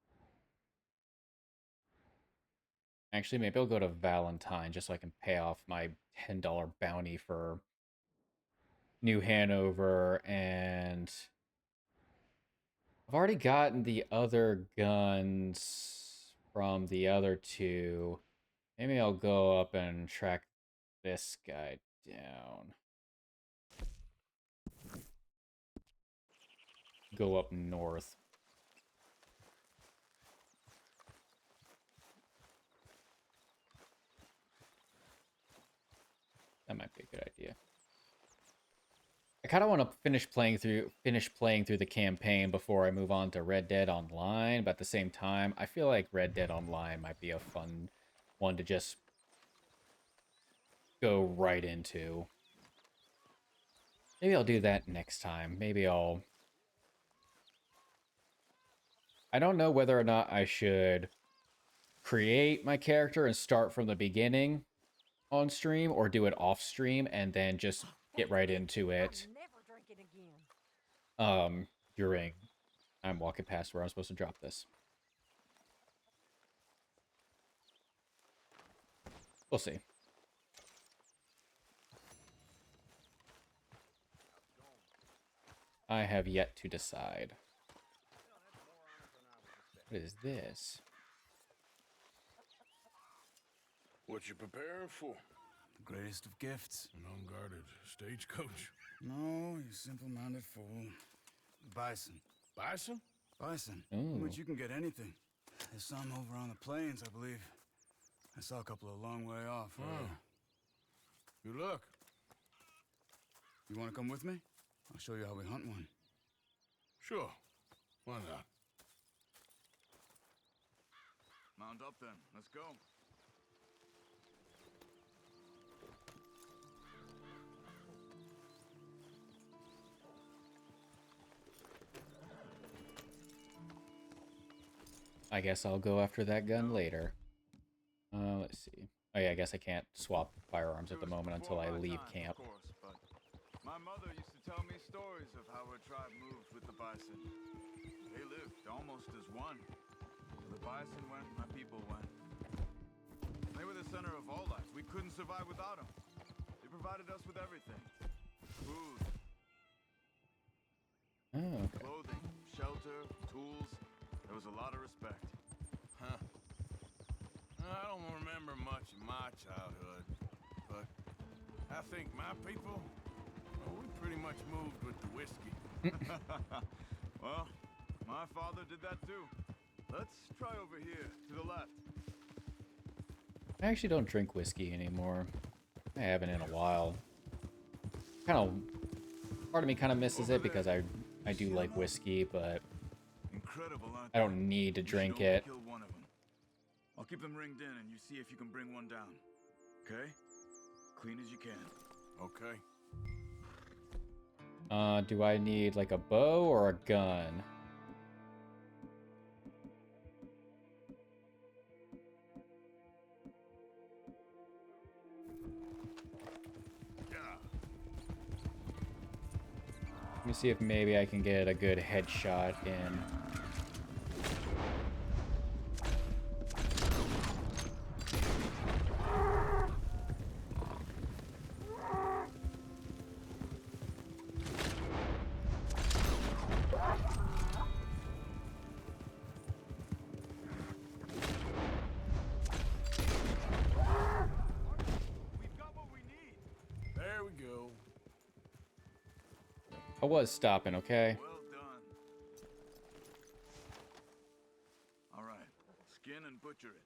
Actually, maybe I'll go to Valentine just so I can pay off my $10 bounty for New Hanover, and I've already gotten the other guns from the other two. Maybe I'll go up and track this guy down. Go up north. That might be a good idea. I kind of want to finish playing through the campaign before I move on to Red Dead Online, but at the same time, I feel like Red Dead Online might be a fun one to just go right into. Maybe I'll do that next time. I don't know whether or not I should create my character and start from the beginning on stream or do it off stream and then just get right into it. During I'm walking past where I'm supposed to drop this. We'll see. I have yet to decide. What is this? What you preparing for? The greatest of gifts. An unguarded stagecoach. No, you simple-minded fool. Bison. Bison? Bison. Ooh. Which you can get anything. There's some over on the plains, I believe. I saw a couple a long way off. You look. You want to come with me? I'll show you how we hunt one. Sure. Why not? Mount up then. Let's go. I guess I'll go after that gun later. Let's see. Oh yeah, I guess I can't swap firearms at the moment until I leave camp. Of course, but my mother used to tell me stories of how her tribe moved with the bison. They lived almost as one. The bison went, my people went. They were the center of all life. We couldn't survive without them. They provided us with everything. Food, Oh, okay. clothing, shelter, tools. There was a lot of respect. Huh. I don't remember much of my childhood, but I think my people, well, we pretty much moved with the whiskey. Well, my father did that too. Let's try over here, to the left. I actually don't drink whiskey anymore. I haven't in a while. Part of me kind of misses it because I do like whiskey, but Incredible, aren't I they? don't need to You should drink only it. kill one of them. I'll keep them ringed in and you see if you can bring one down. Okay? Clean as you can. Okay. Do I need like a bow or a gun? Let me see if maybe I can get a good headshot in. We've got what we need. There we go. I was stopping, okay? Well done. All right. Skin and butcher it.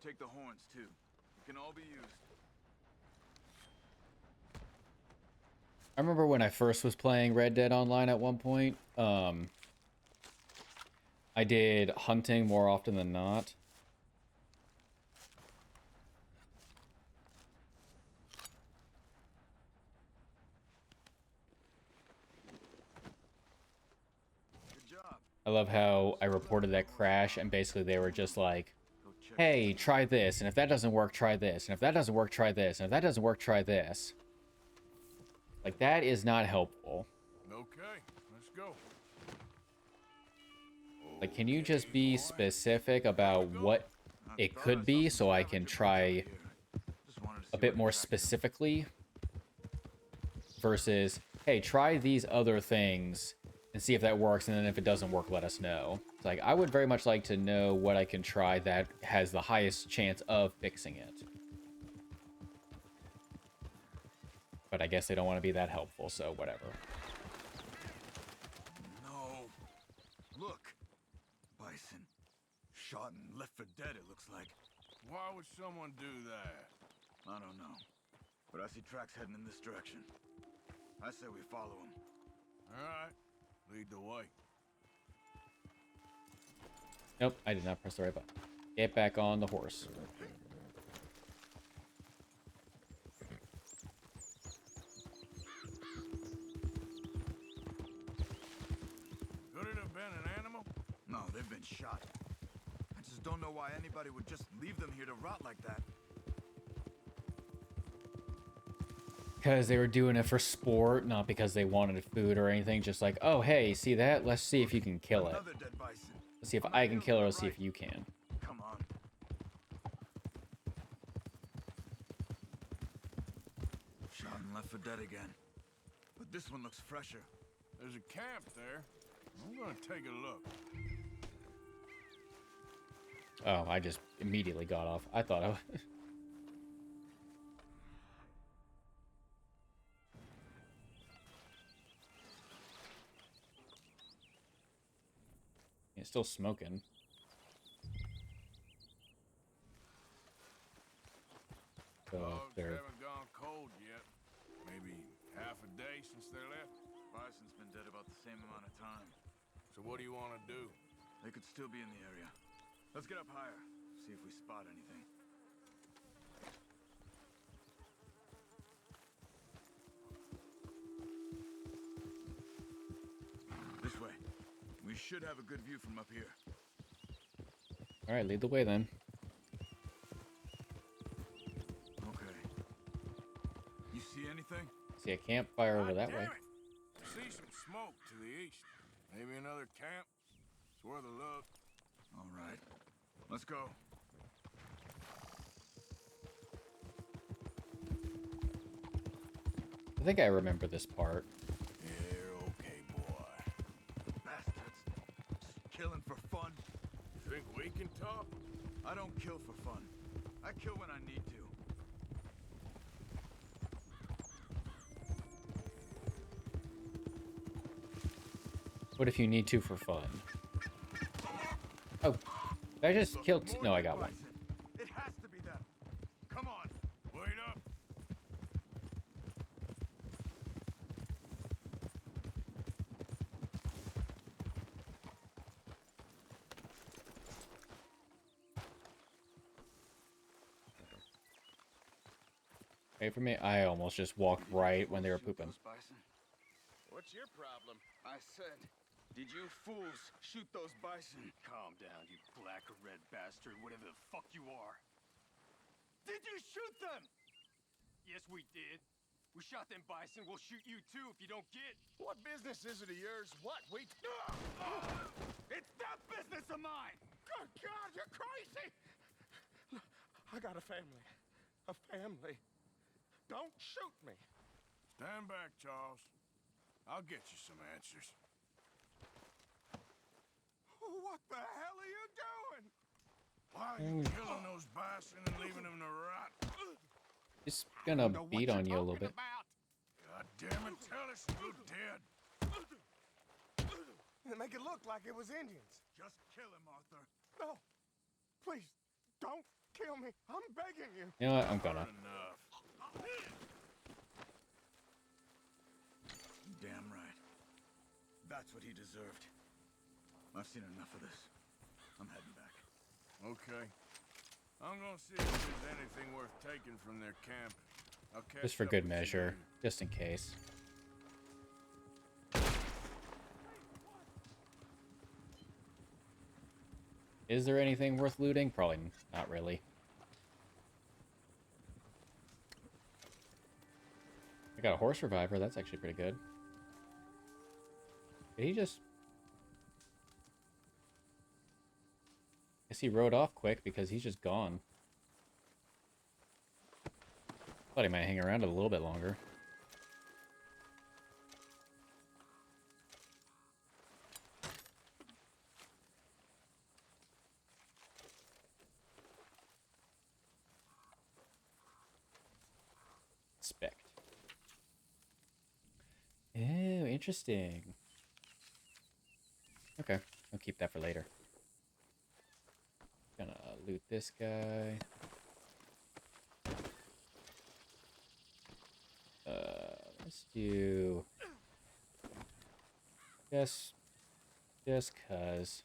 Take the horns too. It can all be used. I remember when I first was playing Red Dead Online at one point, I did hunting more often than not. Good job. I love how I reported that crash and basically they were just like, hey, try this, and if that doesn't work, try this, and if that doesn't work, try this, and if that doesn't work, try this. Like, that is not helpful. Okay, let's go. Like, can you just be specific about what it could be so I can try a bit more specifically? Versus, hey, try these other things and see if that works, and then if it doesn't work, let us know. It's like, I would very much like to know what I can try that has the highest chance of fixing it. But I guess they don't want to be that helpful, so whatever. No. Look. Bison. Shot and left for dead, it looks like. Why would someone do that? I don't know. But I see tracks heading in this direction. I say we follow them. All right. Lead the way. Nope, I did not press the right button. Get back on the horse. Could it have been an animal? No, they've been shot. I just don't know why anybody would just leave them here to rot like that. Because they were doing it for sport, not because they wanted food or anything. Just like, oh, hey, see that? Let's see if you can kill it. Another dead bison. Let's see if I can kill it. Let's see if you can. Come on. Shot and left for dead again. But this one looks fresher. There's a camp there. I'm gonna take a look. Oh, I just immediately got off. I thought I was... It's still smoking. So Dogs they're... haven't gone cold yet. Maybe half a day since they left. Bison's been dead about the same amount of time. So what do you want to do? They could still be in the area. Let's get up higher. See if we spot anything. This way. We should have a good view from up here. All right, lead the way then. Okay. You see anything? See a campfire over that way. Damn it! See some smoke to the east. Maybe another camp. It's worth a look. All right. Let's go. I think I remember this part. You're okay, boy. Bastards. Just killing for fun. You think we can talk? I don't kill for fun. I kill when I need to. What if you need to for fun? Oh, did I just kill? No, I got one. It has to be them. Come on. Wait up. Wait for me. I almost just walked right when they were pooping. What's your problem? I said, did you fools shoot those bison? Calm down, you black or red bastard, whatever the fuck you are. Did you shoot them? Yes, we did. We shot them bison, we'll shoot you too if you don't get. What business is it of yours? What? Wait. It's that business of mine! Good God, you're crazy! I got a family. A family. Don't shoot me. Stand back, Charles. I'll get you some answers. What the hell are you doing? Why are you killing those bison and leaving them to rot? Just gonna beat on you a little bit. God damn it, tell us you're dead. And make it look like it was Indians. Just kill him, Arthur. No, please, don't kill me. I'm begging you. You know what? I'm gonna. Enough. Damn right. That's what he deserved. I've seen enough of this. I'm heading back. Okay. I'm gonna see if there's anything worth taking from their camp. I'll catch Just for up good with you measure, later. just in case. Is there anything worth looting? Probably not really. I got a horse reviver. That's actually pretty good. Did he just... Guess he rode off quick because he's just gone. Thought he might hang around a little bit longer. Inspect. Oh, interesting. Okay, I'll keep that for later. Gonna loot this guy. Let's do... Just cuz.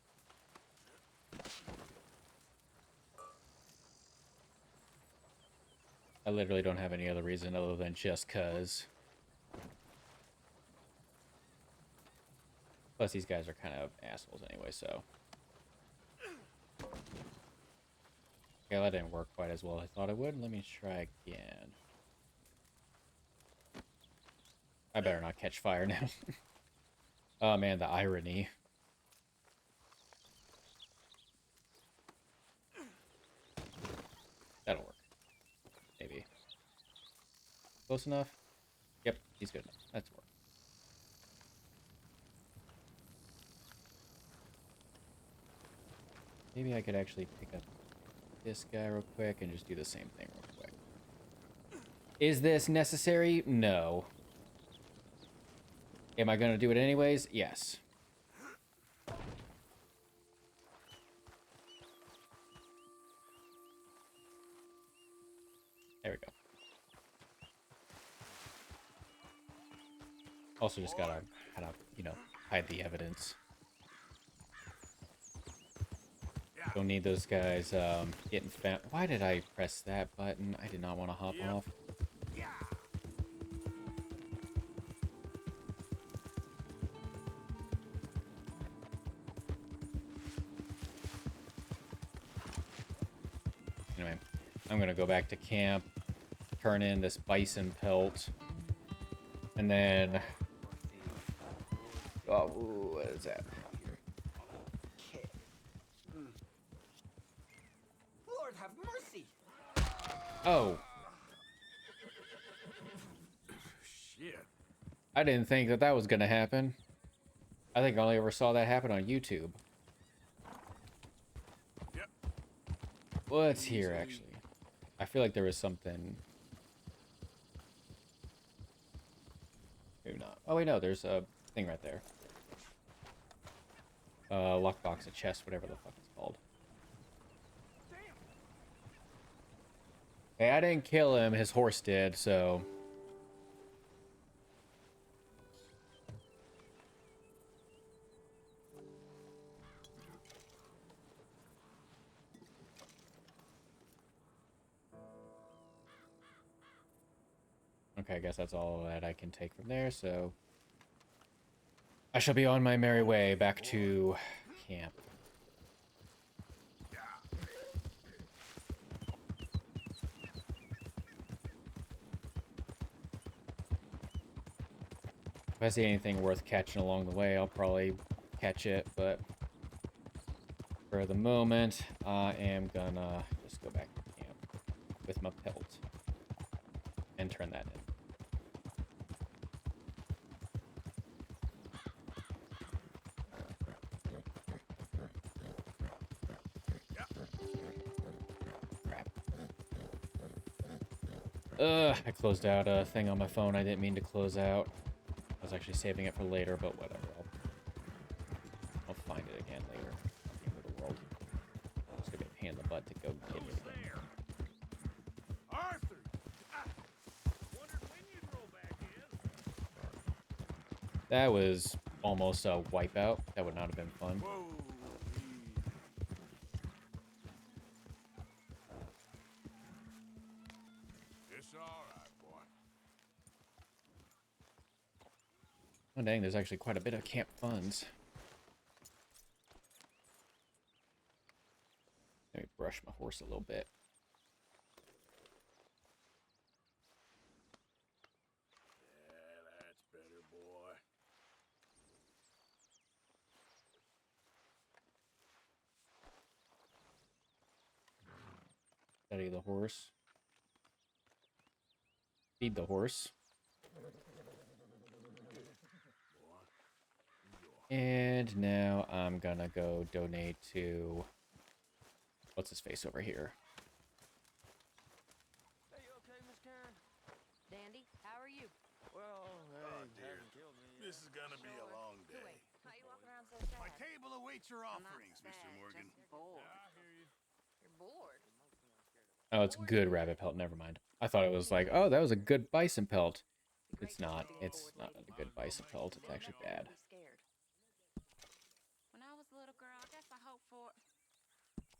I literally don't have any other reason other than just cuz. Plus these guys are kind of assholes anyway, so. Okay, that didn't work quite as well as I thought it would. Let me try again. I better not catch fire now. Oh man, the irony. That'll work. Maybe. Close enough? Yep, he's good enough. That's work. Maybe I could actually pick up this guy real quick and just do the same thing real quick. Is this necessary? No. Am I going to do it anyways? Yes. There we go. Also just gotta kind of, you know, hide the evidence. Don't need those guys getting found. Why did I press that button? I did not want to hop off. I'm gonna go back to camp, turn in this bison pelt, and then... Oh, what is that? Lord have mercy! Oh, Shit. I didn't think that that was gonna happen. I think I only ever saw that happen on YouTube. Yep. What's here, actually? I feel like there was something... Maybe not. Oh, wait, no, there's a thing right there. Lockbox, a chest, whatever the fuck it's called. Hey, I didn't kill him, his horse did, so... Okay, I guess that's all that I can take from there, so... I shall be on my merry way back to camp. If I see anything worth catching along the way, I'll probably catch it, but for the moment, I am gonna just go back to camp with my pelt and turn that in. Crap. I closed out a thing on my phone I didn't mean to close out. I was actually saving it for later, but whatever. I'll find it again later. At the end of the world. It's gonna be a pain in the butt to go get it again. Arthur! Wondered when you'd roll back in. That was almost a wipeout. That would not have been fun. Whoa. It's all right, boy. Oh dang, there's actually quite a bit of camp funds. Let me brush my horse a little bit. Yeah, that's better, boy. Study the horse. Feed the horse. And now I'm gonna go donate to... What's his face over here? Are you okay, Miss Karen? Dandy, how are you? Well, Oh, dear. This is gonna be a long day. How you walking around so My sad? table awaits your I'm not offerings, Mr. sad, Morgan. just bored. I hear you. You're bored. Oh, it's good rabbit pelt. Never mind. I thought it was like, oh, that was a good bison pelt. It's not. It's not a good bison pelt. It's actually bad. Be scared. When I was a little girl, I guess I hoped for.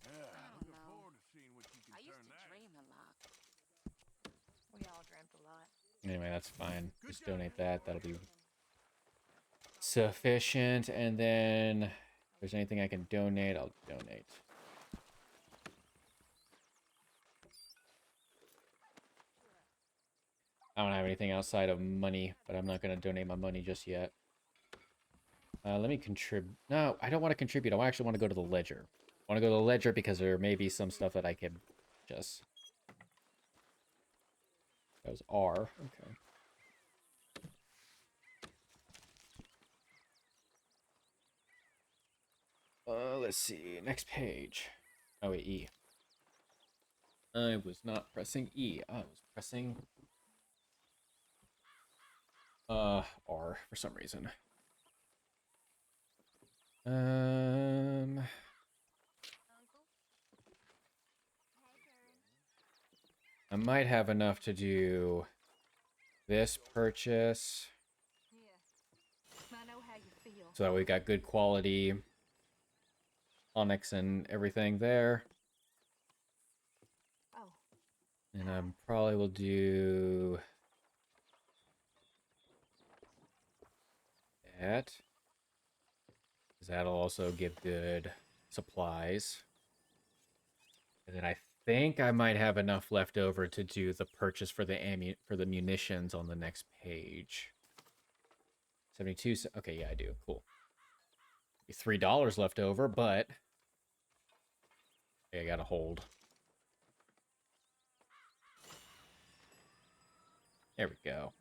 Yeah, I don't looking know. forward to seeing what you can I used turn to that. dream a lot. We all dreamt a lot. Anyway, that's fine. Just donate that. That'll be sufficient. And then if there's anything I can donate, I'll donate. I don't have anything outside of money, but I'm not going to donate my money just yet. Let me contribute. No, I don't want to contribute. I actually want to go to the ledger. I want to go to the ledger because there may be some stuff that I could just... That was R. Okay. Let's see. Next page. Oh, wait, E. I was not pressing E. I was pressing... R for some reason. Uncle? I might have enough to do this purchase. Yeah. I know how you feel. So that we got good quality onyx and everything there. Oh. And I probably will do that. Because that'll also give good supplies. And then I think I might have enough left over to do the purchase for the munitions on the next page. 72. Okay, yeah, I do. Cool. $3 left over, but I gotta hold. There we go.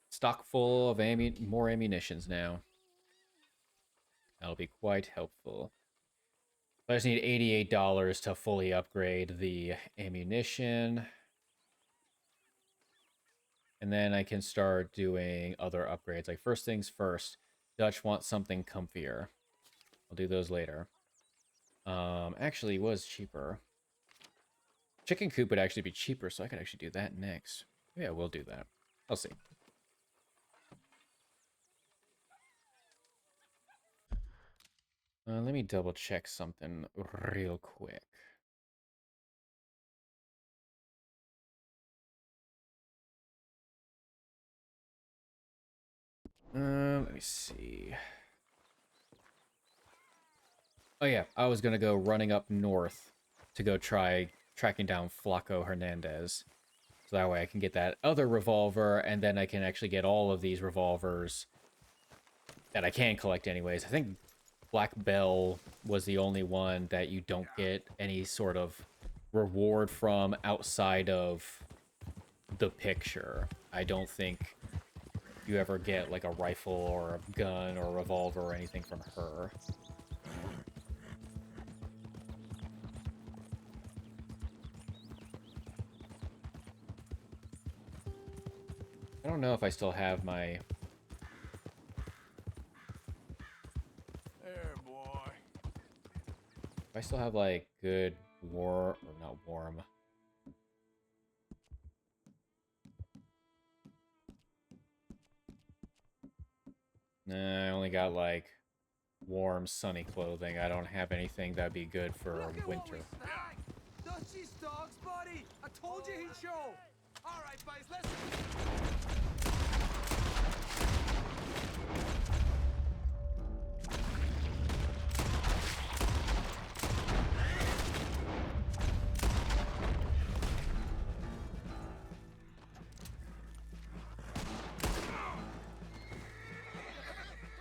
Stock full of more ammunitions now. That'll be quite helpful. I just need $88 to fully upgrade the ammunition. And then I can start doing other upgrades. Like, first things first, Dutch wants something comfier. I'll do those later. Actually, it was cheaper. Chicken coop would actually be cheaper, so I could actually do that next. Yeah, we'll do that. I'll see. Let me double check something real quick. Let me see. Oh yeah, I was gonna go running up north to go try tracking down Flaco Hernandez. So that way I can get that other revolver, and then I can actually get all of these revolvers that I can collect anyways. I think Black Bell was the only one that you don't get any sort of reward from outside of the picture. I don't think you ever get like a rifle or a gun or a revolver or anything from her. I don't know if I still have my... There, boy. If I still have, like, good or not warm. Nah, I only got, like, warm, sunny clothing. I don't have anything that'd be good for winter. Dutchie's dogs, buddy! I told you he'd show! Alright, boys, let's...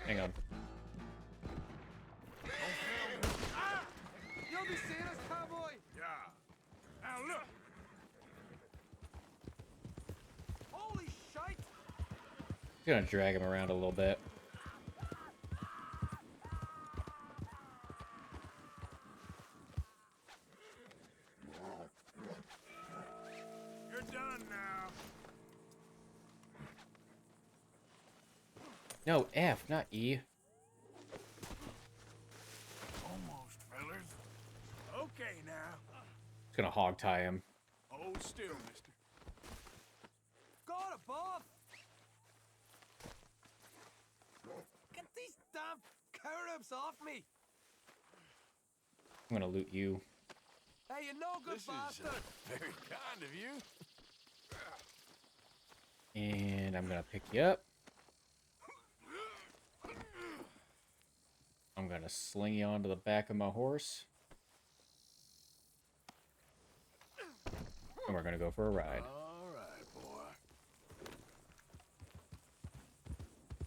Hang on. You'll be seeing us, cowboy! Yeah. Now look. Holy shite! Gonna drag him around a little bit. You're done now. No, F, not E. Almost, fellas. Okay now. Just gonna hog tie him. Hold still, mister. Got it, Bob! Get these damn caribs off me! I'm gonna loot you. Hey, you no good This bastard! is very kind of you. And I'm gonna pick you up. I'm gonna sling you onto the back of my horse. And we're gonna go for a ride. All right, boy.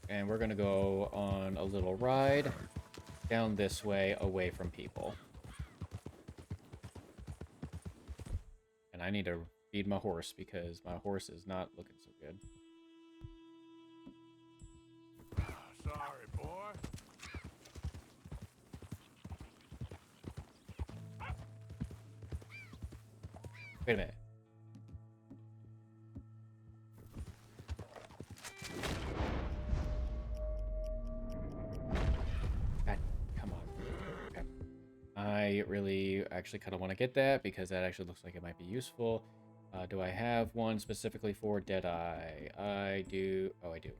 And we're gonna go on a little ride down this way, away from people. And I need to feed my horse because my horse is not looking so good. Sorry, boy. Wait a minute. God, come on. Okay. I really actually kind of want to get that because that actually looks like it might be useful. Do I have one specifically for Deadeye? I do. Oh, I do.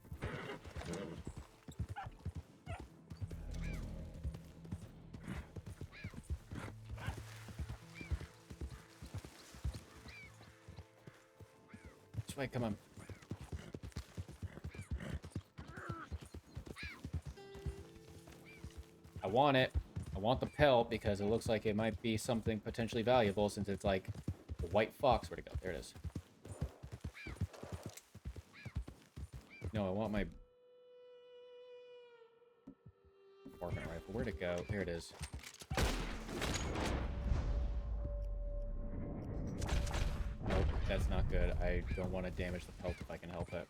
This way, come on. I want it. I want the pelt because it looks like it might be something potentially valuable since it's like a white fox. Where'd it go? There it is. No, I want my Morgan rifle. Where'd it go? Here it is. Nope, that's not good. I don't want to damage the pelt if I can help it.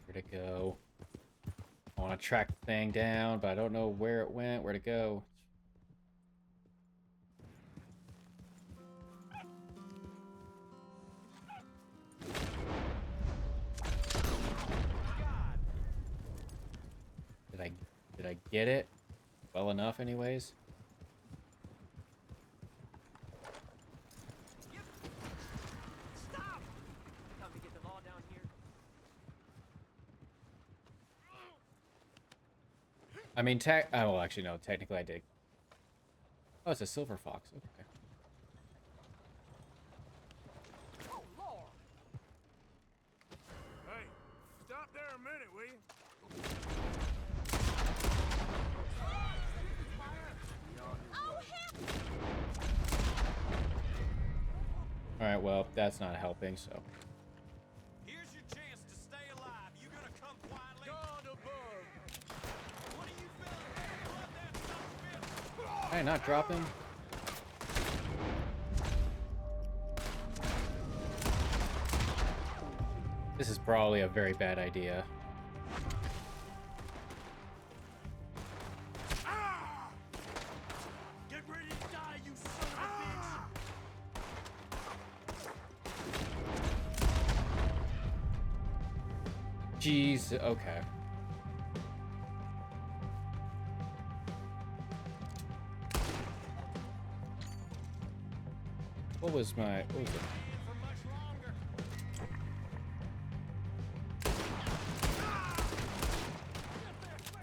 Where'd it go? I want to track the thing down, but I don't know where it went, where to go. Did I get it well enough anyways? Stop! Time to get the law down here. I mean, oh, well, actually, no. Technically, I did. Oh, it's a silver fox. Okay. Oh, Lord! Hey, stop there a minute, will you? All right. Well, that's not helping. So. Here's your chance to stay alive. You gonna come quietly? God above! What are you feeling? Blood that son of a bitch! Hey, not dropping. This is probably a very bad idea. Get ready to die, you son of a bitch! Jeez. Okay. What was my? What was it?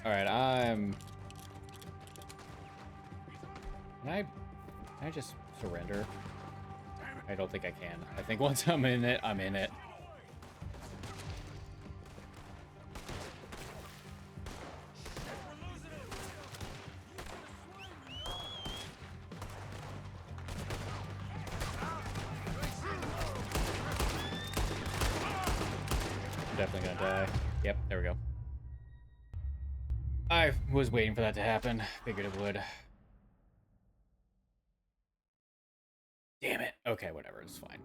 All right, Can I just surrender? I don't think I can. I think once I'm in it, I'm in it. I'm definitely gonna die. Yep, there we go. I was waiting for that to happen. Figured it would. Damn it. Okay, whatever. It's fine.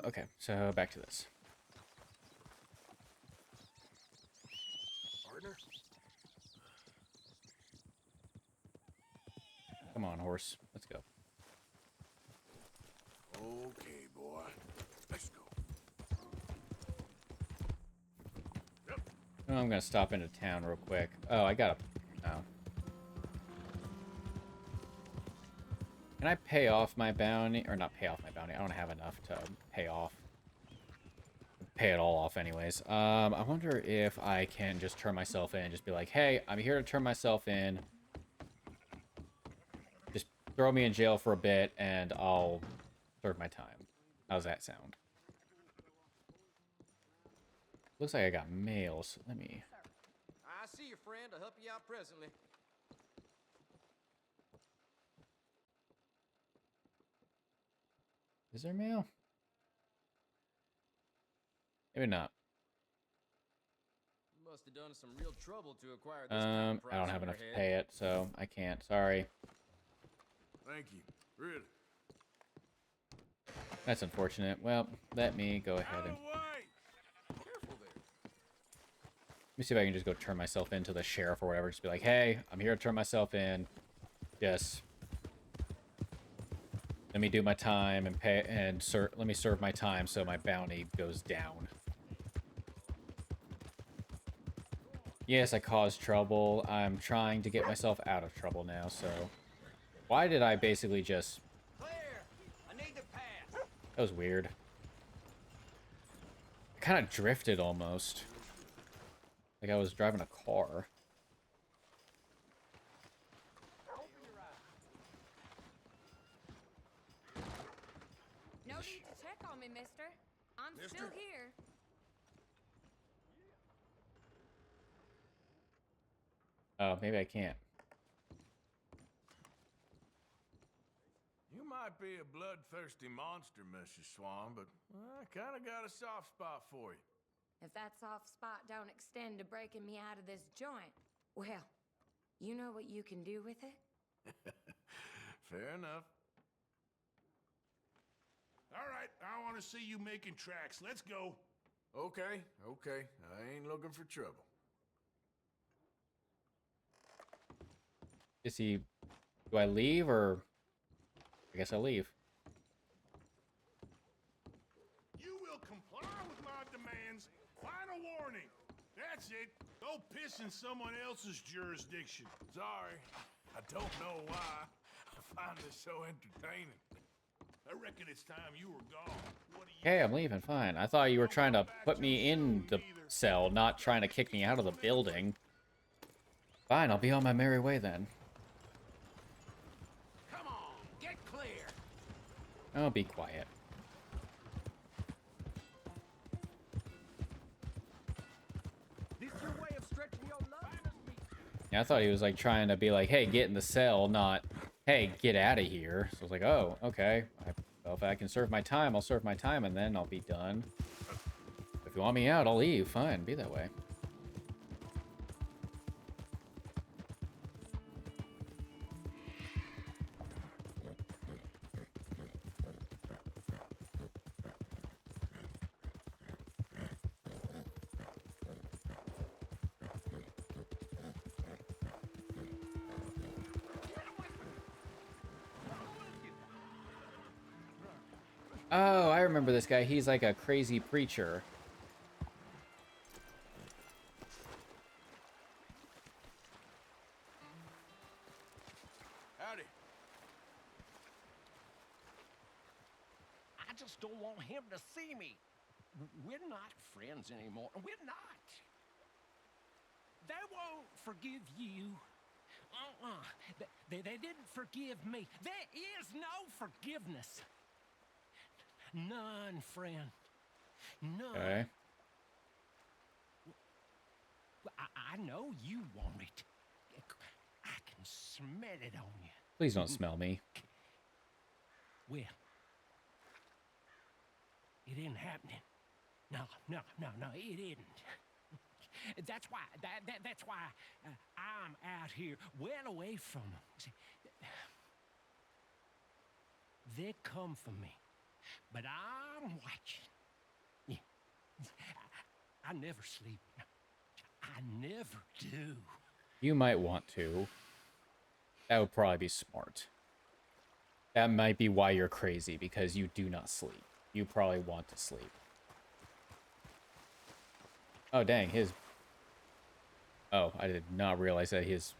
Okay, so back to this. Partner? Come on, horse. Let's go. Okay, boy. Let's go. Oh, I'm gonna stop into town real quick. Oh, I gotta... Oh. Can I pay off my bounty? Or not pay off my bounty. I don't have enough to pay off. Pay it all off anyways. I wonder if I can just turn myself in and just be like, hey, I'm here to turn myself in. throw me in jail for a bit, and I'll serve my time. How's that sound? Looks like I got mail, so let me... I see your friend. I'll help you out presently. Is there mail? Maybe not. You must have done some real trouble to acquire this kind of prize I don't on have your enough to head. pay it, so I can't. Sorry. Thank you. Really. That's unfortunate. Well, let me go ahead Out and... of the way! Careful there. Let me see if I can just go turn myself into the sheriff or whatever. Just be like, hey, I'm here to turn myself in. Just let me do my time and pay and let me serve my time so my bounty goes down. Yes, I caused trouble. I'm trying to get myself out of trouble now, so... Why did I basically just... Clear! I need to pass. That was weird. I kind of drifted almost. Like I was driving a car. No need to check on me, mister. I'm still here. Oh, maybe I can't. You might be a bloodthirsty monster, Mrs. Swan, but I kind of got a soft spot for you. If that soft spot don't extend to breaking me out of this joint, well, you know what you can do with it? Fair enough. All right, I want to see you making tracks. Let's go. Okay. I ain't looking for trouble. Is he... Do I leave, or... I guess I'll leave. You will comply with my demands. Final warning. That's it. Go piss in someone else's jurisdiction. Sorry, I don't know why. I find this so entertaining. I reckon it's time you were gone. What do you... Okay, I'm leaving, fine. I thought you were trying to put me in the cell, not trying to kick me out of the building. Fine, I'll be on my merry way then. Come on, get clear. Oh, be quiet. This your way of stretching your love? Yeah, I thought he was like trying to be like, hey, get in the cell, not, hey, get out of here. So I was like, oh, okay. Well, if I can serve my time, I'll serve my time, and then I'll be done. If you want me out, I'll leave. Fine, be that way. Oh, I remember this guy. He's like a crazy preacher. Howdy. I just don't want him to see me. We're not friends anymore. We're not. They won't forgive you. They didn't forgive me. There is no forgiveness. None, friend. None. Okay. I know you want it. I can smell it on you. Please don't smell me. Well, it isn't happening. No, it isn't. That's why. That's why I'm out here, well away from them. See, they come for me, but I'm watching. Yeah. I never sleep. I never do. You might want to. That would probably be smart. That might be why you're crazy, because you do not sleep. You probably want to sleep. Oh, dang, his... Oh, I did not realize that his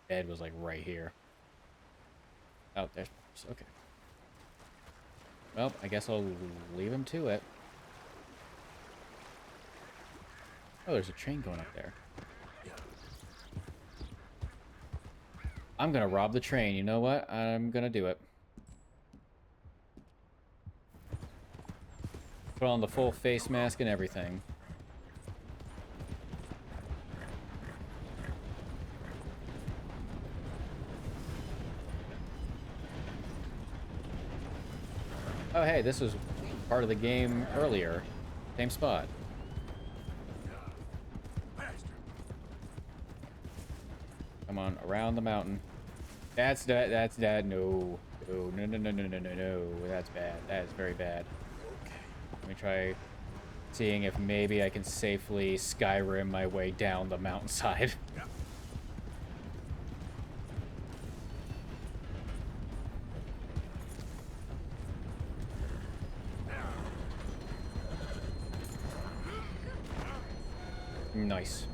bed was, like, right here. Oh, there's... Okay. Well, I guess I'll leave him to it. Oh, there's a train going up there. I'm gonna rob the train. You know what? I'm gonna do it. Put on the full face mask and everything. Oh, hey, this was part of the game earlier. Same spot. Come on, around the mountain. That's that. That's that. No. No, no, no, no, no, no, no, no. That's bad. That is very bad. Let me try seeing if maybe I can safely Skyrim my way down the mountainside. Nice.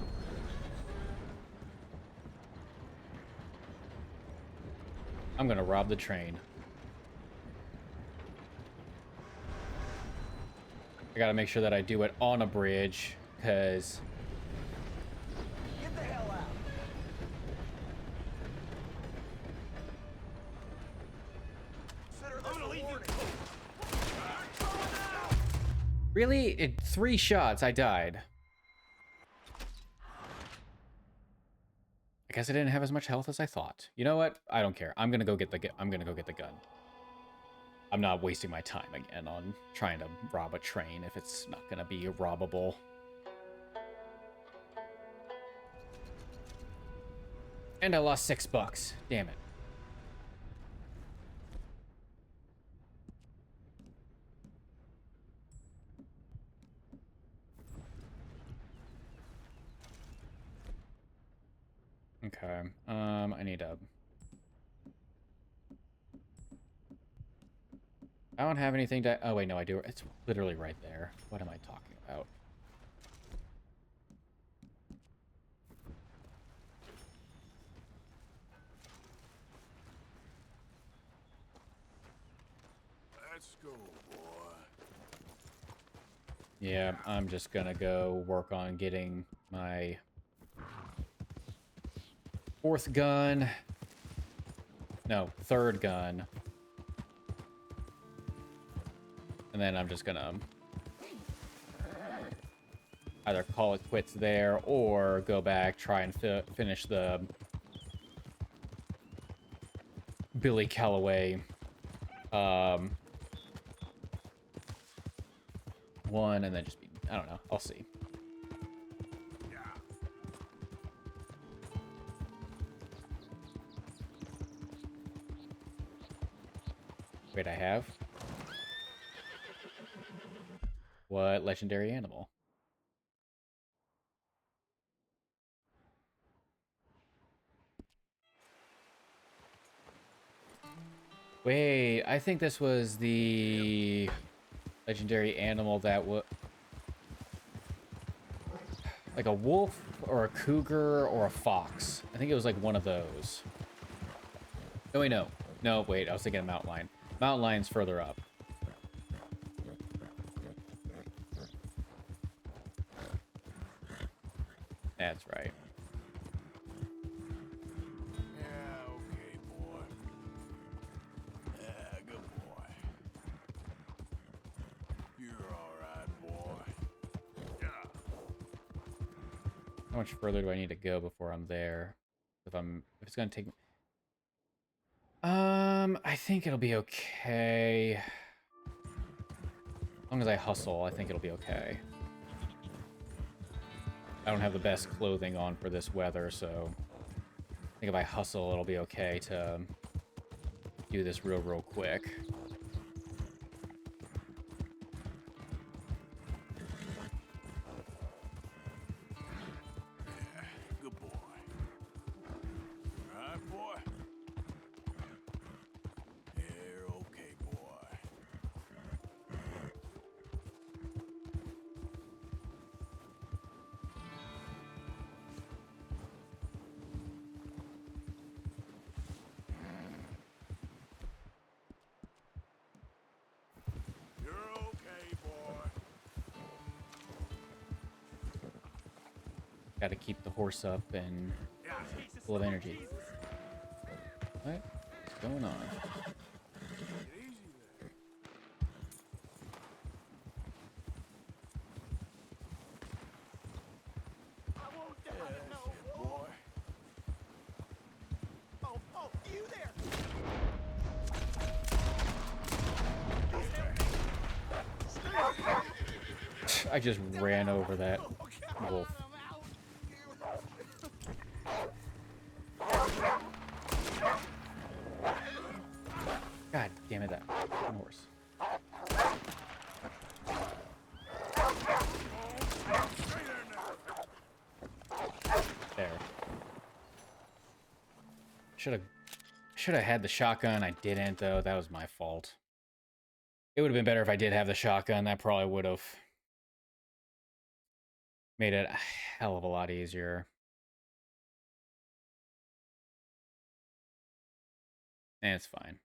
I'm gonna rob the train. I gotta make sure that I do it on a bridge, because... Get the hell out! I'm gonna leave you. Really? In 3 shots, I died. I guess I didn't have as much health as I thought. You know what? I don't care. I'm gonna go get the gun. I'm not wasting my time again on trying to rob a train if it's not gonna be robbable. And I lost $6. Damn it. Okay. I need a... I don't have anything to... Oh, wait, no, I do. It's literally right there. What am I talking about? Let's go, boy. Yeah, I'm just gonna go work on getting my 4th gun. No, 3rd gun. And then I'm just gonna either call it quits there or go back, try and finish the Billy Calloway one, and then just be, I don't know, I'll see. Wait, I have? What legendary animal? Wait, I think this was the legendary animal that was like a wolf or a cougar or a fox. I think it was like one of those. Oh, wait, no. No, wait, I was thinking of mountain lion. Mountain lion's further up. That's right. Yeah, okay, boy. Yeah, good boy. You're all right, boy. Yeah. How much further do I need to go before I'm there? If it's gonna take me... I think it'll be okay. As long as I hustle, I think it'll be okay. I don't have the best clothing on for this weather, so I think if I hustle, it'll be okay to do this real quick. Yeah, good boy. All right, boy. You're okay, boy. You're okay, boy. Got to keep the horse up and full of energy. What's going on? I just ran over that wolf. God damn it, that horse. There. Should have had the shotgun. I didn't though. That was my fault. It would have been better if I did have the shotgun. That probably would have made it a hell of a lot easier. And it's fine.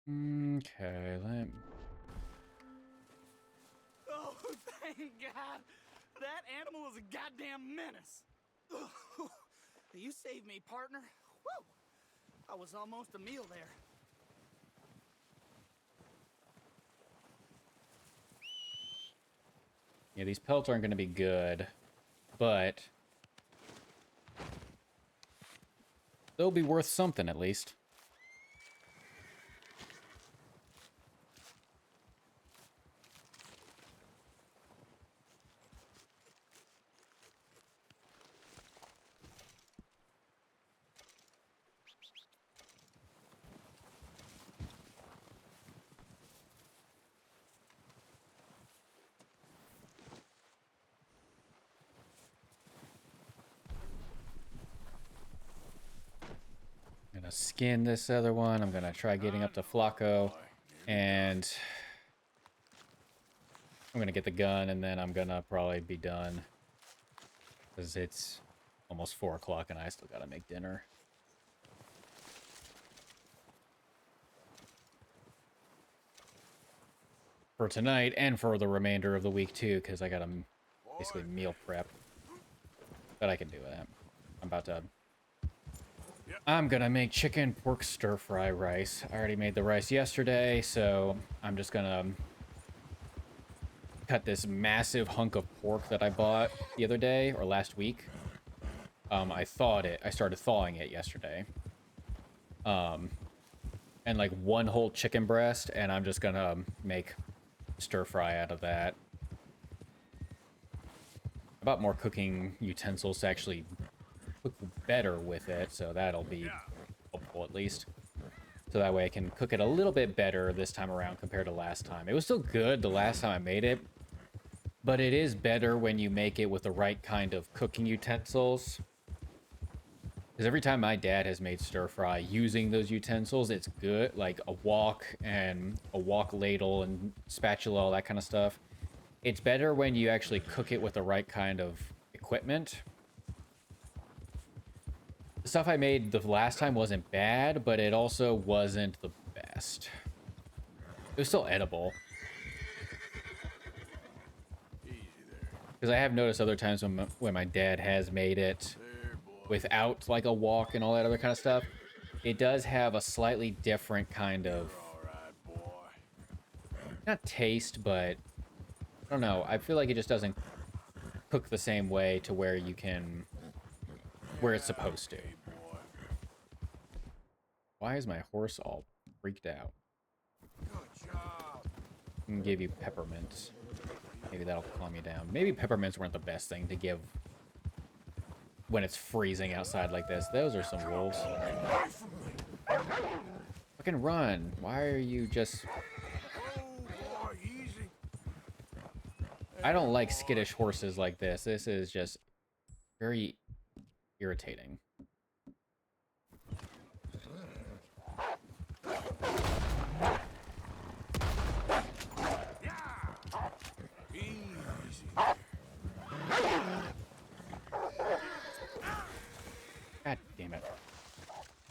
Okay, Oh, thank God. That animal is a goddamn menace. You saved me, partner. Woo! I was almost a meal there. Yeah, these pelts aren't going to be good, but they'll be worth something at least. I'm gonna skin this other one. I'm gonna try getting up to Flacco, and I'm gonna get the gun, and then I'm gonna probably be done because it's almost 4 o'clock, and I still gotta make dinner. For tonight and for the remainder of the week too, because I gotta basically meal prep. But I can do that. I'm gonna make chicken pork stir fry rice. I already made the rice yesterday, so I'm just gonna cut this massive hunk of pork that I bought the other day or last week. I started thawing it yesterday. And like 1 whole chicken breast, and I'm just gonna make stir fry out of that. I bought more cooking utensils to actually cook better with it, so that'll be helpful at least. So that way I can cook it a little bit better this time around compared to last time. It was still good the last time I made it, but it is better when you make it with the right kind of cooking utensils. Because every time my dad has made stir fry using those utensils, it's good. Like a wok and a wok ladle and spatula, all that kind of stuff. It's better when you actually cook it with the right kind of equipment. The stuff I made the last time wasn't bad, but it also wasn't the best. It was still edible. Because I have noticed other times when my dad has made it without like a wok and all that other kind of stuff, it does have a slightly different kind of, not taste, but I don't know. I feel like it just doesn't cook the same way to where you can, where it's supposed to. Why is my horse all freaked out? I'm gonna give you peppermints. Maybe that'll calm you down. Maybe peppermints weren't the best thing to give when it's freezing outside like this. Those are some wolves. Fucking run. Why are you just... I don't like skittish horses like this. This is just very irritating.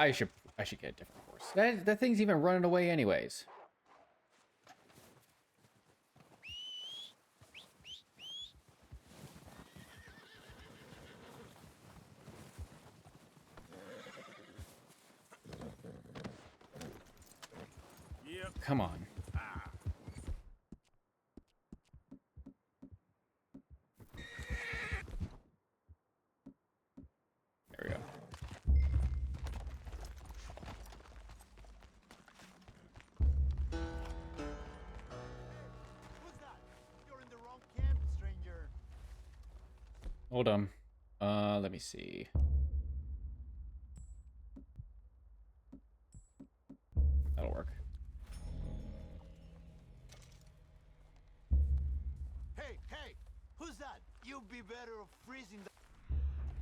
I should get a different horse. That thing's even running away anyways. Yep. Come on. There we go. Who's that? You're in the wrong camp, stranger. Hold on. Let me see. That'll work. Hey, hey! Who's that? You'd be better off freezing the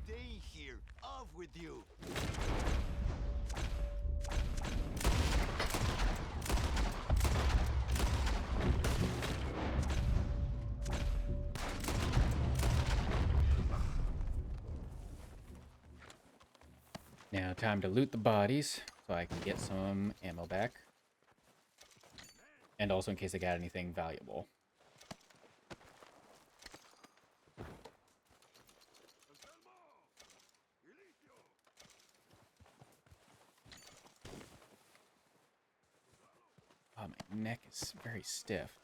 staying here. Off with you. Now, time to loot the bodies so I can get some ammo back. And also in case I got anything valuable. Oh, my neck is very stiff.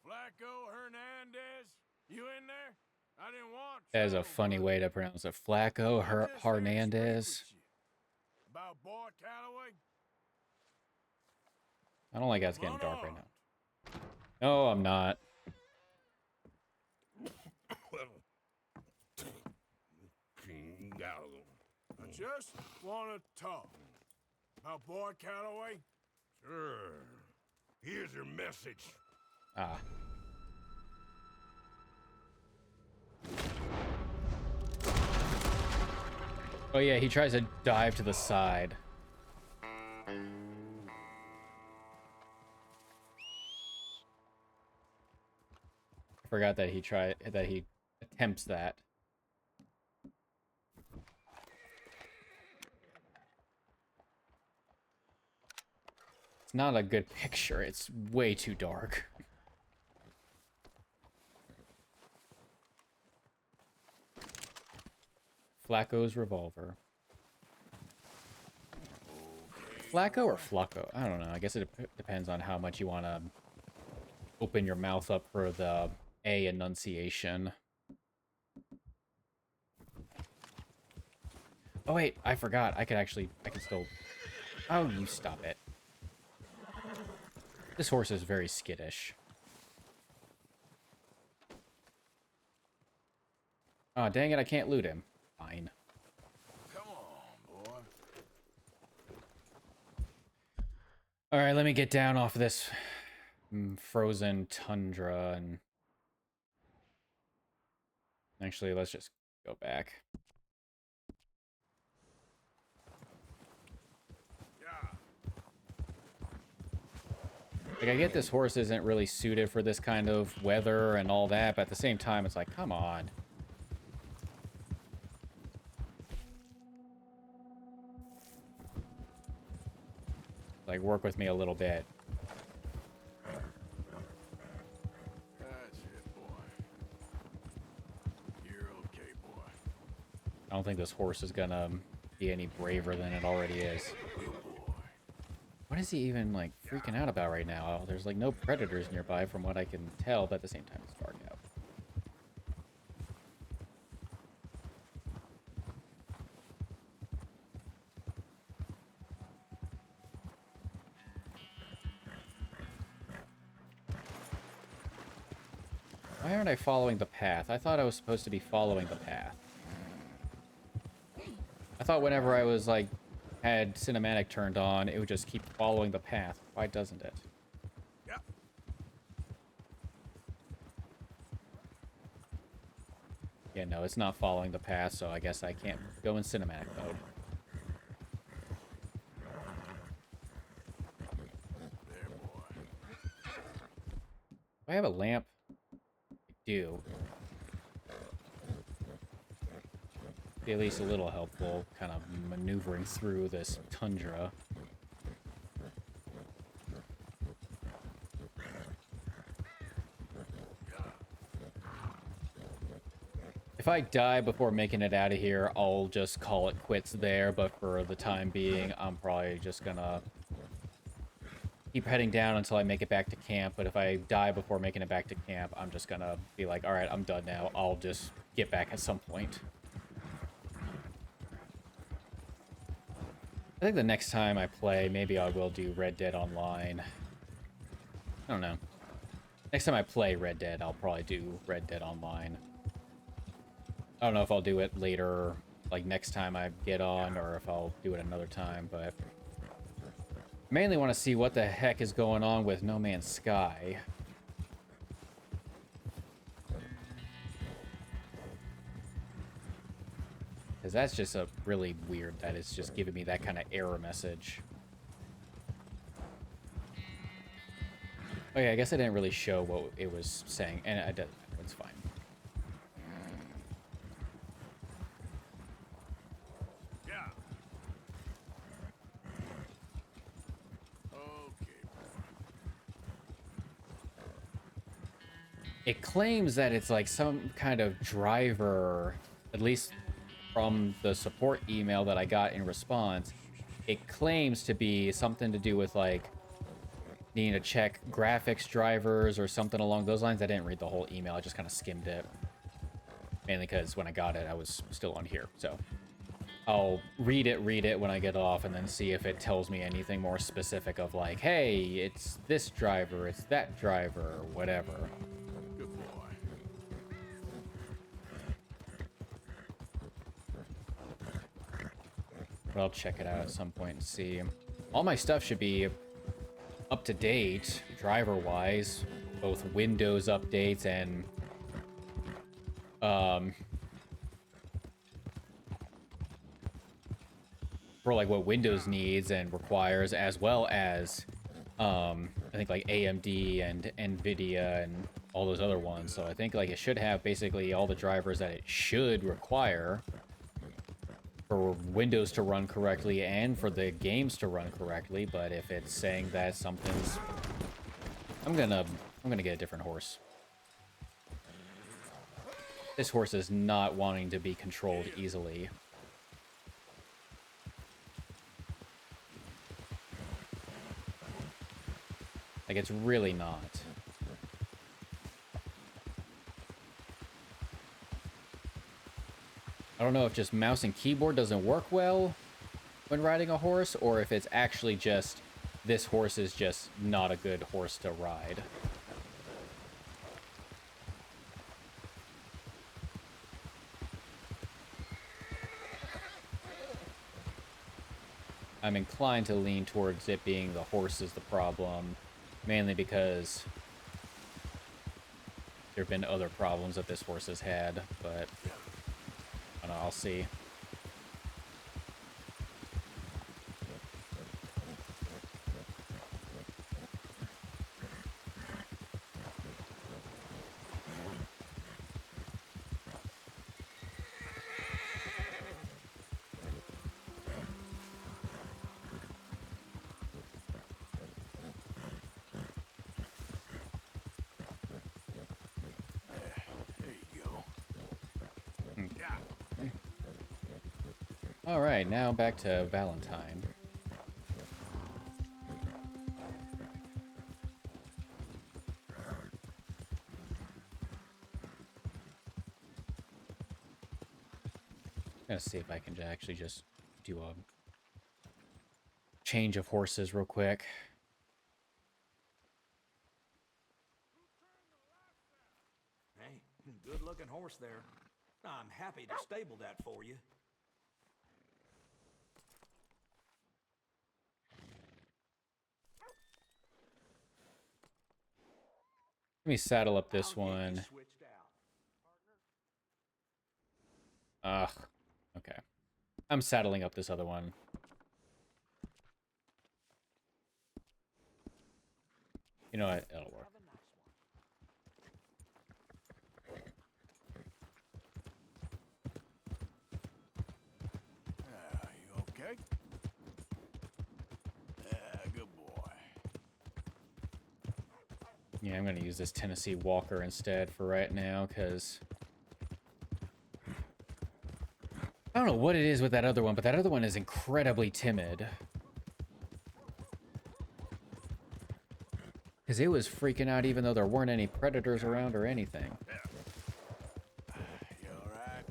Flacco Hernandez, you in there? I didn't want That is a trouble, funny but way to pronounce it. Flacco I just had to speak Hernandez. with you. About Boy Calloway? I don't like how it's Come getting on dark right on. now. No, I'm not. I just want to talk. About Boy Calloway? Sure. Here's your message. Ah. Oh yeah, he tries to dive to the side. I forgot that he attempts that. It's not a good picture. It's way too dark. Flacco's revolver. Flacco or Flacco? I don't know. I guess it depends on how much you want to open your mouth up for the A enunciation. Oh wait, I forgot. I can still... Oh, you stop it. This horse is very skittish. Oh, dang it, I can't loot him. Fine. Come on, boy. Alright, let me get down off this frozen tundra and... Actually, let's just go back. Like, I get this horse isn't really suited for this kind of weather and all that, but at the same time, it's like, come on. Like, work with me a little bit. That's it, boy. You're okay, boy. I don't think this horse is gonna be any braver than it already is. What is he even, like, freaking out about right now? There's, like, no predators nearby from what I can tell, but at the same time, it's dark out. Why aren't I following the path? I thought I was supposed to be following the path. I thought whenever I was, like, had cinematic turned on, it would just keep following the path. Why doesn't it? Yep. Yeah, no, it's not following the path, so I guess I can't go in cinematic mode. There, boy. Do I have a lamp? I do. Be at least a little helpful, kind of maneuvering through this tundra. If I die before making it out of here, I'll just call it quits there, but for the time being, I'm probably just gonna keep heading down until I make it back to camp. But if I die before making it back to camp, I'm just gonna be like, alright, I'm done now. I'll just get back at some point. I think the next time I play, maybe I will do Red Dead Online. I don't know. Next time I play Red Dead, I'll probably do Red Dead Online. I don't know if I'll do it later, like next time I get on, or if I'll do it another time, but... mainly want to see what the heck is going on with No Man's Sky. Because that's just a really weird that it's just giving me that kind of error message. Oh yeah, I guess I didn't really show what it was saying, and I did. It's fine. Yeah. Okay, It claims that it's like some kind of driver, at least from the support email that I got in response. It claims to be something to do with like needing to check graphics drivers or something along those lines. I didn't read the whole email. I just kind of skimmed it. Mainly because when I got it, I was still on here. So I'll read it when I get off and then see if it tells me anything more specific of like, hey, it's this driver, it's that driver, or whatever. good boy. But I'll check it out at some point and see. All my stuff should be up to date, driver-wise. Both Windows updates and for like what Windows needs and requires, as well as I think like AMD and NVIDIA and all those other ones. So I think like it should have basically all the drivers that it should require for Windows to run correctly and for the games to run correctly. But if it's saying that something's... I'm gonna get a different horse. This horse is not wanting to be controlled easily. Like, it's really not. I don't know if just mouse and keyboard doesn't work well when riding a horse, or if it's actually just this horse is just not a good horse to ride. I'm inclined to lean towards it being the horse is the problem, mainly because there have been other problems that this horse has had, but I don't know, I'll see. Alright, now back to Valentine. I'm gonna see if I can actually just do a change of horses real quick. Hey, good looking horse there. I'm happy to stable that for you. Let me saddle up this one. Ugh. Okay. I'm saddling up this other one. You know what? It'll work. You okay? Yeah, good boy. Yeah, I'm going to use this Tennessee Walker instead for right now, because I don't know what it is with that other one, but that other one is incredibly timid. Because it was freaking out even though there weren't any predators around or anything. You alright?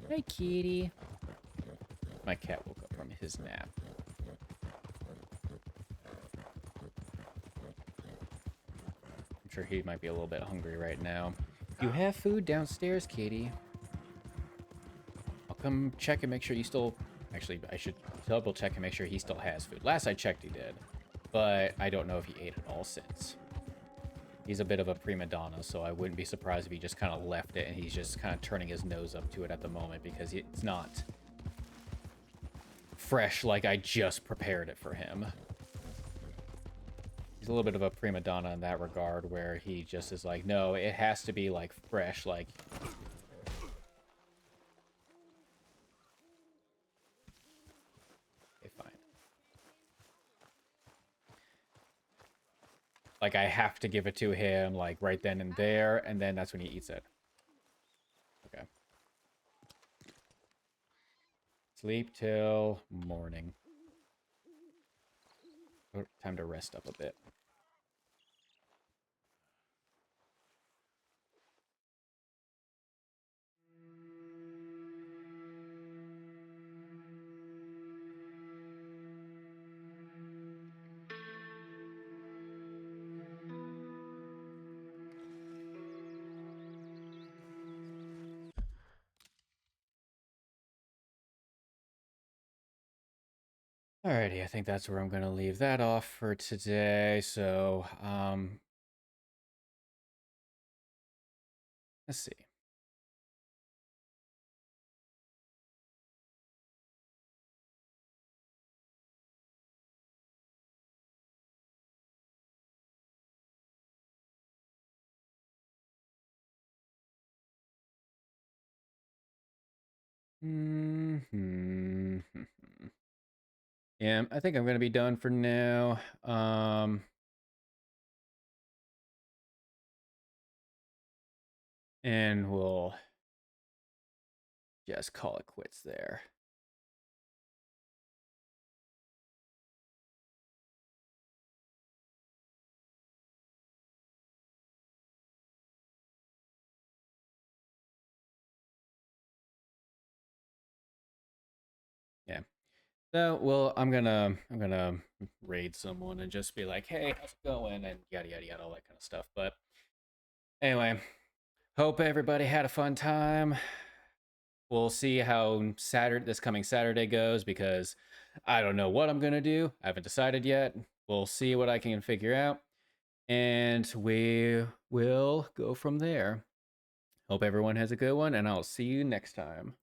Hey, kitty. My cat woke up from his nap. I'm sure he might be a little bit hungry right now. You have food downstairs, Katie. I'll come check and make sure you still... Actually, I should double check and make sure he still has food. Last I checked, he did. But I don't know if he ate it all since. He's a bit of a prima donna, so I wouldn't be surprised if he just kind of left it and he's just kind of turning his nose up to it at the moment because it's not fresh like I just prepared it for him. He's a little bit of a prima donna in that regard, where he just is like, no, it has to be, like, fresh, like... Okay, fine. Like, I have to give it to him, like, right then and there, and then that's when he eats it. Okay. Sleep till morning. Oh, time to rest up a bit. Alrighty, I think that's where I'm going to leave that off for today. So, let's see. Yeah, I think I'm going to be done for now. And we'll just call it quits there. Yeah. So, well, I'm gonna raid someone and just be like, hey, how's it going? And yada yada yada, all that kind of stuff. But anyway, hope everybody had a fun time. We'll see how this coming Saturday goes, because I don't know what I'm gonna do. I haven't decided yet. We'll see what I can figure out, and we will go from there. Hope everyone has a good one, and I'll see you next time.